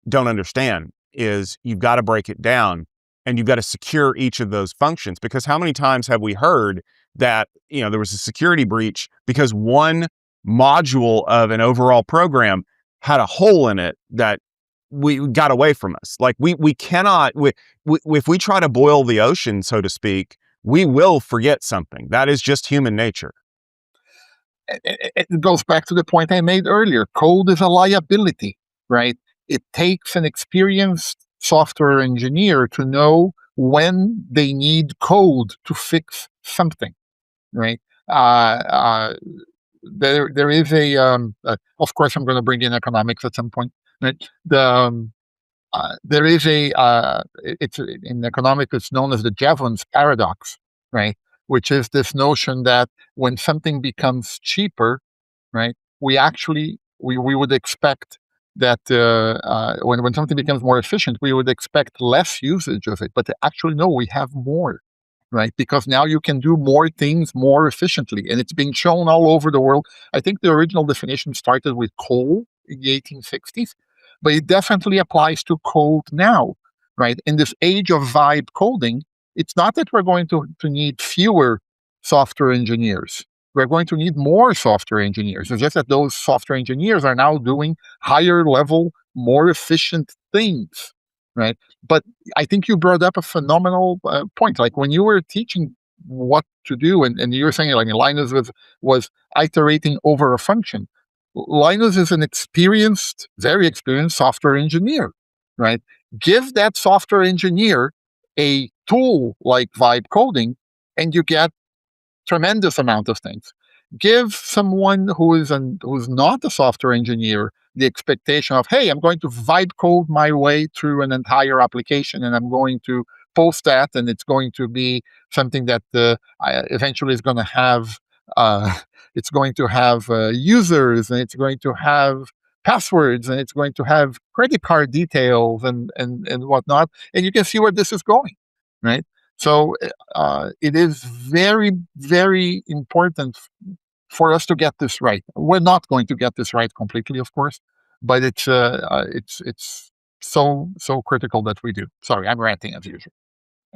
don't understand, is you've got to break it down. And you've got to secure each of those functions, because how many times have we heard that, there was a security breach because one module of an overall program had a hole in it that we got away from us. Like we cannot, if we try to boil the ocean, so to speak, we will forget something. That is just human nature. It goes back to the point I made earlier. Code is a liability, right? It takes an experienced software engineer to know when they need code to fix something, right? There is of course, I'm going to bring in economics at some point, right? There is it's in economics, it's known as the Jevons paradox, right? Which is this notion that when something becomes cheaper, right, we would expect that when something becomes more efficient, we would expect less usage of it. But actually, no, we have more, right? Because now you can do more things more efficiently. And it's being shown all over the world. I think the original definition started with coal in the 1860s, but it definitely applies to code now, right? In this age of vibe coding, it's not that we're going to need fewer software engineers. We're going to need more software engineers. It's just that those software engineers are now doing higher level, more efficient things, right? But I think you brought up a phenomenal point. Like when you were teaching what to do, and you were saying like Linus was iterating over a function. Linus is an very experienced software engineer, right? Give that software engineer a tool like vibe coding, and you get tremendous amount of things. Give someone who's not a software engineer the expectation of, hey, I'm going to vibe code my way through an entire application, and I'm going to post that, and it's going to be something that eventually is going to have users, and it's going to have passwords, and it's going to have credit card details and whatnot, and you can see where this is going, right? So it is very, very important for us to get this right. We're not going to get this right completely, of course, but it's so critical that we do. Sorry, I'm ranting as usual.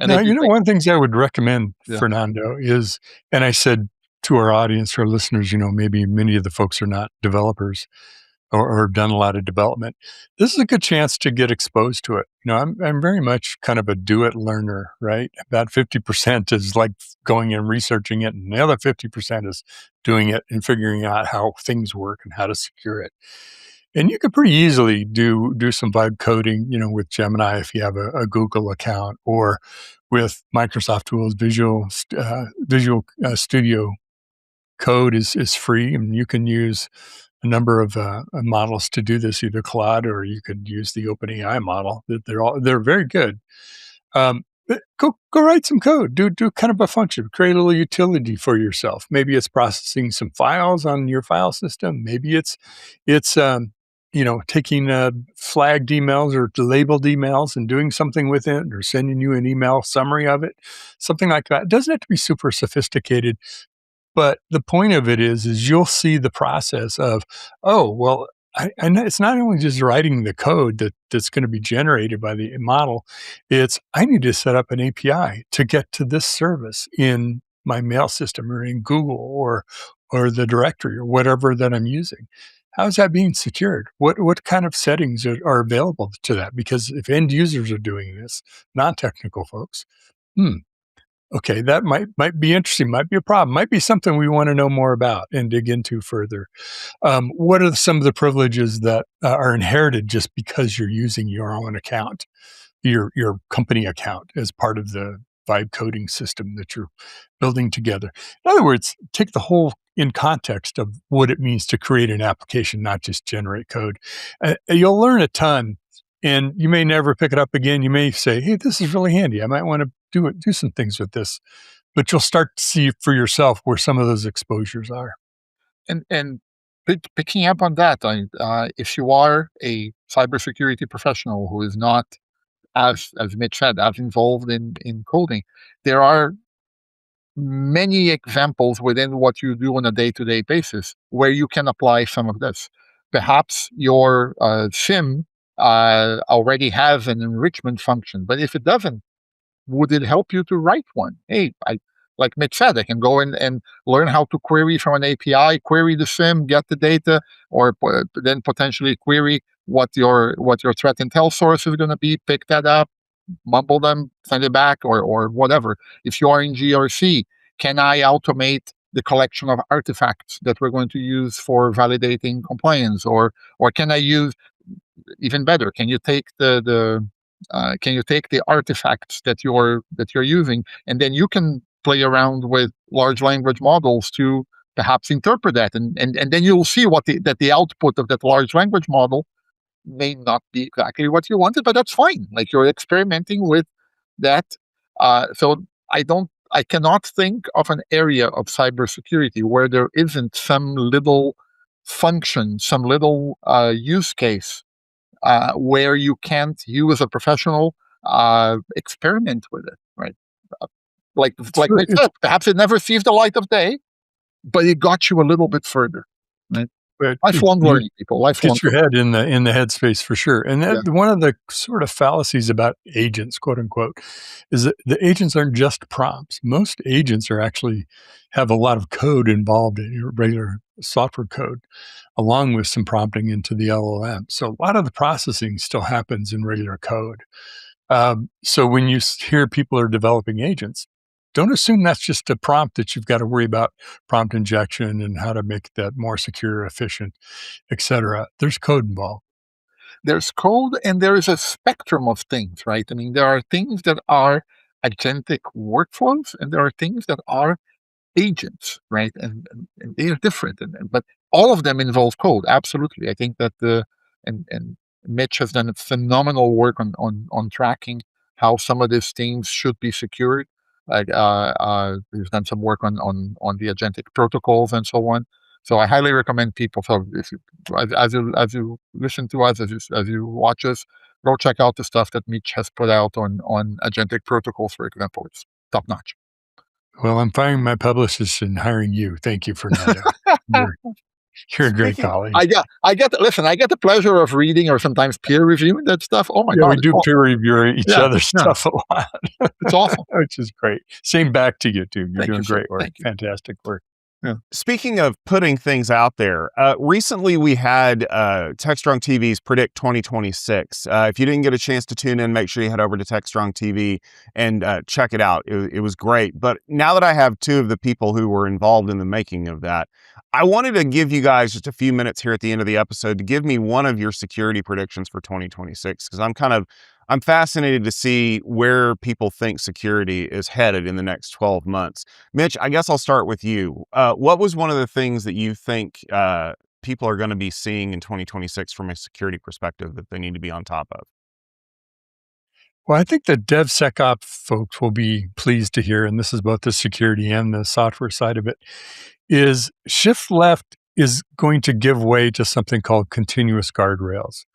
And Now, I do think, one of the things I would recommend, Yeah. Fernando, is, and I said to our audience, our listeners, maybe many of the folks are not developers or have done a lot of development. This is a good chance to get exposed to it. I'm very much kind of a do-it learner, right? About 50% is like going and researching it, and the other 50% is doing it and figuring out how things work and how to secure it. And you could pretty easily do some vibe coding, with Gemini if you have a Google account, or with Microsoft tools. Visual Studio Code is free, and you can use a number of models to do this, either Claude or you could use the OpenAI model. They're very good. But go write some code. Do kind of a function. Create a little utility for yourself. Maybe it's processing some files on your file system. Maybe it's taking flagged emails or labeled emails and doing something with it, or sending you an email summary of it, something like that. It doesn't have to be super sophisticated, but the point of it is you'll see the process of, oh, well, I know it's not only just writing the code that's going to be generated by the model. It's, I need to set up an API to get to this service in my mail system or in Google or the directory or whatever that I'm using. How is that being secured? What kind of settings are available to that? Because if end users are doing this, non-technical folks, okay, that might be interesting, might be a problem, might be something we want to know more about and dig into further. What are some of the privileges that are inherited just because you're using your own account, your company account, as part of the vibe coding system that you're building together? In other words, take the whole in context of what it means to create an application, not just generate code. You'll learn a ton, and you may never pick it up again. You may say, hey, this is really handy. I might want to do some things with this. But you'll start to see for yourself where some of those exposures are. and picking up on that, if you are a cybersecurity professional who is not, as Mitch said, as involved in coding, there are many examples within what you do on a day-to-day basis where you can apply some of this. Perhaps your SIM already has an enrichment function, but if it doesn't, would it help you to write one? Hey, like Mitch said, I can go in and learn how to query from an API, query the SIM, get the data, or then potentially query what your threat intel source is going to be, pick that up, mumble them, send it back, or whatever. If you are in GRC, can I automate the collection of artifacts that we're going to use for validating compliance, or can I use, even better, can you take the artifacts that you're using, and then you can play around with large language models to perhaps interpret that, and then you'll see that the output of that large language model may not be exactly what you wanted, but that's fine. Like, you're experimenting with that. So I cannot think of an area of cybersecurity where there isn't some little function, some little use case where you can't, you as a professional, experiment with it, right? Like I said, perhaps it never sees the light of day, but it got you a little bit further, right? Lifelong learning, people. Lifelong. Get your head in the headspace for sure. And that, one of the sort of fallacies about agents, quote unquote, is that the agents aren't just prompts. Most agents actually have a lot of code involved in your regular software code, along with some prompting into the LLM. So a lot of the processing still happens in regular code. So when you hear people are developing agents, don't assume that's just a prompt that you've got to worry about prompt injection and how to make that more secure, efficient, etc. There's code involved. There's code, and there is a spectrum of things, right? I mean, there are things that are agentic workflows, and there are things that are agents, right? And they are different, but all of them involve code. Absolutely, I think that and Mitch has done phenomenal work on tracking how some of these things should be secured. Like we've done some work on the agentic protocols and so on. So I highly recommend people. So if you, as you listen to us, as you watch us, go check out the stuff that Mitch has put out on agentic protocols, for example. It's top notch. Well, I'm firing my publicist and hiring you. Thank you, Fernando. You're a great colleague. I get the pleasure of reading or sometimes peer reviewing that stuff. Oh my Yeah, God. we do peer review each other's Yeah. stuff a lot. It's awesome. Which is great. Same back to you, too. You're Thank doing you, sir. great work. Thank you. Fantastic work. Yeah. Speaking of putting things out there, recently we had Techstrong TV's Predict 2026. If you didn't get a chance to tune in, make sure you head over to Techstrong TV and check it out. It was great. But now that I have two of the people who were involved in the making of that, I wanted to give you guys just a few minutes here at the end of the episode to give me one of your security predictions for 2026, because I'm fascinated to see where people think security is headed in the next 12 months. Mitch, I guess I'll start with you. What was one of the things that you think people are going to be seeing in 2026 from a security perspective that they need to be on top of? Well, I think the DevSecOps folks will be pleased to hear, and this is both the security and the software side of it, is shift left is going to give way to something called continuous guardrails.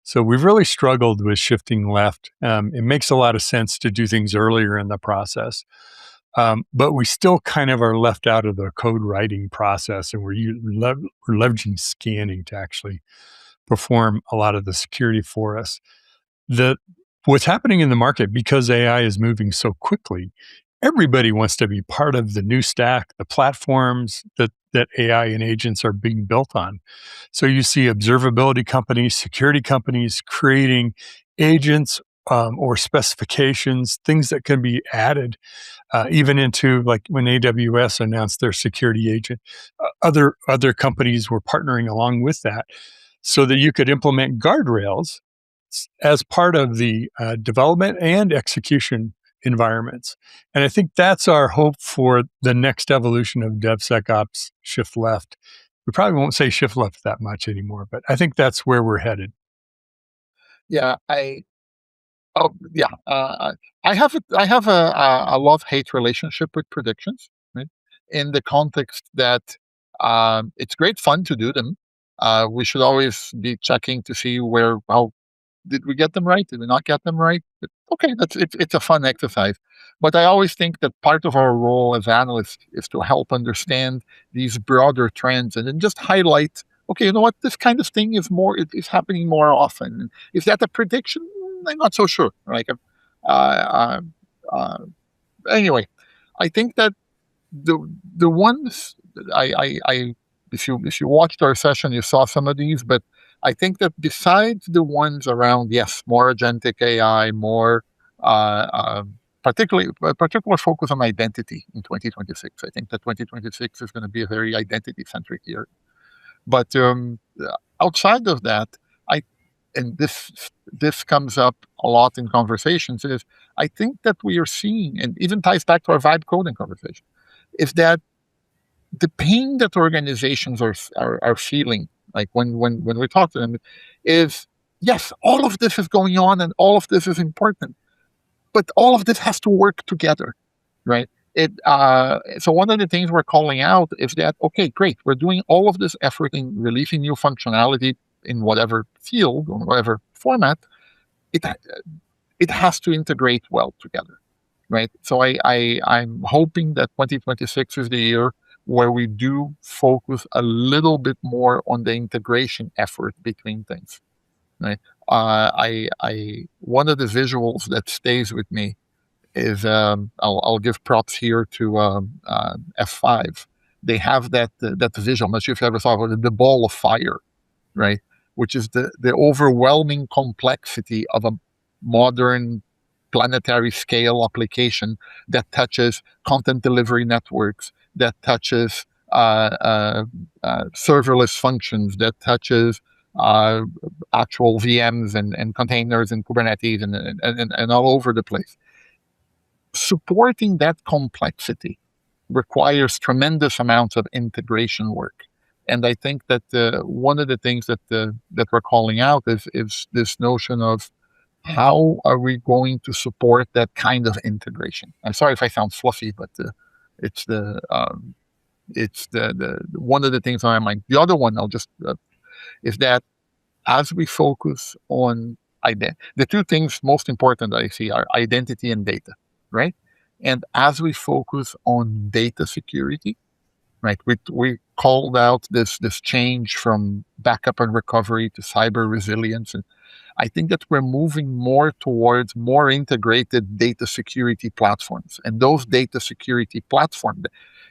So we've really struggled with shifting left. It makes a lot of sense to do things earlier in the process, but we still kind of are left out of the code writing process, and we're leveraging scanning to actually perform a lot of the security for us. What's happening in the market, because AI is moving so quickly, everybody wants to be part of the new stack, the platforms that AI and agents are being built on. So you see observability companies, security companies creating agents or specifications, things that can be added even into, like when AWS announced their security agent. Other companies were partnering along with that so that you could implement guardrails as part of the development and execution environments. And I think that's our hope for the next evolution of DevSecOps shift left. We probably won't say shift left that much anymore, but I think that's where we're headed. Yeah, I have a love-hate relationship with predictions, right? In the context that it's great fun to do them. We should always be checking to see how did we get them right? Did we not get them right? Okay, it's a fun exercise. But I always think that part of our role as analysts is to help understand these broader trends and then just highlight, okay, you know what, this kind of thing is happening more often. Is that a prediction? I'm not so sure. Like, anyway, I think that the ones that I if you watched our session, you saw some of these, but I think that besides the ones around, yes, more agentic AI, more particular focus on identity in 2026. I think that 2026 is going to be a very identity-centric year. But outside of that, and this comes up a lot in conversations, is I think that we are seeing, and even ties back to our vibe coding conversation, is that the pain that organizations are feeling, like when we talk to them, is yes, all of this is going on and all of this is important, but all of this has to work together, right? So one of the things we're calling out is that, okay, great, we're doing all of this effort in releasing new functionality in whatever field or whatever format. It has to integrate well together, right? So I'm hoping that 2026 is the year where we do focus a little bit more on the integration effort between things, right? One of the visuals that stays with me is I'll give props here to F5. They have that visual. I'm not sure if you ever saw it, the ball of fire, right? Which is the overwhelming complexity of a modern planetary scale application that touches content delivery networks, that touches serverless functions, that touches actual VMs and containers and Kubernetes and all over the place. Supporting that complexity requires tremendous amounts of integration work. And I think that one of the things that we're calling out is this notion of how are we going to support that kind of integration? I'm sorry if I sound fluffy, but it's the one of the things on my mind. The other one I'll just is that as we focus on the two things most important that I see are identity and data, right? And as we focus on data security, right? We called out this change from backup and recovery to cyber resilience, and I think that we're moving more towards more integrated data security platforms, and those data security platform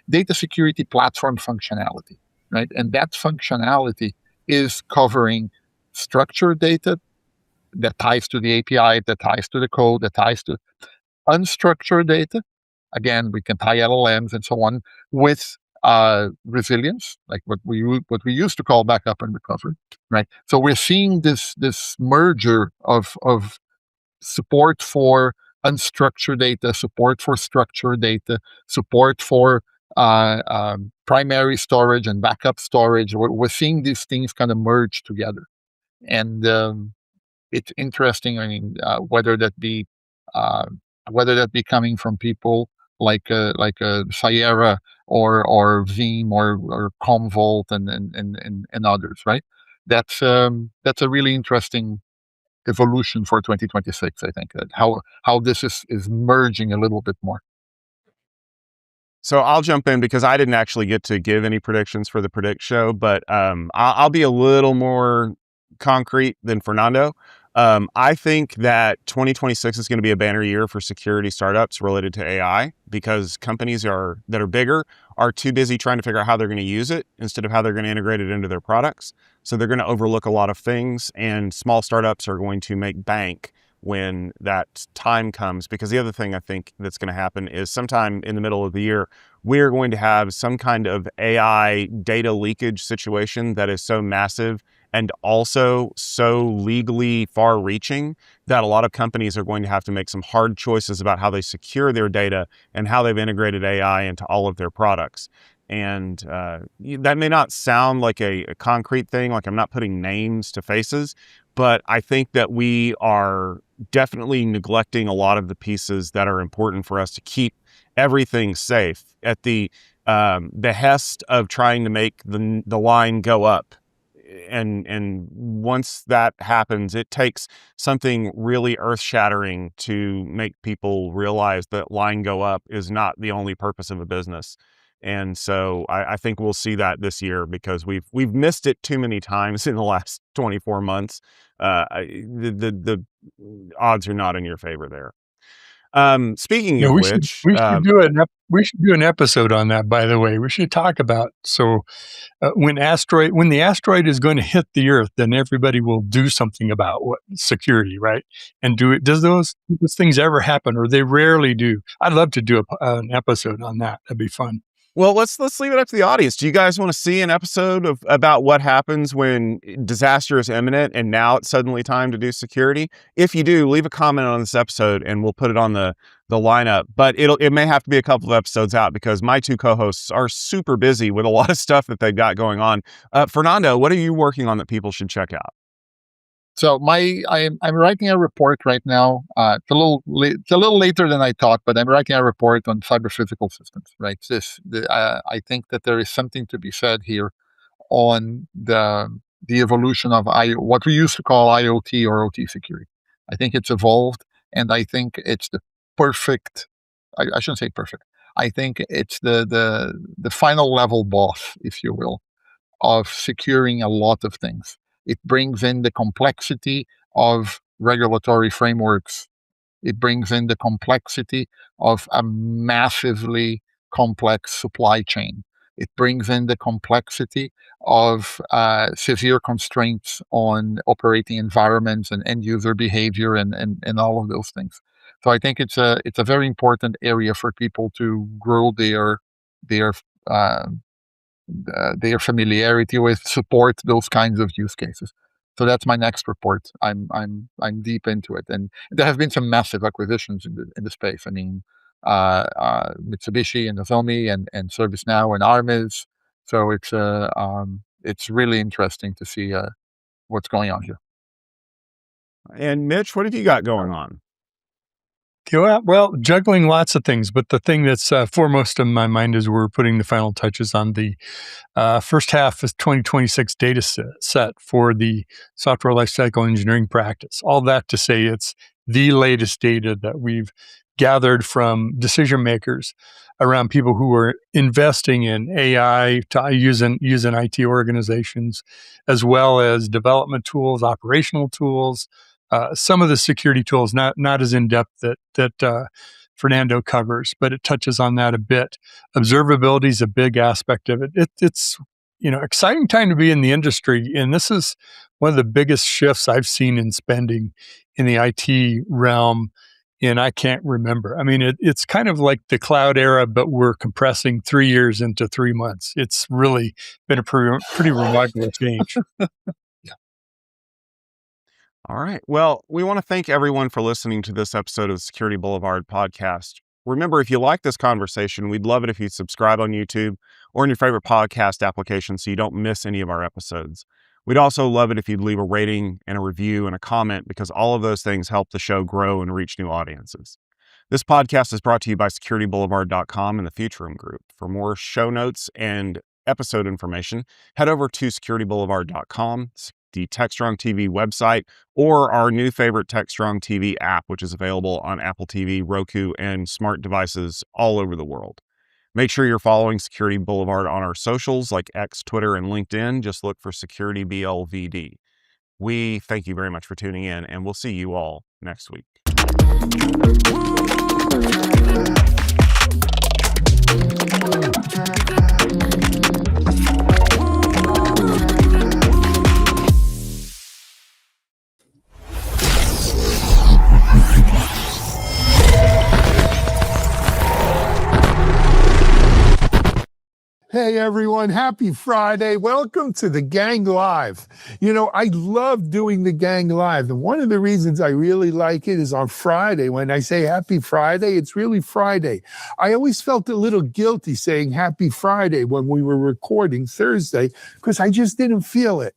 functionality, right? And that functionality is covering structured data that ties to the API, that ties to the code, that ties to unstructured data. Again, we can tie LLMs and so on with resilience, like what we used to call backup and recovery, right? So we're seeing this merger of support for unstructured data, support for structured data, support for primary storage and backup storage. We're seeing these things kind of merge together, and it's interesting. I mean, uh, whether that be coming from people like Sierra or Veeam or Commvault and others, right? That's a really interesting evolution for 2026. I think that how this is merging a little bit more. So I'll jump in because I didn't actually get to give any predictions for the Predict show, but I'll be a little more concrete than Fernando. I think that 2026 is going to be a banner year for security startups related to AI because companies that are bigger are too busy trying to figure out how they're going to use it instead of how they're going to integrate it into their products. So they're going to overlook a lot of things, and small startups are going to make bank when that time comes. Because the other thing I think that's going to happen is sometime in the middle of the year, we're going to have some kind of AI data leakage situation that is so massive and also so legally far-reaching that a lot of companies are going to have to make some hard choices about how they secure their data and how they've integrated AI into all of their products. And that may not sound like a concrete thing, like I'm not putting names to faces, but I think that we are definitely neglecting a lot of the pieces that are important for us to keep everything safe at the behest of trying to make the line go up. And once that happens, it takes something really earth-shattering to make people realize that line go up is not the only purpose of a business. And so I think we'll see that this year because we've missed it too many times in the last 24 months. The odds are not in your favor there. Speaking of which, we should do an episode on that. By the way, we should talk about when the asteroid is going to hit the Earth, then everybody will do something about security, right? And does those things ever happen, or they rarely do? I'd love to do an episode on that. That'd be fun. Well, let's leave it up to the audience. Do you guys want to see an episode about what happens when disaster is imminent and now it's suddenly time to do security? If you do, leave a comment on this episode and we'll put it on the lineup. But it may have to be a couple of episodes out because my two co-hosts are super busy with a lot of stuff that they've got going on. Fernando, what are you working on that people should check out? So I'm writing a report right now. It's a little later than I thought, but I'm writing a report on cyber physical systems. Right. I think that there is something to be said here on the evolution of what we used to call IoT or OT security. I think it's evolved, and I think it's the perfect. I shouldn't say perfect. I think it's the final level boss, if you will, of securing a lot of things. It brings in the complexity of regulatory frameworks. It brings in the complexity of a massively complex supply chain. It brings in the complexity of severe constraints on operating environments and end user behavior and all of those things. So I think it's a very important area for people to grow their familiarity with, support those kinds of use cases. So that's my next report. I'm deep into it, and there have been some massive acquisitions in the space. I mean, Mitsubishi and Nozomi and ServiceNow and Armis. So it's really interesting to see what's going on here. And Mitch, what have you got going on? Well, juggling lots of things, but the thing that's foremost in my mind is we're putting the final touches on the first half of 2026 data set for the software lifecycle engineering practice. All that to say it's the latest data that we've gathered from decision makers around people who were investing in AI using IT organizations, as well as development tools, operational tools, some of the security tools, not as in depth that Fernando covers, but it touches on that a bit. Observability is a big aspect of it. It's exciting time to be in the industry, and this is one of the biggest shifts I've seen in spending in the IT realm. And I can't remember. I mean, it's kind of like the cloud era, but we're compressing 3 years into 3 months. It's really been a pretty remarkable change. All right. Well, we want to thank everyone for listening to this episode of the Security Boulevard podcast. Remember, if you like this conversation, we'd love it if you'd subscribe on YouTube or in your favorite podcast application so you don't miss any of our episodes. We'd also love it if you'd leave a rating and a review and a comment, because all of those things help the show grow and reach new audiences. This podcast is brought to you by securityboulevard.com and the Future Room Group. For more show notes and episode information, head over to securityboulevard.com, the Techstrong TV website, or our new favorite Techstrong TV app, which is available on Apple TV, Roku, and smart devices all over the world. Make sure you're following Security Boulevard on our socials like X, Twitter, and LinkedIn. Just look for Security BLVD. We thank you very much for tuning in, and we'll see you all next week. Hey everyone, happy Friday. Welcome to the Gang Live. I love doing the Gang Live. And one of the reasons I really like it is on Friday. When I say happy Friday, it's really Friday. I always felt a little guilty saying happy Friday when we were recording Thursday because I just didn't feel it.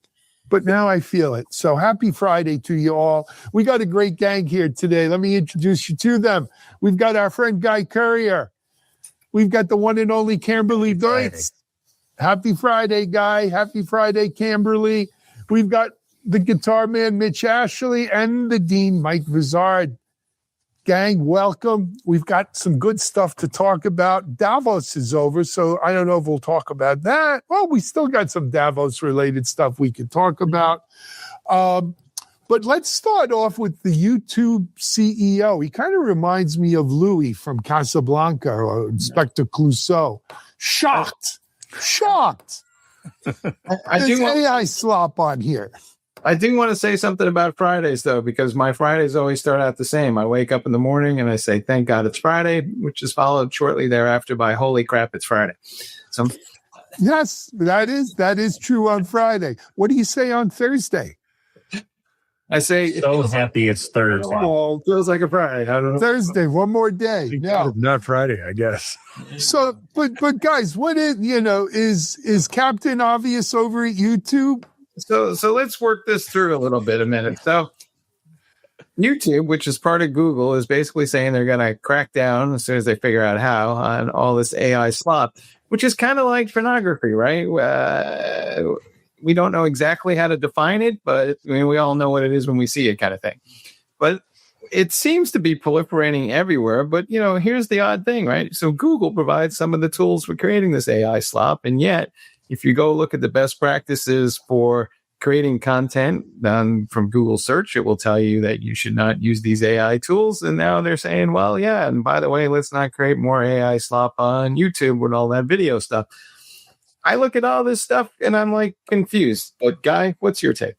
But now I feel it. So happy Friday to you all. We got a great gang here today. Let me introduce you to them. We've got our friend Guy Courier. We've got the one and only Camberly Deutz. Happy Friday, Guy. Happy Friday, Camberly. We've got the guitar man, Mitch Ashley, and the Dean, Mike Vizard. Gang, welcome. We've got some good stuff to talk about. Davos is over, so I don't know if we'll talk about that. Well, we still got some Davos-related stuff we could talk about. But let's start off with the YouTube CEO. He kind of reminds me of Louis from Casablanca or Inspector Clouseau. Shocked. There's AI slop on here. I do want to say something about Fridays, though, because my Fridays always start out the same. I wake up in the morning and I say, thank God it's Friday, which is followed shortly thereafter by, holy crap, it's Friday. So, yes, that is true on Friday. What do you say on Thursday? I say, so happy it's Thursday. Oh, feels like a Friday. I don't know. Thursday, one more day. Yeah. Not Friday, I guess. So, but guys, what is Captain Obvious over at YouTube? So let's work this through a minute. So YouTube, which is part of Google, is basically saying they're going to crack down as soon as they figure out how on all this AI slop, which is kind of like pornography, right? We don't know exactly how to define it, but we all know what it is when we see it, kind of thing. But it seems to be proliferating everywhere. But, here's the odd thing, right? So Google provides some of the tools for creating this AI slop. And yet, if you go look at the best practices for creating content done from Google search, it will tell you that you should not use these AI tools. And now they're saying, well, yeah, and by the way, let's not create more AI slop on YouTube with all that video stuff. I look at all this stuff and I'm like confused. But Guy, what's your take?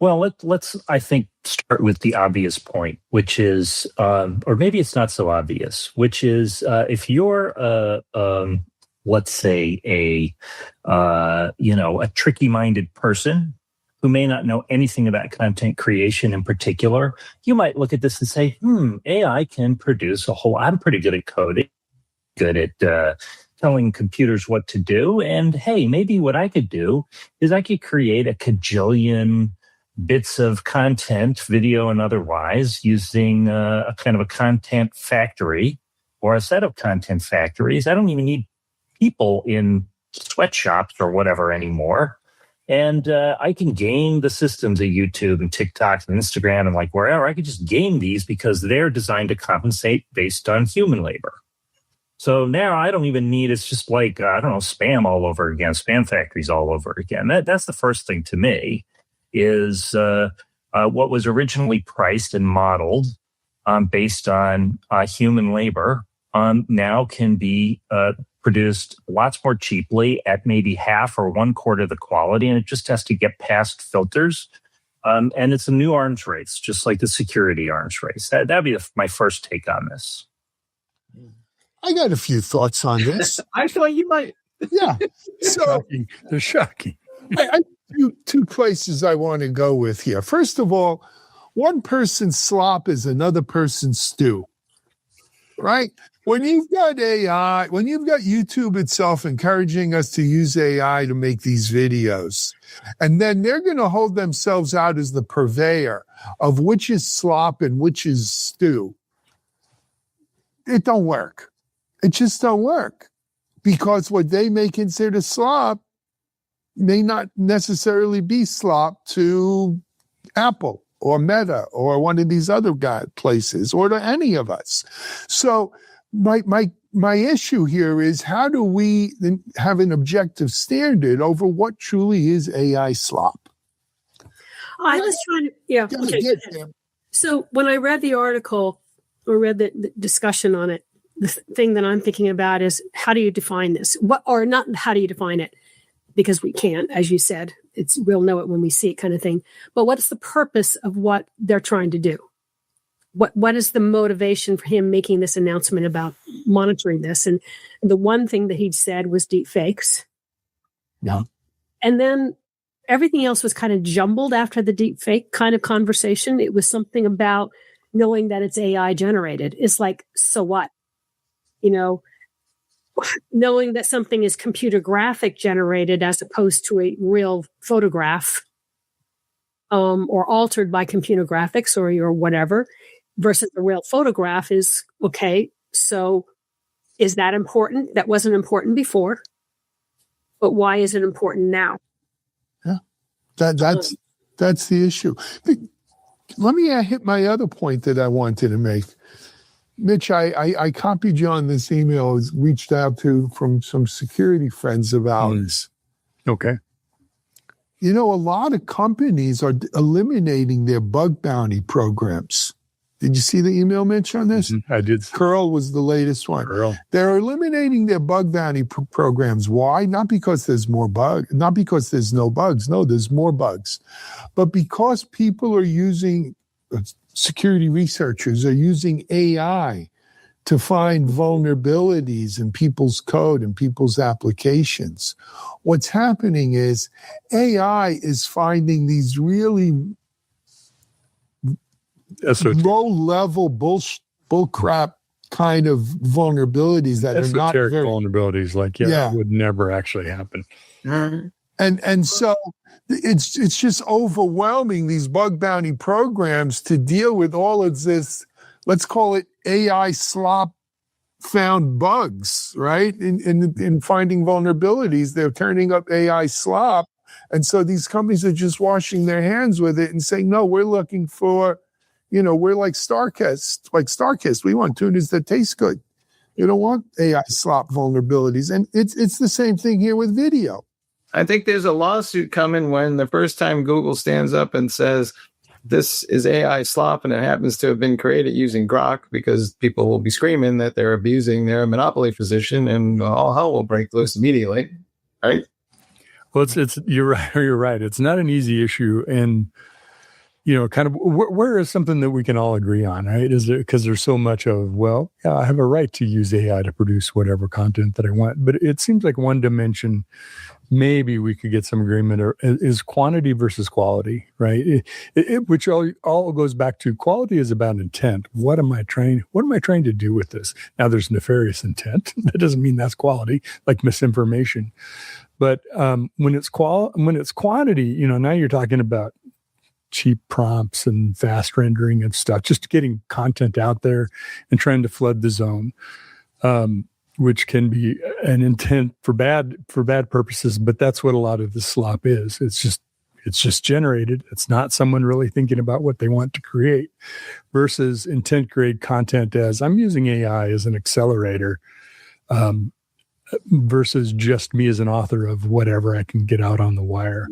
Well, let's I think start with the obvious point, which is, or maybe it's not so obvious, which is if you're let's say a tricky-minded person who may not know anything about content creation in particular, you might look at this and say, AI can produce I'm pretty good at coding, good at telling computers what to do. And hey, maybe what I could do is I could create a cajillion bits of content, video and otherwise, using a kind of a content factory or a set of content factories. I don't even need people in sweatshops or whatever anymore. And I can game the systems of YouTube and TikTok and Instagram and like wherever. I could just game these because they're designed to compensate based on human labor. So now I don't even need, it's just like, I don't know, spam all over again, spam factories all over again. That's the first thing to me is what was originally priced and modeled based on human labor now can be produced lots more cheaply at maybe half or 1/4 the quality, and it just has to get past filters. And it's a new arms race, just like the security arms race. That'd be my first take on this. I got a few thoughts on this. I feel like you might. Yeah. So they're shocking. I two places I want to go with here. First of all, one person's slop is another person's stew, right? When you've got AI, when you've got YouTube itself encouraging us to use AI to make these videos, and then they're going to hold themselves out as the purveyor of which is slop and which is stew, it don't work. It just don't work. Because what they may consider slop may not necessarily be slop to Apple or Meta or one of these other places or to any of us. So my issue here is how do we have an objective standard over what truly is AI slop? I was trying to, okay. So when I read the article or read the discussion on it, the thing that I'm thinking about is how do you define this? Or not how do you define it? Because we can't, as you said, we'll know it when we see it kind of thing. But what's the purpose of what they're trying to do? What is the motivation for him making this announcement about monitoring this? And the one thing that he said was deep fakes. Yeah. And then everything else was kind of jumbled after the deep fake kind of conversation. It was something about knowing that it's AI generated. It's like, so what? You know, knowing that something is computer graphic generated as opposed to a real photograph or altered by computer graphics or whatever versus a real photograph is okay. So is that important? That wasn't important before, but why is it important now? Yeah, that's the issue. Let me hit my other point that I wanted to make. Mitch, I copied you on this email. I was reached out to from some security friends of ours. Okay. You know, a lot of companies are eliminating their bug bounty programs. Did you see the email, Mitch, on this? Mm-hmm. I did. Curl was the latest one. They're eliminating their bug bounty programs. Why? Not because there's more bugs, not because there's no bugs. No, there's more bugs. But because people are using, security researchers are using AI to find vulnerabilities in people's code and people's applications. What's happening is AI is finding these really low-level bullcrap kind of vulnerabilities that are not very vulnerabilities. Like, it would never actually happen. And so it's just overwhelming these bug bounty programs to deal with all of this. Let's call it AI slop found bugs, right? In finding vulnerabilities, they're turning up AI slop. And so these companies are just washing their hands with it and saying, no, we're looking for, we're like StarKist. We want tuners that taste good. You don't want AI slop vulnerabilities. And it's the same thing here with video. I think there's a lawsuit coming when the first time Google stands up and says, this is AI slop and it happens to have been created using Grok, because people will be screaming that they're abusing their monopoly position and all hell will break loose immediately. Right? Well, you're right. It's not an easy issue. And, kind of where is something that we can all agree on, right? Is it because there's so much of, I have a right to use AI to produce whatever content that I want. But it seems like one dimension, maybe we could get some agreement, is quantity versus quality, right? Which all goes back to quality is about intent. What am I trying to do with this? Now there's nefarious intent. That doesn't mean that's quality, like misinformation. But when it's quantity, now you're talking about cheap prompts and fast rendering and stuff, just getting content out there and trying to flood the zone. which can be an intent for bad purposes, but that's what a lot of the slop is. It's just generated. It's not someone really thinking about what they want to create, versus intent grade content as I'm using AI as an accelerator, versus just me as an author of whatever I can get out on the wire.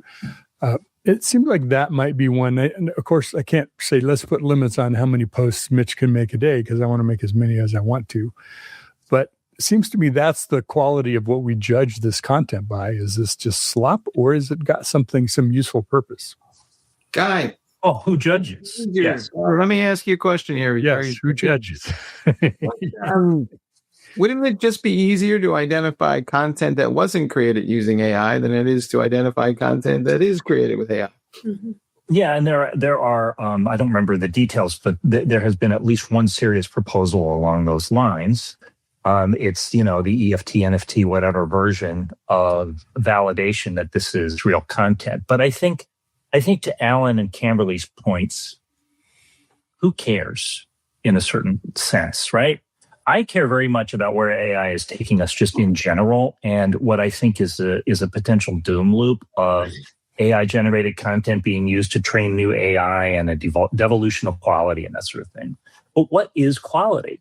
It seems like that might be one. And of course, I can't say let's put limits on how many posts Mitch can make a day, because I want to make as many as I want to. But it seems to me that's the quality of what we judge this content by. Is this just slop, or has it got some useful purpose? Guy. Oh, who judges? Yes. Let me ask you a question here. Yes, who judges? Wouldn't it just be easier to identify content that wasn't created using AI than it is to identify content that is created with AI? Mm-hmm. Yeah, and there are I don't remember the details, but there has been at least one serious proposal along those lines. It's the EFT, NFT, whatever version of validation that this is real content. But I think to Alan and Camberly's points, who cares in a certain sense, right? I care very much about where AI is taking us just in general, and what I think is a potential doom loop of AI-generated content being used to train new AI and a devolution of quality and that sort of thing. But what is quality?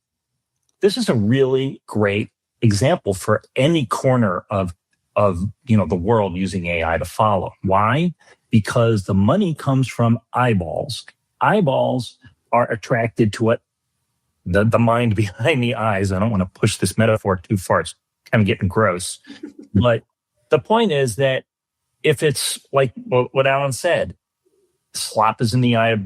This is a really great example for any corner of the world using AI to follow. Why? Because the money comes from eyeballs. Eyeballs are attracted to what the mind behind the eyes. I don't want to push this metaphor too far. It's kind of getting gross. But the point is that if it's like what Alan said, slop is in the eye of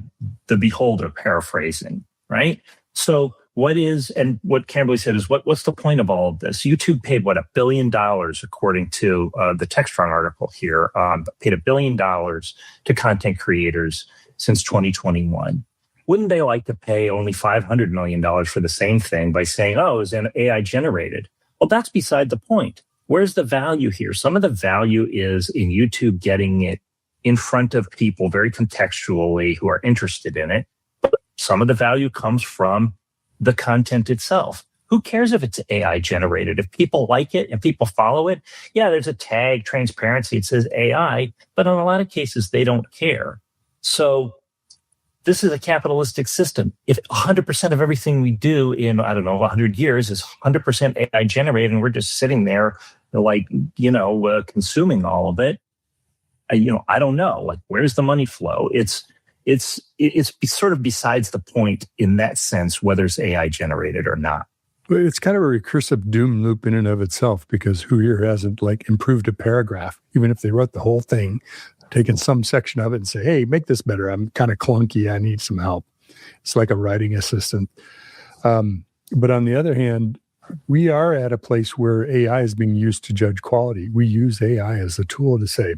the beholder, paraphrasing, right? So what Camberly said is what's the point of all of this? YouTube paid $1 billion, according to the Techstrong article here, paid $1 billion to content creators since 2021. Wouldn't they like to pay only $500 million for the same thing by saying, oh, is an AI generated? Well, that's beside the point. Where's the value here? Some of the value is in YouTube getting it in front of people very contextually who are interested in it. But some of the value comes from the content itself. Who cares if it's AI generated? If people like it and people follow it, yeah, there's a tag, transparency, it says AI, but in a lot of cases, they don't care. So this is a capitalistic system. If 100% of everything we do in, 100 years is 100% AI generated, and we're just sitting there consuming all of it, I don't know. Where's the money flow? It's sort of besides the point in that sense, whether it's AI generated or not. But it's kind of a recursive doom loop in and of itself, because who here hasn't improved a paragraph, even if they wrote the whole thing, taken some section of it and say, hey, make this better. I'm kind of clunky. I need some help. It's like a writing assistant. But on the other hand, we are at a place where AI is being used to judge quality. We use AI as a tool to say,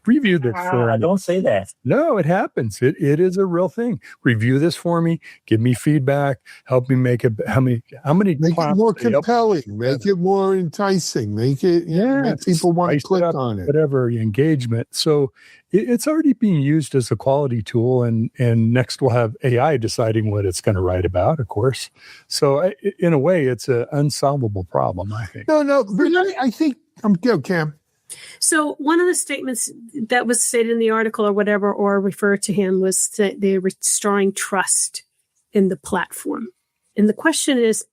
review this for me. Don't say that. No, it happens. It is a real thing. Review this for me. Give me feedback. Help me make it. How many? Make it more compelling. Make it more enticing. Make it. Make people want to click on it. Whatever engagement. So it's already being used as a quality tool, and next we'll have AI deciding what it's going to write about. Of course. So in a way, it's an unsolvable problem, I think. No. But I think Cam. So one of the statements that was stated in the article or whatever, or referred to him, was that they're restoring trust in the platform. And the question is,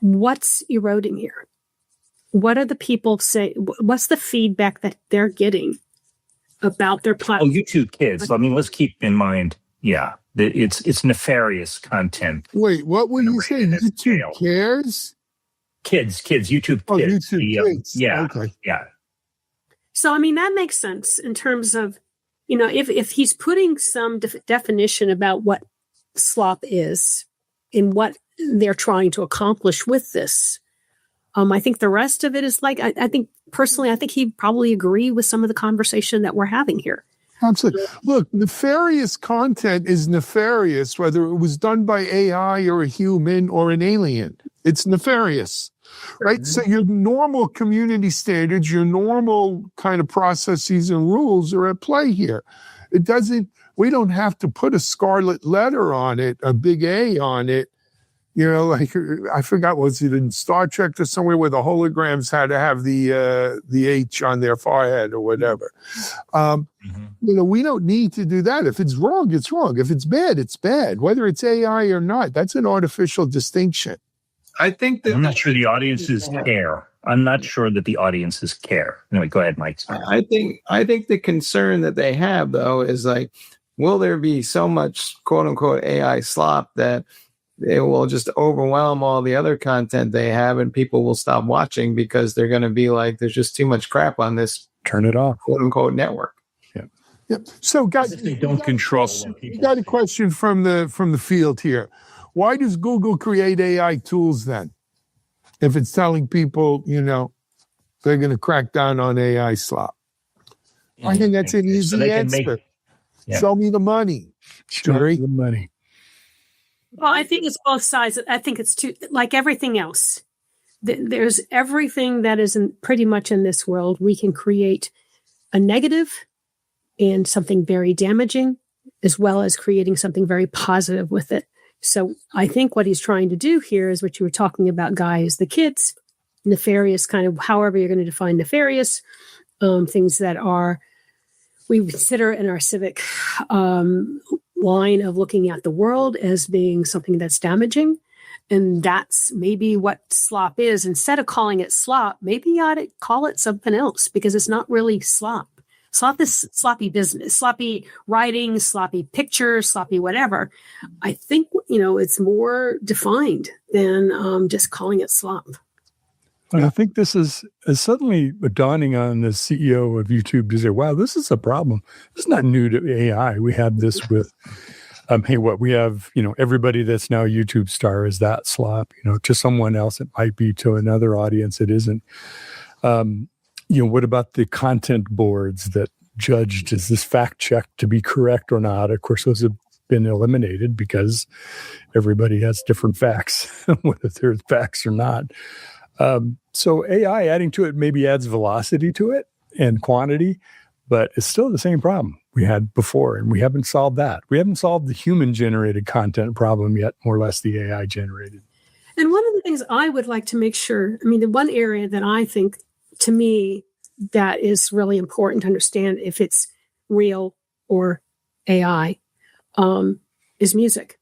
what's eroding here? What are the people say? What's the feedback that they're getting about their platform? Oh, YouTube kids. I mean, let's keep in mind, it's nefarious content. Wait, what would you say? YouTube cares? Kids, YouTube kids. Oh, YouTube kids. Yeah. Okay. Yeah. So, I mean, that makes sense in terms of, if he's putting some definition about what slop is and what they're trying to accomplish with this. I think the rest of it is I think he'd probably agree with some of the conversation that we're having here. Absolutely. Look, nefarious content is nefarious, whether it was done by AI or a human or an alien. It's nefarious, right? Mm-hmm. So your normal community standards, your normal kind of processes and rules are at play here. We don't have to put a scarlet letter on it, a big A on it, You know, like I forgot, was it in Star Trek or somewhere where the holograms had to have the H on their forehead or whatever. You know, we don't need to do that. If it's wrong, it's wrong. If it's bad, it's bad. Whether it's AI or not, that's an artificial distinction. I think that I'm not sure the audiences care. I'm not sure that the audiences care. Anyway, go ahead, Mike. I think the concern that they have though is like, will there be so much quote unquote AI slop that it will just overwhelm all the other content they have and people will stop watching because they're going to be like, there's just too much crap on this turn it off, quote unquote network. Yep. So guys, they don't control. We got a question from the field here. Why does Google create AI tools then? If it's telling people, you know, they're going to crack down on AI slop. I think that's an easy answer. Show me the money. Show me the money. Well, I think it's both sides. I think it's like everything else. There's everything that is pretty much in this world. We can create a negative and something very damaging, as well as creating something very positive with it. So I think what he's trying to do here is what you were talking about, guys, the kids, nefarious kind of, however you're going to define nefarious, things that are, we consider in our civic line of looking at the world as being something that's damaging. And that's maybe what slop is. Instead of calling it slop, maybe you ought to call it something else, because it's not really slop. Slop is sloppy business, sloppy writing, sloppy pictures, sloppy whatever. I think, you know, it's more defined than just calling it slop. And I think this is suddenly dawning on the CEO of YouTube to say, wow, this is a problem. This is not new to AI. We had this with, we have, you know, everybody that's now a YouTube star is that slop, you know, to someone else it might be, to another audience it isn't. You know, what about the content boards that judged, is this fact checked to be correct or not? Of course, those have been eliminated because everybody has different facts, whether they're facts or not. So AI adding to it maybe adds velocity to it and quantity, but it's still the same problem we had before, and we haven't solved that. We haven't solved the human-generated content problem yet, more or less the AI-generated. And one of the things I would like to make sure, I mean, the one area that I think, to me, that is really important to understand if it's real or AI, is music.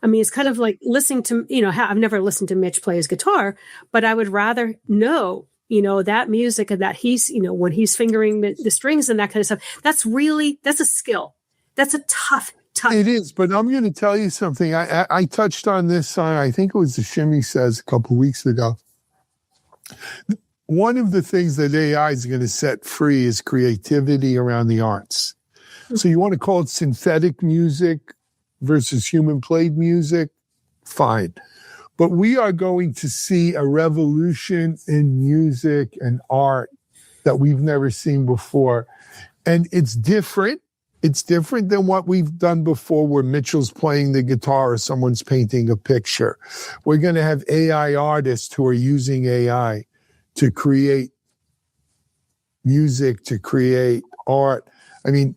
I mean, it's kind of like listening to, you know, I've never listened to Mitch play his guitar, but I would rather know, you know, that music and that he's, you know, when he's fingering the strings and that kind of stuff. That's a skill. That's a tough. It is, but I'm going to tell you something. I touched on this on, I think it was the Shimmy Says a couple of weeks ago. One of the things that AI is going to set free is creativity around the arts. So you want to call it synthetic music versus human played music, fine. But we are going to see a revolution in music and art that we've never seen before. And it's different. It's different than what we've done before, where Mitchell's playing the guitar or someone's painting a picture. We're going to have AI artists who are using AI to create music, to create art. I mean,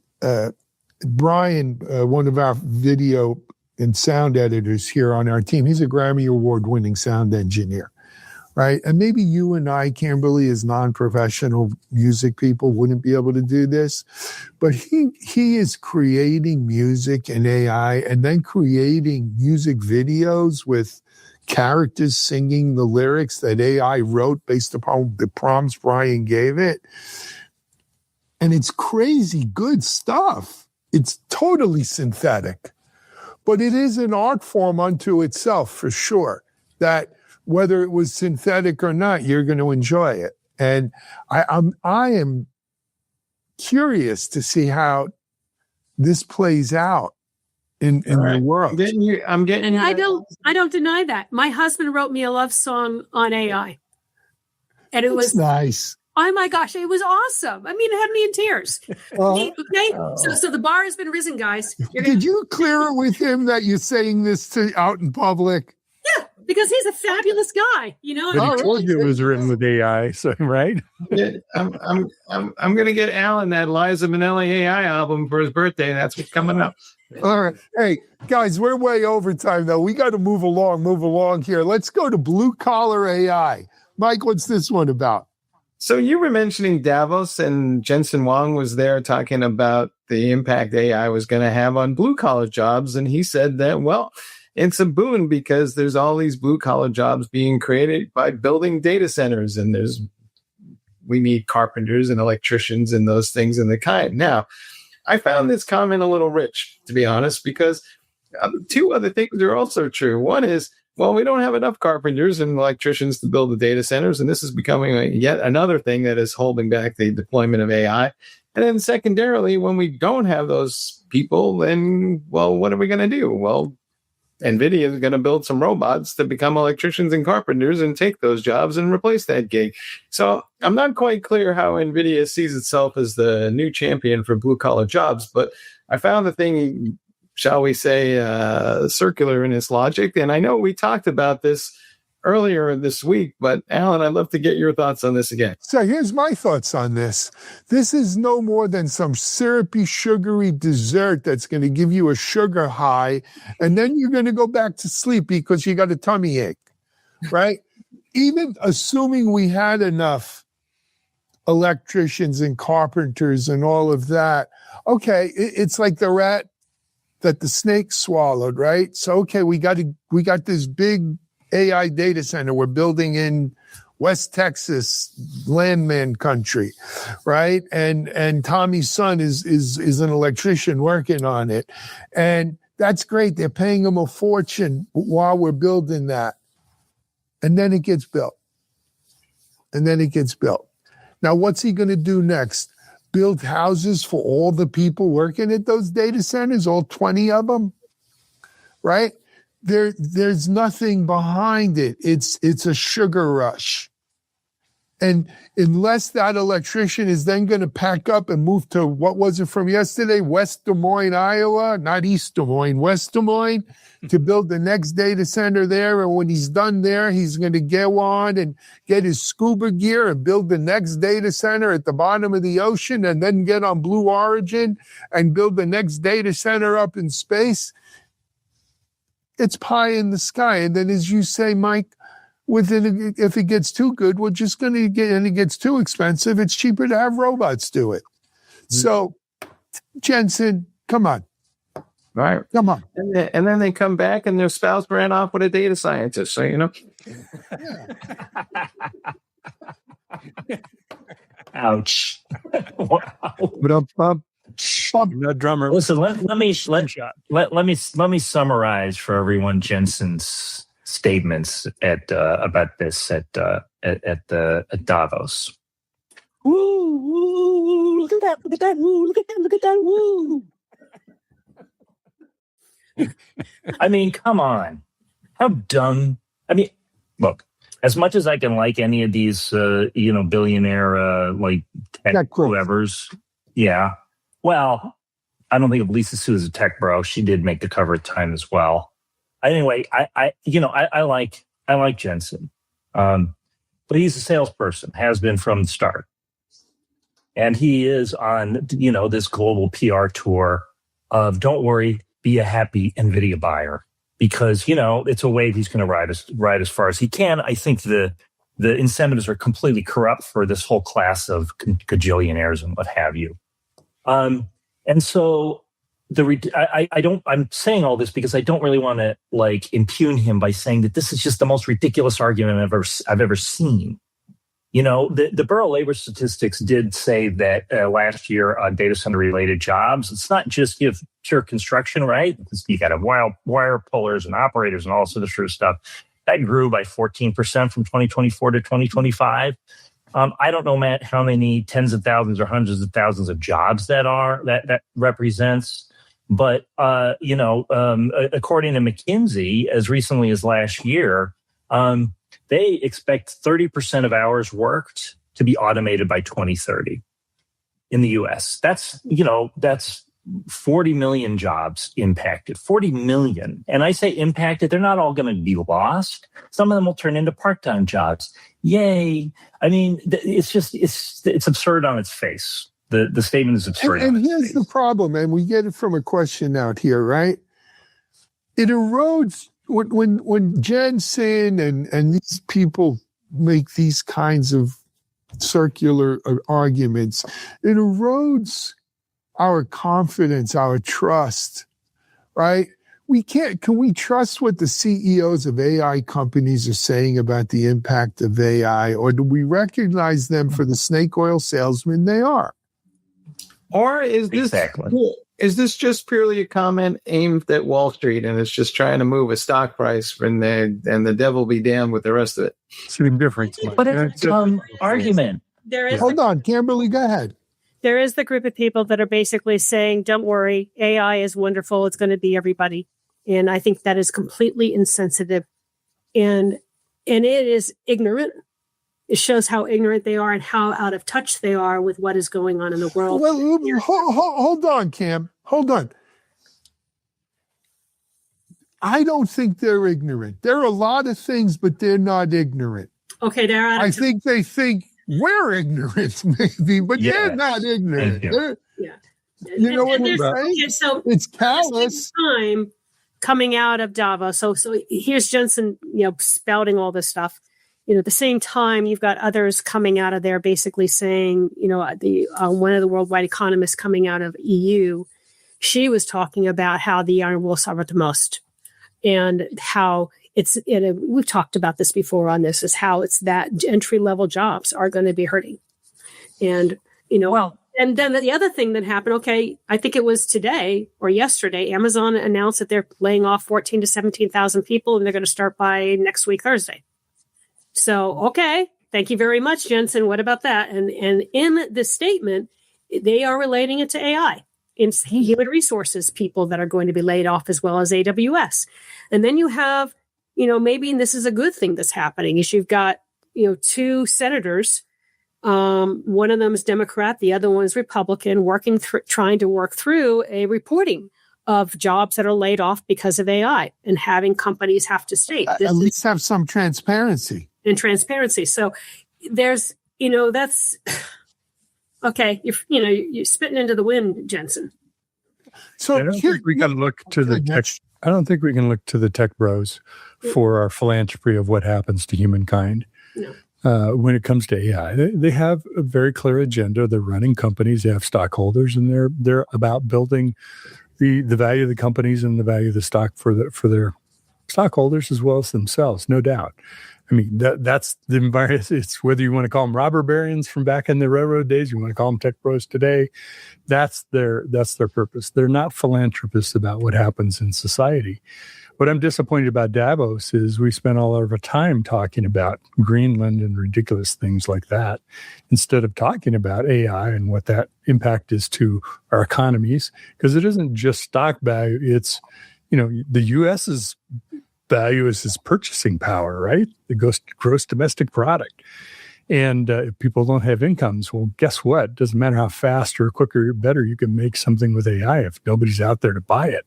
Brian, one of our video and sound editors here on our team, he's a Grammy Award-winning sound engineer, right? And maybe you and I, Kimberly, as non-professional music people, wouldn't be able to do this. But he is creating music in AI and then creating music videos with characters singing the lyrics that AI wrote based upon the prompts Brian gave it. And it's crazy good stuff. It's totally synthetic. But it is an art form unto itself, for sure, that whether it was synthetic or not, you're going to enjoy it. And I am curious to see how this plays out in the world. I don't deny that. My husband wrote me a love song on AI. And it was nice. Oh my gosh, it was awesome. I mean, it had me in tears. Okay, so the bar has been risen, guys. Did you clear it with him that you're saying this out in public? Yeah, because he's a fabulous guy, you know. But he told you it was written with AI, so right? Yeah, I'm gonna get Alan that Liza Minnelli AI album for his birthday. That's what's coming up. All right. Hey, guys, we're way over time, though. We got to move along here. Let's go to blue collar AI. Mike, what's this one about? So you were mentioning Davos, and Jensen Huang was there talking about the impact AI was going to have on blue collar jobs. And he said that, well, it's a boon because there's all these blue collar jobs being created by building data centers, and we need carpenters and electricians and those things and the kind. Now, I found this comment a little rich, to be honest, because two other things are also true. One is, well, we don't have enough carpenters and electricians to build the data centers, and this is becoming yet another thing that is holding back the deployment of AI. And then secondarily, when we don't have those people, then, well, what are we going to do? Well, NVIDIA is going to build some robots to become electricians and carpenters and take those jobs and replace that gig. So I'm not quite clear how NVIDIA sees itself as the new champion for blue-collar jobs, but I found the thing, shall we say, circular in its logic. And I know we talked about this earlier this week, but Alan, I'd love to get your thoughts on this again. So here's my thoughts on this. This is no more than some syrupy, sugary dessert that's going to give you a sugar high, and then you're going to go back to sleep because you got a tummy ache, right? Even assuming we had enough electricians and carpenters and all of that, okay, it's like the rat that the snake swallowed, right? So, okay, we got this big AI data center we're building in West Texas, landman country, right? And Tommy's son is an electrician working on it. And that's great. They're paying him a fortune while we're building that. And then it gets built. Now, what's he going to do next? Build houses for all the people working at those data centers, all 20 of them, right? There's nothing behind it. It's a sugar rush. And unless that electrician is then going to pack up and move to, what was it from yesterday? West Des Moines, Iowa, not East Des Moines, West Des Moines, to build the next data center there. And when he's done there, he's going to go on and get his scuba gear and build the next data center at the bottom of the ocean, and then get on Blue Origin and build the next data center up in space. It's pie in the sky. And then, as you say, Mike, if it gets too good, we're just going to get, and it gets too expensive, it's cheaper to have robots do it. So, Jensen, come on. Right. Come on. And then they come back and their spouse ran off with a data scientist. So, you know. Ouch. Wow. Not drummer. Listen, let me summarize for everyone Jensen's statements about this at Davos. Woo! Look at that! Look at that! Woo! Look at that! Look at that! Woo! I mean, come on! How dumb! I mean, look. As much as I can like any of these, billionaire like tech whoever's, yeah. Well, I don't think of Lisa Su as a tech bro. She did make the cover of Time as well. Anyway, I like Jensen, but he's a salesperson, has been from the start, and he is on this global PR tour of don't worry, be a happy NVIDIA buyer, because it's a wave he's going to ride as far as he can. I think the incentives are completely corrupt for this whole class of gajillionaires and what have you. And so I'm saying all this because I don't really want to impugn him by saying that this is just the most ridiculous argument I've ever seen. The Bureau of Labor Statistics did say that last year on data center related jobs, it's not just pure construction, right? You got wire pullers and operators and all sorts of sort of stuff. That grew by 14% from 2024 to 2025. I don't know, Matt, how many tens of thousands or hundreds of thousands of jobs that represents. But, according to McKinsey, as recently as last year, they expect 30% of hours worked to be automated by 2030 in the U.S. That's 40 million jobs impacted, 40 million. And I say impacted, they're not all going to be lost. Some of them will turn into part-time jobs. Yay. I mean, it's absurd on its face. The statement is absurd. And here's the problem, and we get it from a question out here, right? It erodes when Jensen and these people make these kinds of circular arguments. It erodes our confidence, our trust, right? Can we trust what the CEOs of AI companies are saying about the impact of AI, or do we recognize them for the snake oil salesmen they are? Or is this just purely a comment aimed at Wall Street, and it's just trying to move a stock price, and the devil be damned with the rest of it? Same difference. But it's argument. Hold on, Kimberly, go ahead. There is the group of people that are basically saying, don't worry, AI is wonderful. It's going to be everybody. And I think that is completely insensitive. And it is ignorant. It shows how ignorant they are and how out of touch they are with what is going on in the world. Well, hold on, Cam. Hold on. I don't think they're ignorant. There are a lot of things, but they're not ignorant. Okay, they're out of I think they think we're ignorant, maybe, but they're not ignorant. You know what I'm saying? Okay, so it's callous. Time coming out of Davos. So here's Jensen, spouting all this stuff. At the same time, you've got others coming out of there basically saying, the one of the worldwide economists coming out of EU, she was talking about how the iron will suffer the most, and how we've talked about this before on this, is how it's that entry level jobs are going to be hurting. And, and then the other thing that happened, I think it was today or yesterday, Amazon announced that they're laying off 14 to 17,000 people, and they're going to start by next week, Thursday. So, thank you very much, Jensen. What about that? And in this statement, they are relating it to AI. It's human resources people that are going to be laid off, as well as AWS. And then you have, maybe, and this is a good thing that's happening, is you've got, two senators. One of them is Democrat, the other one is Republican, trying to work through a reporting of jobs that are laid off because of AI, and having companies have to state at least have some transparency. So there's, that's okay. You're spitting into the wind, Jensen. So I don't think we can look to the tech. I don't think we can look to the tech bros for our philanthropy of what happens to humankind. No. When it comes to AI, they have a very clear agenda. They're running companies. They have stockholders, and they're about building the value of the companies and the value of the stock for their stockholders as well as themselves, no doubt. I mean, that's the environment. It's whether you want to call them robber barons from back in the railroad days, you want to call them tech bros today. That's their purpose. They're not philanthropists about what happens in society. What I'm disappointed about Davos is we spent all of our time talking about Greenland and ridiculous things like that, instead of talking about AI and what that impact is to our economies. Because it isn't just stock value. It's, the U.S.'s value is its purchasing power, right? The gross domestic product. And if people don't have incomes, well, guess what? Doesn't matter how fast or quicker or better you can make something with AI if nobody's out there to buy it.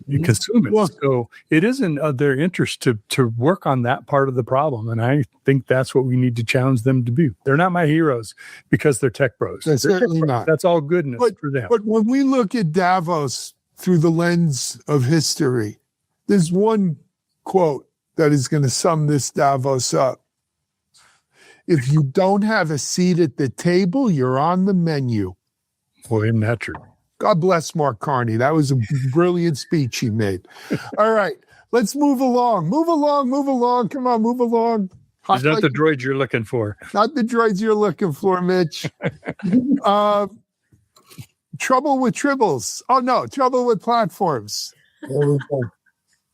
You consume it. Well, so it is in their interest to work on that part of the problem. And I think that's what we need to challenge them to do. They're not my heroes because they're tech bros. They're certainly not. That's all goodness for them. But when we look at Davos through the lens of history, there's one quote that is going to sum this Davos up. If you don't have a seat at the table, you're on the menu. Boy, isn't that true? God bless Mark Carney. That was a brilliant speech he made. All right, let's move along. Move along. Come on, move along. Is that the droid you're looking for? Not the droids you're looking for, Mitch. Trouble with tribbles. Oh, no, trouble with platforms.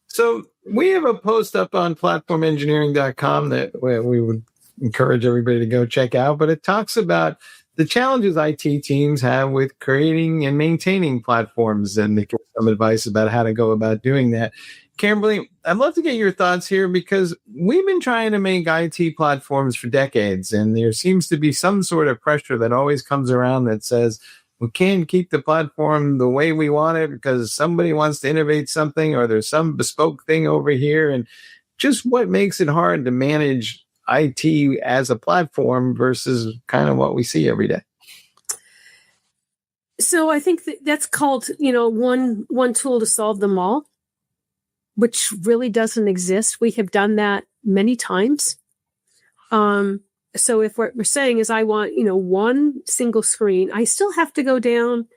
So we have a post up on platformengineering.com that we would encourage everybody to go check out, but it talks about the challenges IT teams have with creating and maintaining platforms, and they give some advice about how to go about doing that. Kimberly, I'd love to get your thoughts here, because we've been trying to make IT platforms for decades, and there seems to be some sort of pressure that always comes around that says we can't keep the platform the way we want it because somebody wants to innovate something, or there's some bespoke thing over here. And just what makes it hard to manage IT as a platform versus kind of what we see every day? So I think that's called, one tool to solve them all, which really doesn't exist. We have done that many times. So if what we're saying is I want, one single screen, I still have to go down,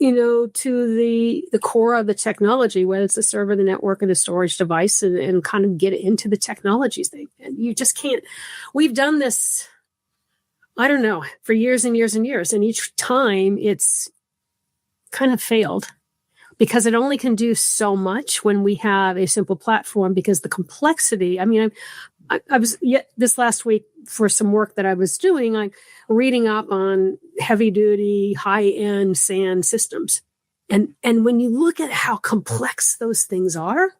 to the core of the technology, whether it's the server, the network, or the storage device, and kind of get into the technologies thing. And you just can't. We've done this, I don't know, for years and years and years. And each time it's kind of failed because it only can do so much when we have a simple platform, because the complexity, I mean, I was this last week for some work that I was doing, I'm reading up on heavy duty, high end SAN systems. And when you look at how complex those things are,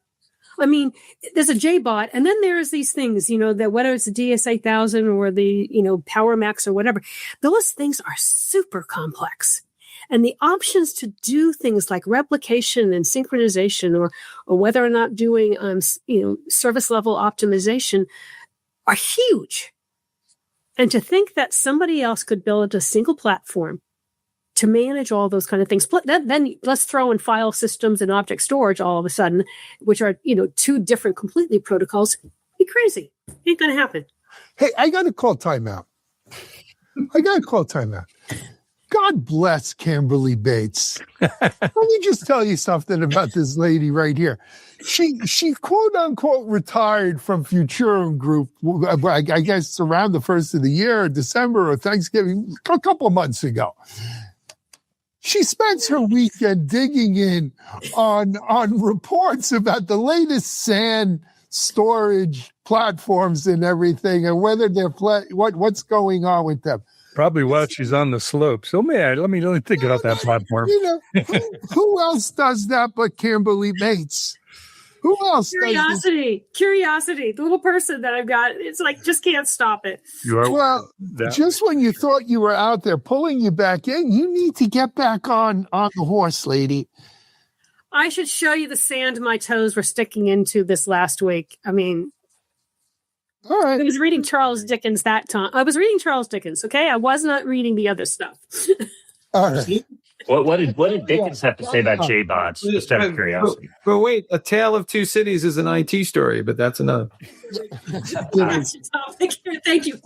I mean, there's a JBot, and then there's these things, that whether it's the DS8000 or the, PowerMax or whatever, those things are super complex. And the options to do things like replication and synchronization, or whether or not doing, service level optimization, are huge. And to think that somebody else could build a single platform to manage all those kind of things, then let's throw in file systems and object storage all of a sudden, which are, two different completely protocols. Be crazy. Ain't going to happen. Hey, I got to call timeout. God bless Kimberly Bates. Let me just tell you something about this lady right here. She quote unquote retired from Futurum Group, I guess around the first of the year, December or Thanksgiving, a couple of months ago. She spends her weekend digging in on reports about the latest SAN storage platforms and everything, and whether they're what's going on with them. Probably while she's on the slope. So let me think about that platform. Who else does that but Kimberly Bates? Who else? Curiosity. The little person that I've got, it's like, just can't stop it. Just when you thought you were out there, pulling you back in, you need to get back on the horse, lady. I should show you the sand my toes were sticking into this last week. I mean, all right. I was reading Charles Dickens that time. I was reading Charles Dickens, okay? I was not reading the other stuff. All right. What did Dickens have to say about JBots? Just out of curiosity. But wait, A Tale of Two Cities is an IT story, but that's another. Thank you.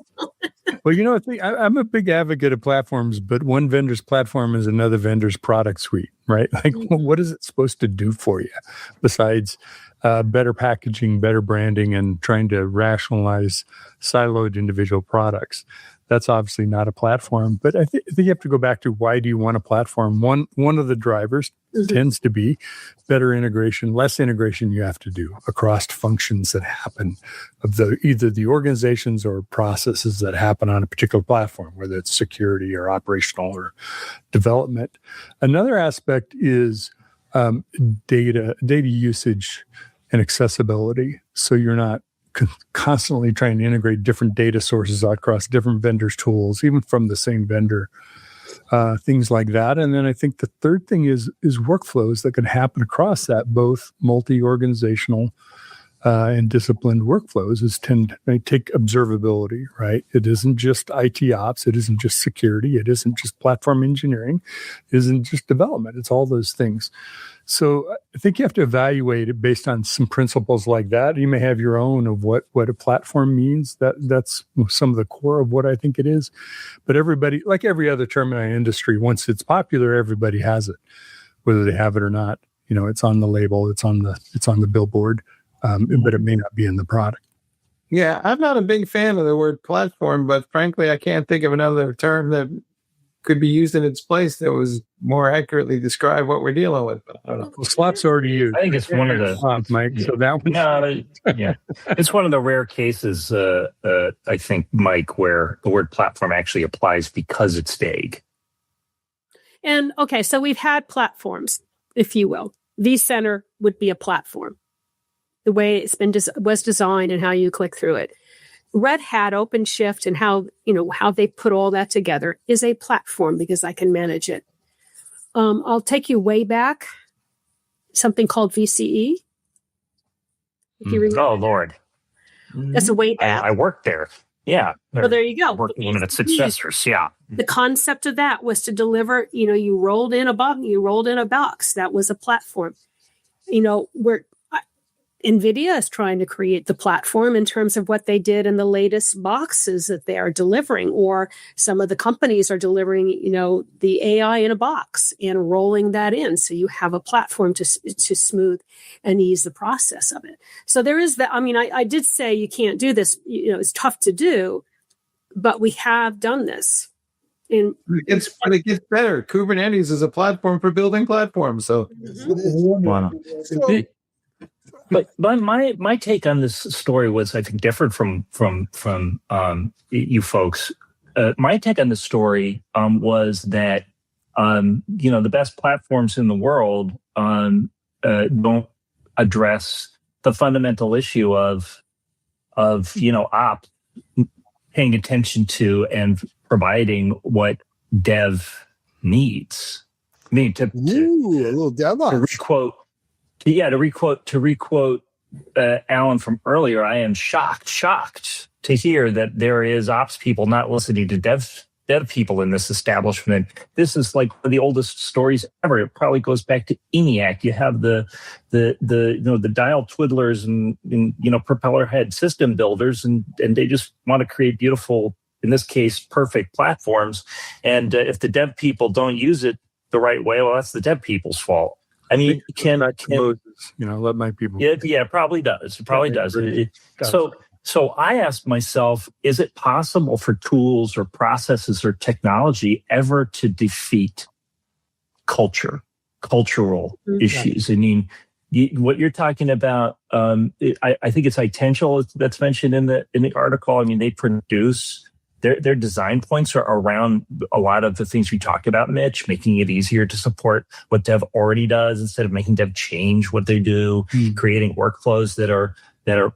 Well, I'm a big advocate of platforms, but one vendor's platform is another vendor's product suite, right? Like, what is it supposed to do for you besides better packaging, better branding, and trying to rationalize siloed individual products? That's obviously not a platform, but I think you have to go back to why do you want a platform? One of the drivers tends to be better integration, less integration you have to do across functions that happen of either the organizations or processes that happen on a particular platform, whether it's security or operational or development. Another aspect is data usage and accessibility. So you're not constantly trying to integrate different data sources across different vendors' tools, even from the same vendor, things like that. And then I think the third thing is workflows that can happen across that, both multi-organizational and disciplined workflows. They take observability, right? It isn't just IT ops. It isn't just security. It isn't just platform engineering. It isn't just development. It's all those things. So I think you have to evaluate it based on some principles like that. You may have your own of what a platform means. That's some of the core of what I think it is. But everybody, like every other term in our industry, once it's popular, everybody has it, whether they have it or not. It's on the label, it's on the billboard, but it may not be in the product. Yeah, I'm not a big fan of the word platform, but frankly, I can't think of another term that could be used in its place that was more accurately describe what we're dealing with. But I don't know. Well, Slop's already used. I think it's one of the Mike. So that one. Yeah, it's one of the rare cases. I think, Mike, where the word platform actually applies because it's vague. And okay, so we've had platforms, if you will. vCenter would be a platform. The way it's been was designed and how you click through it. Red Hat, OpenShift, and how they put all that together is a platform because I can manage it. I'll take you way back. Something called VCE. If you remember. Oh Lord, that's a way back. I worked there. Yeah. Well, there you go. Work limited successors. Yeah. The concept of that was to deliver, you rolled in a box. That was a platform. Where NVIDIA is trying to create the platform in terms of what they did in the latest boxes that they are delivering, or some of the companies are delivering, the AI in a box and rolling that in. So you have a platform to smooth and ease the process of it. So there is that. I mean, I did say you can't do this. It's tough to do, but we have done this. But it gets better. Kubernetes is a platform for building platforms. So, wow. But my take on this story was, I think, different from you folks. My take on the story was that the best platforms in the world don't address the fundamental issue of ops paying attention to and providing what dev needs. I mean, a little DevOps. To requote Alan from earlier, I am shocked to hear that there is ops people not listening to dev people in this establishment. This is like one of the oldest stories ever. It probably goes back to ENIAC. You have the dial twiddlers and propeller head system builders, and they just want to create beautiful, in this case, perfect platforms. And if the dev people don't use it the right way, well, that's the dev people's fault. I mean, let my people. Yeah, it probably does. It probably does. So I asked myself, is it possible for tools or processes or technology ever to defeat cultural issues? I mean, what you're talking about, I think it's Itential that's mentioned in the article. I mean, they produce. Their design points are around a lot of the things we talked about, Mitch, making it easier to support what dev already does instead of making dev change what they do, creating workflows that are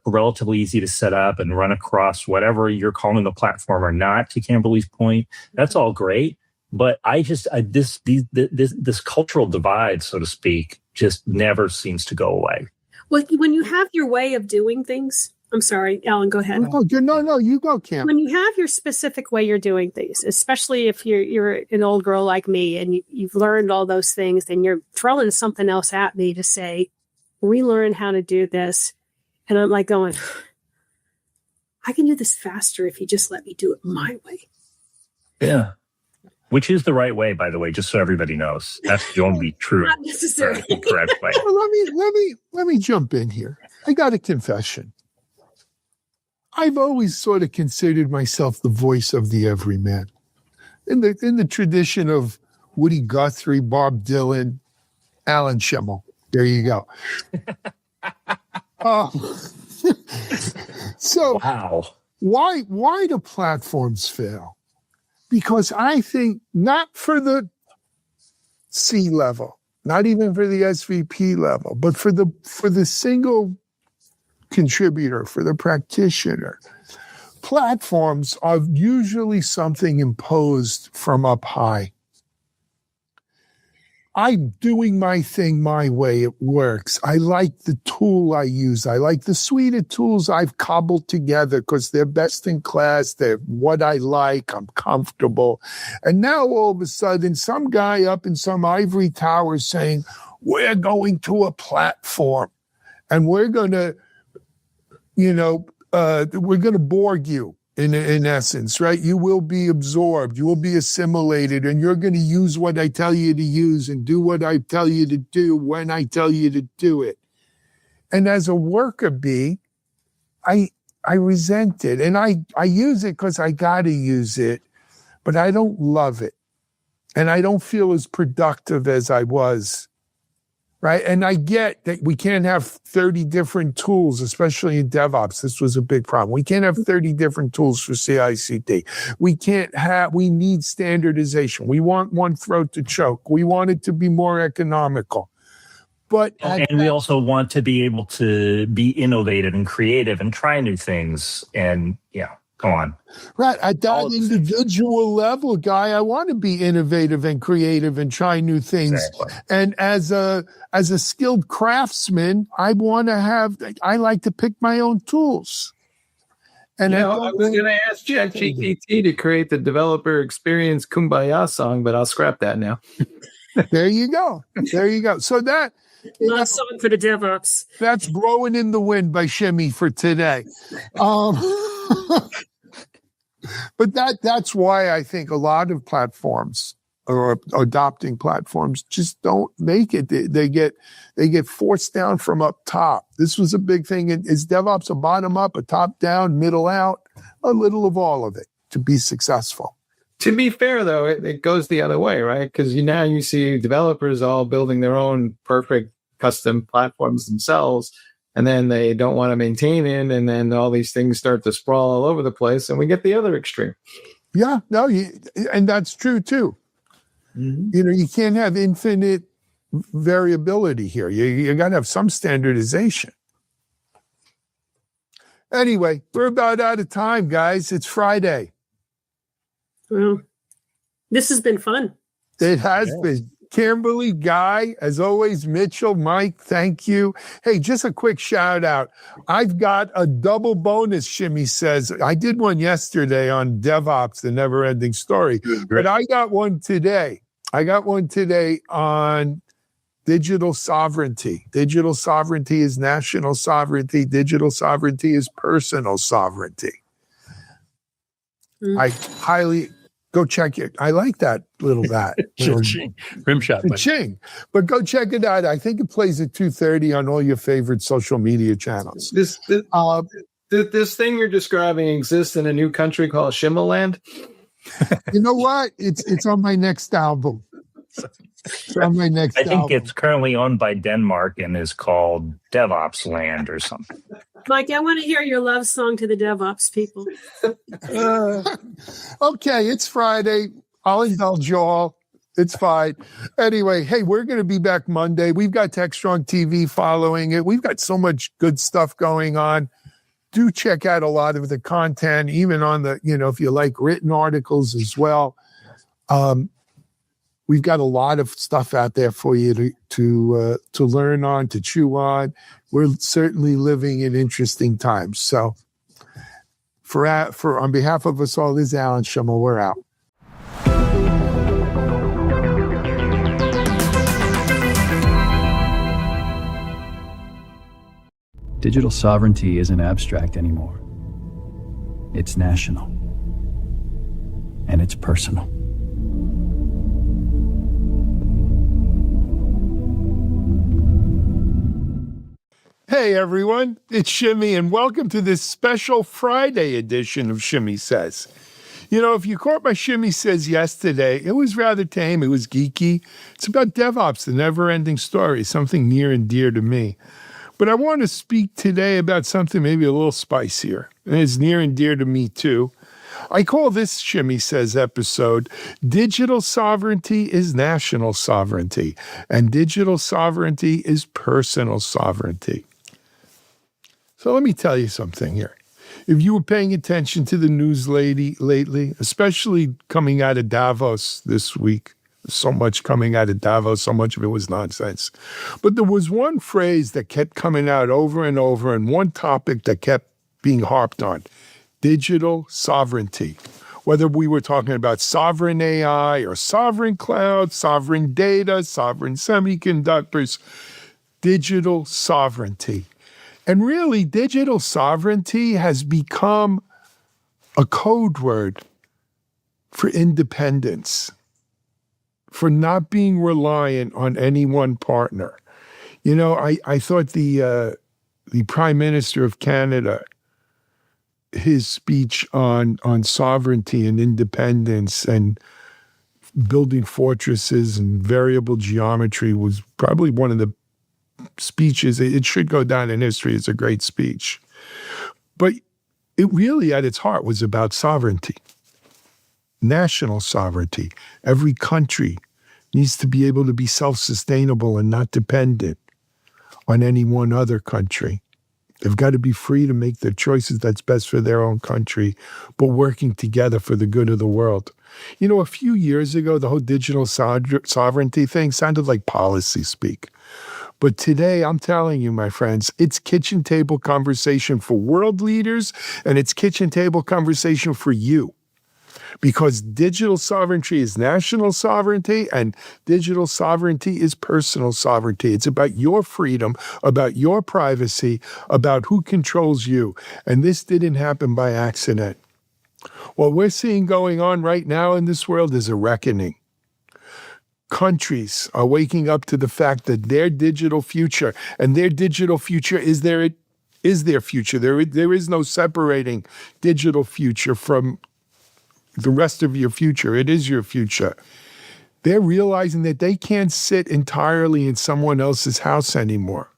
relatively easy to set up and run across whatever you're calling the platform or not, to Kimberly's point. That's all great. But this cultural divide, so to speak, just never seems to go away. Well, when you have your way of doing things, I'm sorry, Alan, go ahead. Oh, no, you go, Kim. When you have your specific way you're doing things, especially if you're an old girl like me and you've learned all those things, then you're throwing something else at me to say, relearn how to do this. And I'm like going, I can do this faster if you just let me do it my way. Yeah. Which is the right way, by the way, just so everybody knows. That's the only true, not necessarily correct way. Well, let me jump in here. I got a confession. I've always sort of considered myself the voice of the everyman. In the tradition of Woody Guthrie, Bob Dylan, Alan Schimmel. There you go. So wow. Why do platforms fail? Because I think not for the C level, not even for the SVP level, but for the single contributor, for the practitioner. Platforms are usually something imposed from up high. I'm doing my thing my way. It works. I like the tool I use. I like the suite of tools I've cobbled together because they're best in class. They're what I like. I'm comfortable. And now all of a sudden, some guy up in some ivory tower is saying, we're going to a platform and we're going to Borg you in essence, right? You will be absorbed, you will be assimilated, and you're going to use what I tell you to use and do what I tell you to do when I tell you to do it. And as a worker bee, I resent it. And I use it because I got to use it, but I don't love it. And I don't feel as productive as I was. Right. And I get that we can't have 30 different tools, especially in DevOps. This was a big problem. We can't have 30 different tools for CI/CD. We need standardization. We want one throat to choke. We want it to be more economical. But we also want to be able to be innovative and creative and try new things. And go on. Right. At that individual level, Guy, I want to be innovative and creative and try new things. Exactly. And as a skilled craftsman, I like to pick my own tools. And I was going to ask ChatGPT to create the developer experience Kumbaya song, but I'll scrap that now. There you go. So that last song for the DevOps. That's Blowing in the Wind by Shimmy for today. But that's why I think a lot of platforms or adopting platforms just don't make it. They get forced down from up top. This was a big thing. Is DevOps a bottom up, a top down, middle out? A little of all of it to be successful. To be fair, though, it goes the other way, right? Because now you see developers all building their own perfect custom platforms themselves, and then they don't want to maintain it, and then all these things start to sprawl all over the place, and we get the other extreme. Yeah, no, and that's true too. Mm-hmm. You can't have infinite variability here. You got to have some standardization. Anyway, we're about out of time, guys. It's Friday. Well, this has been fun. It has been. Kimberly, Guy, as always, Mitchell, Mike, thank you. Hey, just a quick shout out. I've got a double bonus, Shimmy Says. I did one yesterday on DevOps, the never ending story, but I got one today. On digital sovereignty. Digital sovereignty is national sovereignty. Digital sovereignty is personal sovereignty. I highly go check it. I like that little rim shot. Ching. But go check it out. I think it plays at 2:30 on all your favorite social media channels. This thing you're describing exists in a new country called Shimmerland. You know what? It's on my next album. I think it's currently owned by Denmark and is called DevOps Land or something. Mike, I want to hear your love song to the DevOps people. Okay, it's Friday. I'll indulge you all. It's fine. Anyway, hey, we're going to be back Monday. We've got Techstrong TV following it. We've got so much good stuff going on. Do check out a lot of the content, even on the, if you like written articles as well. We've got a lot of stuff out there for you to learn on, to chew on. We're certainly living in interesting times. So, for on behalf of us all, this is Alan Schimmel. We're out. Digital sovereignty isn't abstract anymore. It's national. And it's personal. Hey everyone, it's Shimmy and welcome to this special Friday edition of Shimmy Says. If you caught my Shimmy Says yesterday, it was rather tame, it was geeky. It's about DevOps, the never-ending story, something near and dear to me. But I want to speak today about something maybe a little spicier, and it's near and dear to me too. I call this Shimmy Says episode, Digital Sovereignty is National Sovereignty, and Digital Sovereignty is Personal Sovereignty. So let me tell you something here. If you were paying attention to the news lately, especially coming out of Davos this week, so much coming out of Davos, so much of it was nonsense. But there was one phrase that kept coming out over and over, and one topic that kept being harped on, digital sovereignty. Whether we were talking about sovereign AI or sovereign cloud, sovereign data, sovereign semiconductors, digital sovereignty. And really, digital sovereignty has become a code word for independence, for not being reliant on any one partner. I thought the Prime Minister of Canada, his speech on sovereignty and independence and building fortresses and variable geometry was probably one of the speeches. It should go down in history as a great speech. But it really, at its heart, was about sovereignty, national sovereignty. Every country needs to be able to be self-sustainable and not dependent on any one other country. They've got to be free to make the choices that's best for their own country, but working together for the good of the world. A few years ago, the whole digital sovereignty thing sounded like policy speak. But today, I'm telling you, my friends, it's kitchen table conversation for world leaders, and it's kitchen table conversation for you. Because digital sovereignty is national sovereignty, and digital sovereignty is personal sovereignty. It's about your freedom, about your privacy, about who controls you. And this didn't happen by accident. What we're seeing going on right now in this world is a reckoning. Countries are waking up to the fact that their digital future, and their digital future is their future. There is no separating digital future from the rest of your future. It is your future. They're realizing that they can't sit entirely in someone else's house anymore.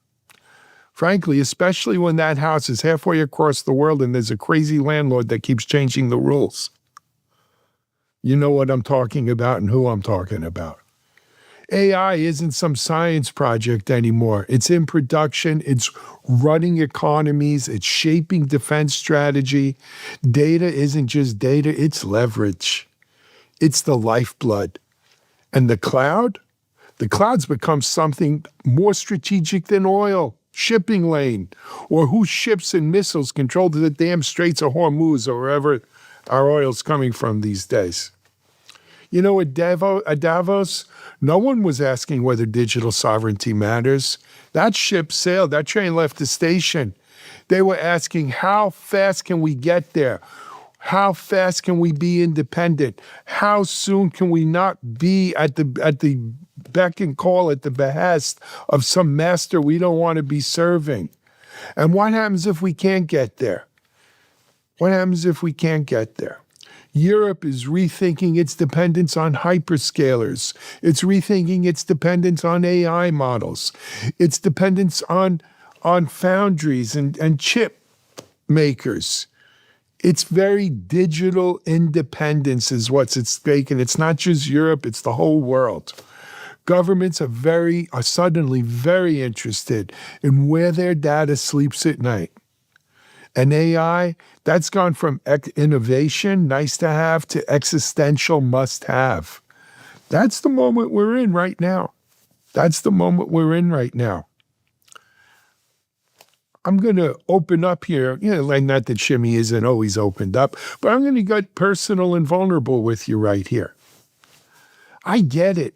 Frankly, especially when that house is halfway across the world and there's a crazy landlord that keeps changing the rules. You know what I'm talking about and who I'm talking about. AI isn't some science project anymore. It's in production. It's running economies. It's shaping defense strategy. Data isn't just data. It's leverage. It's the lifeblood. And the cloud's become something more strategic than oil, shipping lane, or whose ships and missiles control the damn Straits of Hormuz or wherever our oil's coming from these days. You know, at Davos, no one was asking whether digital sovereignty matters. That ship sailed, that train left the station. They were asking, how fast can we get there? How fast can we be independent? How soon can we not be at the beck and call, at the behest of some master we don't want to be serving? And what happens if we can't get there? What happens if we can't get there? Europe is rethinking its dependence on hyperscalers. It's rethinking its dependence on AI models. Its dependence on foundries and chip makers. It's very digital independence is what's at stake, and it's not just Europe, it's the whole world. Governments are suddenly very interested in where their data sleeps at night. And AI, that's gone from innovation, nice to have, to existential must have. That's the moment we're in right now. That's the moment we're in right now. I'm going to open up here, like not that Shimmy isn't always opened up, but I'm going to get personal and vulnerable with you right here. I get it.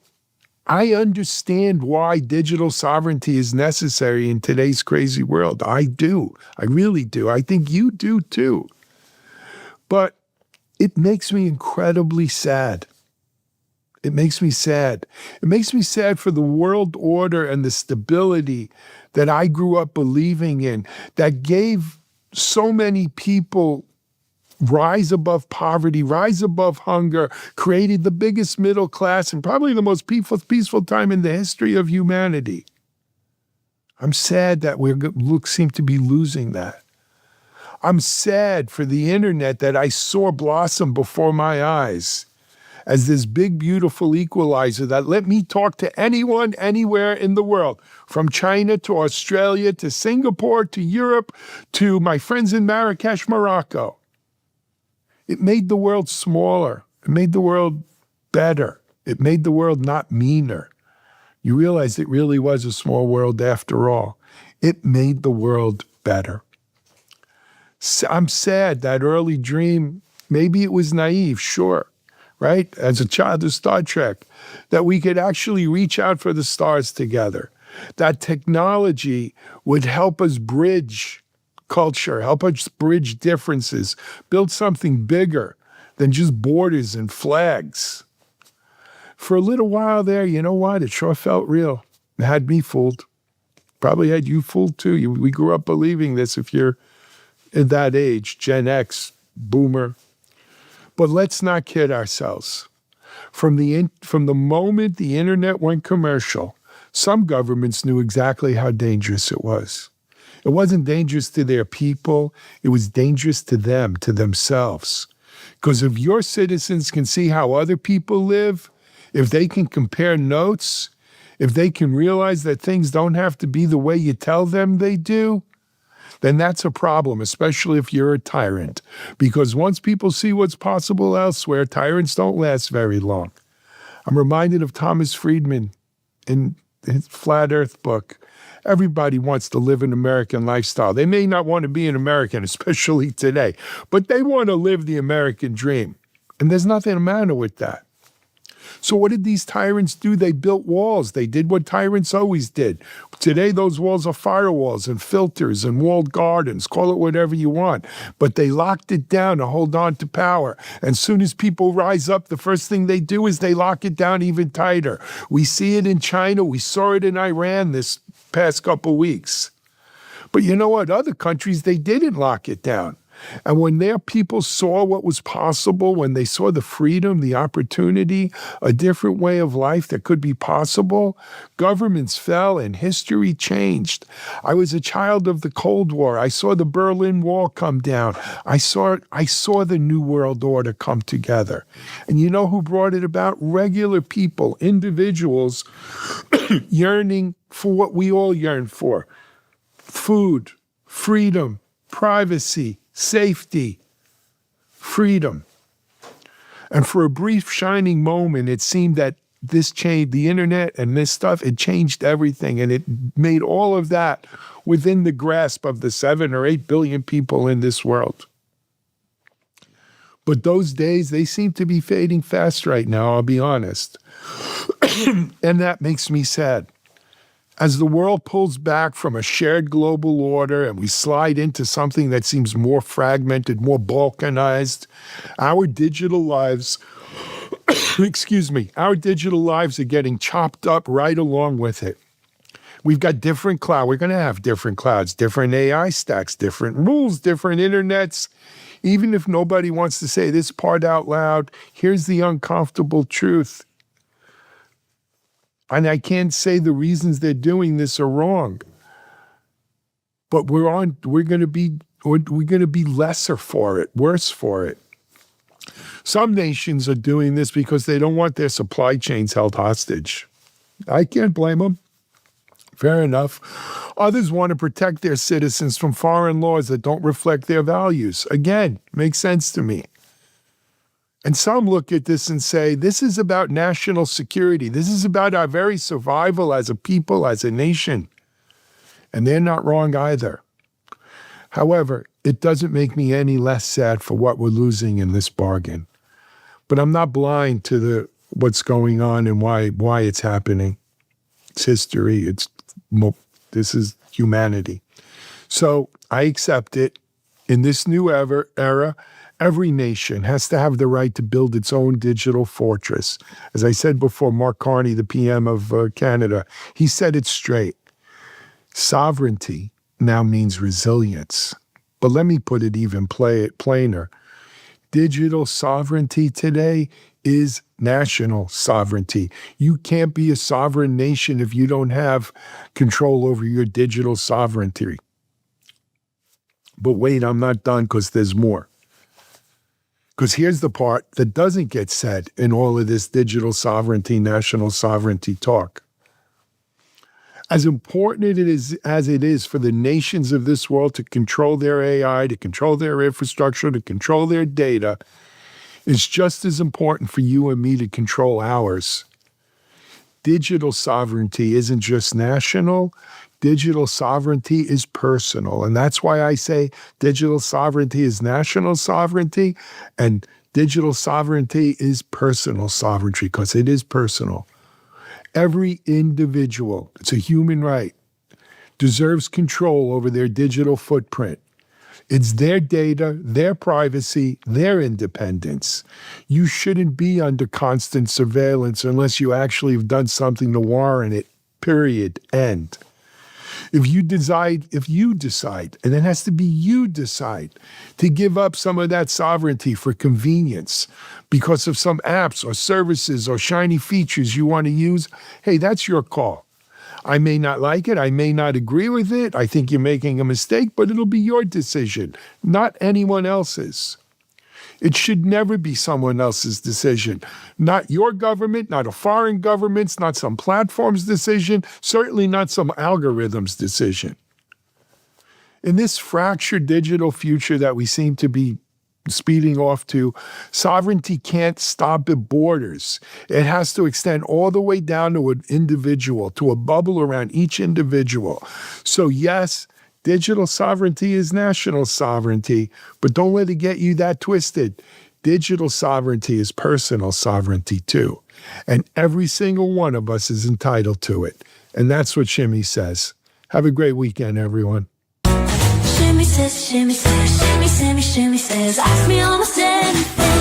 I understand why digital sovereignty is necessary in today's crazy world. I do. I really do. I think you do too. But it makes me incredibly sad. It makes me sad. It makes me sad for the world order and the stability that I grew up believing in, that gave so many people rise above poverty, rise above hunger, created the biggest middle class and probably the most peaceful time in the history of humanity. I'm sad that we seem to be losing that. I'm sad for the internet that I saw blossom before my eyes as this big, beautiful equalizer that let me talk to anyone, anywhere in the world, from China to Australia to Singapore to Europe to my friends in Marrakesh, Morocco. It made the world smaller. It made the world better. It made the world not meaner. You realize it really was a small world after all. It made the world better. I'm sad that early dream, maybe it was naive, sure, right? As a child of Star Trek, that we could actually reach out for the stars together. That technology would help us bridge culture, help us bridge differences, build something bigger than just borders and flags. For a little while there, you know what? It sure felt real. It had me fooled. Probably had you fooled too. We grew up believing this if you're in that age, Gen X, boomer. But let's not kid ourselves. From the moment the internet went commercial, some governments knew exactly how dangerous it was. It wasn't dangerous to their people. It was dangerous to them, to themselves. Because if your citizens can see how other people live, if they can compare notes, if they can realize that things don't have to be the way you tell them they do, then that's a problem, especially if you're a tyrant. Because once people see what's possible elsewhere, tyrants don't last very long. I'm reminded of Thomas Friedman in his Flat Earth book, Everybody wants to live an American lifestyle. They may not want to be an American, especially today, but they want to live the American dream. And there's nothing the matter with that. So what did these tyrants do? They built walls. They did what tyrants always did. Today, those walls are firewalls and filters and walled gardens. Call it whatever you want. But they locked it down to hold on to power. And soon as people rise up, the first thing they do is they lock it down even tighter. We see it in China. We saw it in Iran this past couple weeks. But you know what? Other countries, they didn't lock it down. And when their people saw what was possible, when they saw the freedom, the opportunity, a different way of life that could be possible, governments fell and history changed. I was a child of the Cold War. I saw the Berlin Wall come down. I saw the New World Order come together. And you know who brought it about? Regular people, individuals yearning for what we all yearn for: food, freedom, privacy, safety, freedom. And for a brief shining moment, it seemed that this changed, the internet and this stuff, it changed everything. And it made all of that within the grasp of the 7 or 8 billion people in this world. But those days, they seem to be fading fast right now, I'll be honest. And that makes me sad. As the world pulls back from a shared global order and we slide into something that seems more fragmented, more balkanized, our digital lives, our digital lives are getting chopped up right along with it. We've got different cloud. We're going to have different clouds, different AI stacks, different rules, different internets. Even if nobody wants to say this part out loud, here's the uncomfortable truth. And I can't say the reasons they're doing this are wrong, but we're going to be lesser for it, worse for it. Some nations are doing this because they don't want their supply chains held hostage. I can't blame them. Fair enough. Others want to protect their citizens from foreign laws that don't reflect their values. Again, makes sense to me. And some look at this and say, this is about national security. This is about our very survival as a people, as a nation. And they're not wrong either. However, it doesn't make me any less sad for what we're losing in this bargain. But I'm not blind to what's going on and why it's happening. It's history. This is humanity. So I accept it. In this new era, every nation has to have the right to build its own digital fortress. As I said before, Mark Carney, the PM of Canada, he said it straight. Sovereignty now means resilience. But let me put it even plainer. Digital sovereignty today is national sovereignty. You can't be a sovereign nation if you don't have control over your digital sovereignty. But wait, I'm not done because there's more. Because here's the part that doesn't get said in all of this digital sovereignty, national sovereignty talk. As important as it is for the nations of this world to control their AI, to control their infrastructure, to control their data, it's just as important for you and me to control ours. Digital sovereignty isn't just national. Digital sovereignty is personal. And that's why I say digital sovereignty is national sovereignty and digital sovereignty is personal sovereignty, because it is personal. Every individual, it's a human right, deserves control over their digital footprint. It's their data, their privacy, their independence. You shouldn't be under constant surveillance unless you actually have done something to warrant it, period, end. If you decide, and it has to be you decide, to give up some of that sovereignty for convenience because of some apps or services or shiny features you want to use, hey, that's your call. I may not like it. I may not agree with it. I think you're making a mistake, but it'll be your decision, not anyone else's. It should never be someone else's decision. Not your government, not a foreign government's, not some platform's decision, certainly not some algorithm's decision. In this fractured digital future that we seem to be speeding off to sovereignty can't stop at borders. It has to extend all the way down to an individual, to a bubble around each individual. So yes, digital sovereignty is national sovereignty, but don't let it get you that twisted. Digital sovereignty is personal sovereignty too. And every single one of us is entitled to it. And that's what Shimmy says. Have a great weekend, everyone. Shimmy says, shimmy says, shimmy, shimmy, shimmy says, ask me almost anything.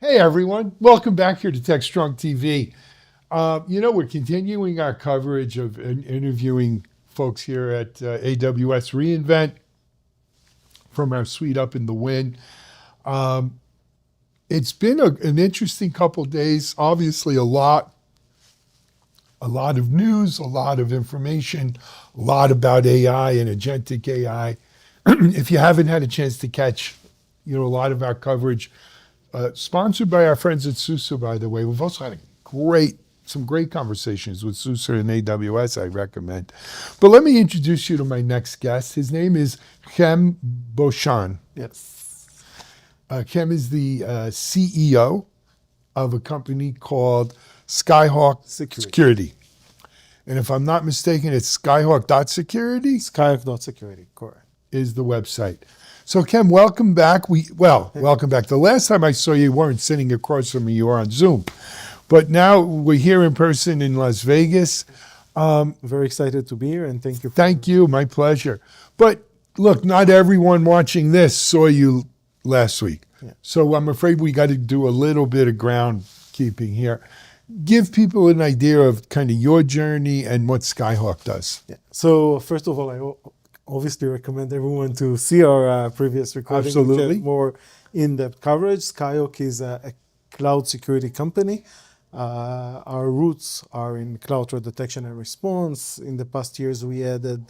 Hey everyone, welcome back here to Techstrong TV. We're continuing our coverage of interviewing folks here at AWS reInvent from our suite up in the Win. It's been an interesting couple days. Obviously, a lot of news, a lot of information, a lot about AI and agentic AI. If you haven't had a chance to catch, a lot of our coverage. Sponsored by our friends at SUSE, by the way. We've also had some great conversations with SUSE and AWS, I recommend. But let me introduce you to my next guest. His name is Chen Burshan. Yes. Chen is the CEO of a company called Skyhawk Security. And if I'm not mistaken, it's Skyhawk.security? Skyhawk.security, correct. Is the website. So, Chen, welcome back. Welcome back. The last time I saw you weren't sitting across from me, you were on Zoom. But now we're here in person in Las Vegas. Very excited to be here, and thank you. Thank you. My pleasure. But look, not everyone watching this saw you last week. Yeah. So I'm afraid we got to do a little bit of groundkeeping here. Give people an idea of kind of your journey and what Skyhawk does. Yeah. So first of all, I obviously recommend everyone to see our previous recording. Absolutely. Which has more in-depth coverage. Skyhawk is a cloud security company. Our roots are in cloud threat detection and response. In the past years, we added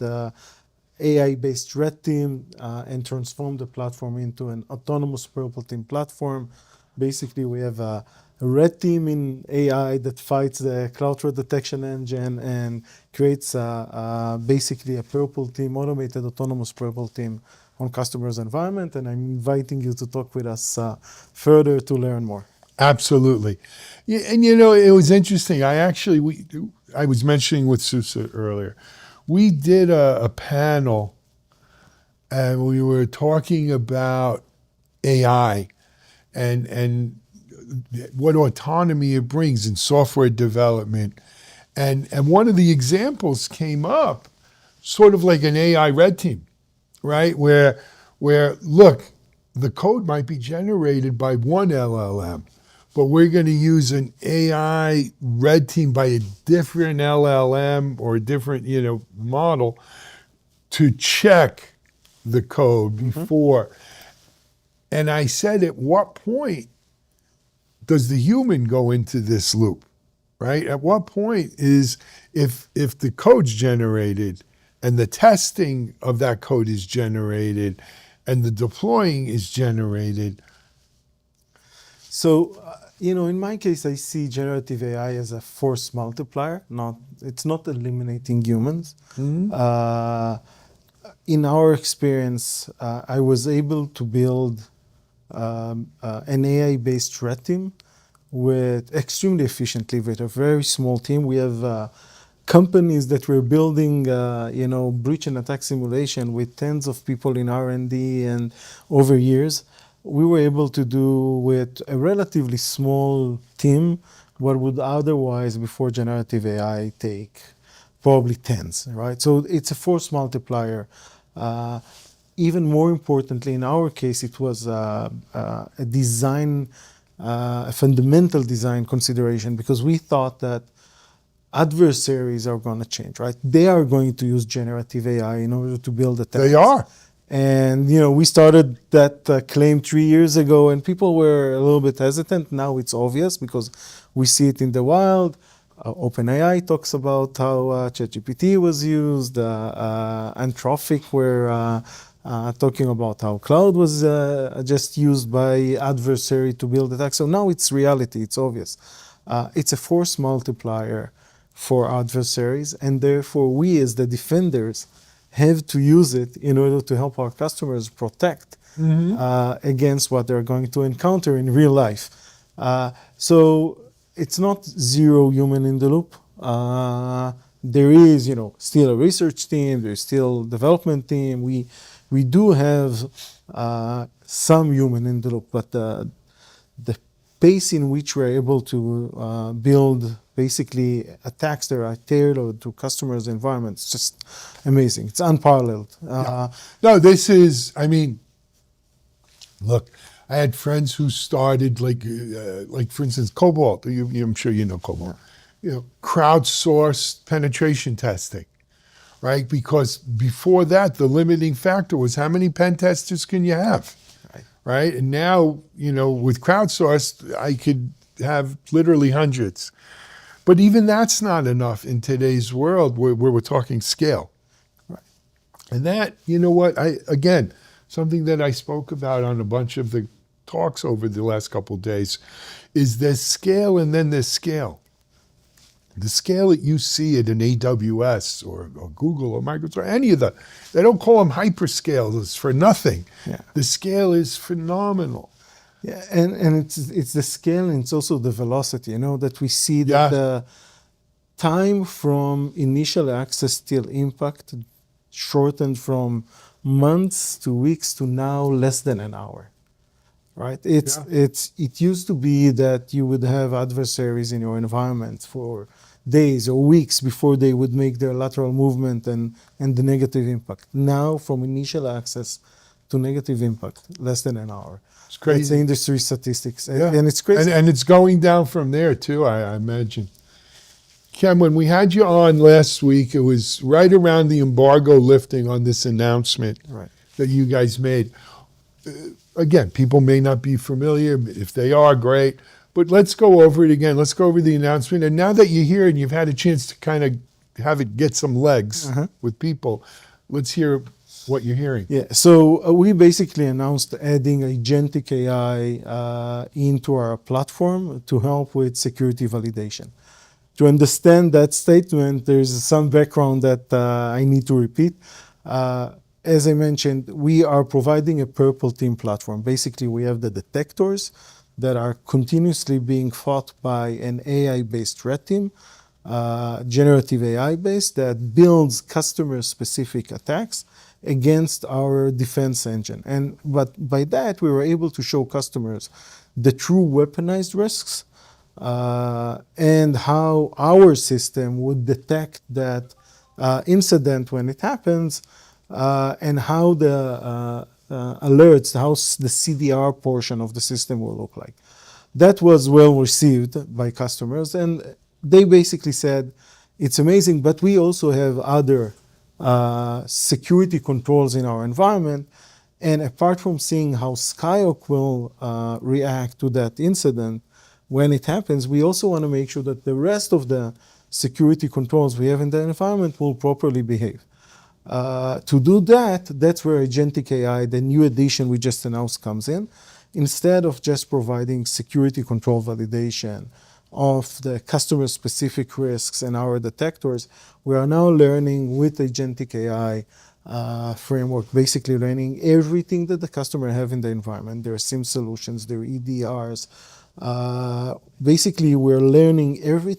AI-based red team and transformed the platform into an autonomous purple team platform. Basically, we have a red team in AI that fights the cloud threat detection engine and creates basically a purple team, automated autonomous purple team on customers' environment. And I'm inviting you to talk with us further to learn more. Absolutely. Yeah, and it was interesting. I was mentioning with SUSE earlier. We did a panel and we were talking about AI and what autonomy it brings in software development. And one of the examples came up sort of like an AI red team, right? Where look, the code might be generated by one LLM, but we're going to use an AI red team by a different LLM or a different, model to check the code before. And I said, at what point does the human go into this loop, right? At what point is, if the code's generated and the testing of that code is generated and the deploying is generated? So, in my case, I see generative AI as a force multiplier. It's not eliminating humans. In our experience, I was able to build an AI-based red team with extremely efficiently with a very small team. We have companies that were building, breach and attack simulation with tens of people in R&D and over years. We were able to do with a relatively small team, what would otherwise, before generative AI, take probably tens, right? So it's a force multiplier. Even more importantly, in our case, it was a design, a fundamental design consideration, because we thought that adversaries are going to change, right? They are going to use generative AI in order to build attacks. They are. And, we started that claim 3 years ago, and people were a little bit hesitant. Now it's obvious because we see it in the wild. OpenAI talks about how ChatGPT was used. Anthropic were talking about how cloud was just used by adversary to build attacks. So now it's reality. It's obvious. It's a force multiplier for adversaries, and therefore we as the defenders have to use it in order to help our customers protect against what they're going to encounter in real life. So it's not zero human in the loop. There is, still a research team. There's still development team. We do have some human in the loop, but the pace in which we're able to build basically attacks that are tailored to customers' environments, just amazing. It's unparalleled. No, this is, look, I had friends who started like for instance, Cobalt. I'm sure you know Cobalt. Crowdsourced penetration testing, right? Because before that, the limiting factor was how many pen testers can you have, right? And now, with crowdsourced, I could have literally hundreds. But even that's not enough in today's world where we're talking scale. Right. And that, again, something that I spoke about on a bunch of the talks over the last couple of days is there's scale and then there's scale. The scale that you see at an AWS or Google or Microsoft, any of they don't call them hyperscalers for nothing. Yeah. The scale is phenomenal. Yeah, and it's the scale and it's also the velocity, that we see that the time from initial access till impact shortened from months to weeks to now less than an hour, right? It used to be that you would have adversaries in your environment for days or weeks before they would make their lateral movement and the negative impact. Now, from initial access to negative impact, less than an hour. It's crazy. That's the industry statistics. And it's crazy. And it's going down from there, too, I imagine. Ken, when we had you on last week, it was right around the embargo lifting on this announcement that you guys made. Again, people may not be familiar. If they are, great. But let's go over it again. Let's go over the announcement. And now that you're here and you've had a chance to kind of have it get some legs with people, let's hear what you're hearing. Yeah, so we basically announced adding agentic AI into our platform to help with security validation. To understand that statement, there's some background that I need to repeat. As I mentioned, we are providing a purple team platform. Basically, we have the detectors that are continuously being fought by an AI-based red team, generative AI-based, that builds customer-specific attacks against our defense engine. But by that, we were able to show customers the true weaponized risks and how our system would detect that incident when it happens, and how the alerts, how the CDR portion of the system will look like. That was well received by customers, and they basically said, it's amazing, but we also have other security controls in our environment. And apart from seeing how Skyhawk will react to that incident when it happens, we also want to make sure that the rest of the security controls we have in the environment will properly behave. To do that, that's where agentic AI, the new addition we just announced, comes in. Instead of just providing security control validation of the customer-specific risks and our detectors, we are now learning with agentic AI framework, basically learning everything that the customer have in the environment, their SIM solutions, their EDRs. Basically, we're learning everything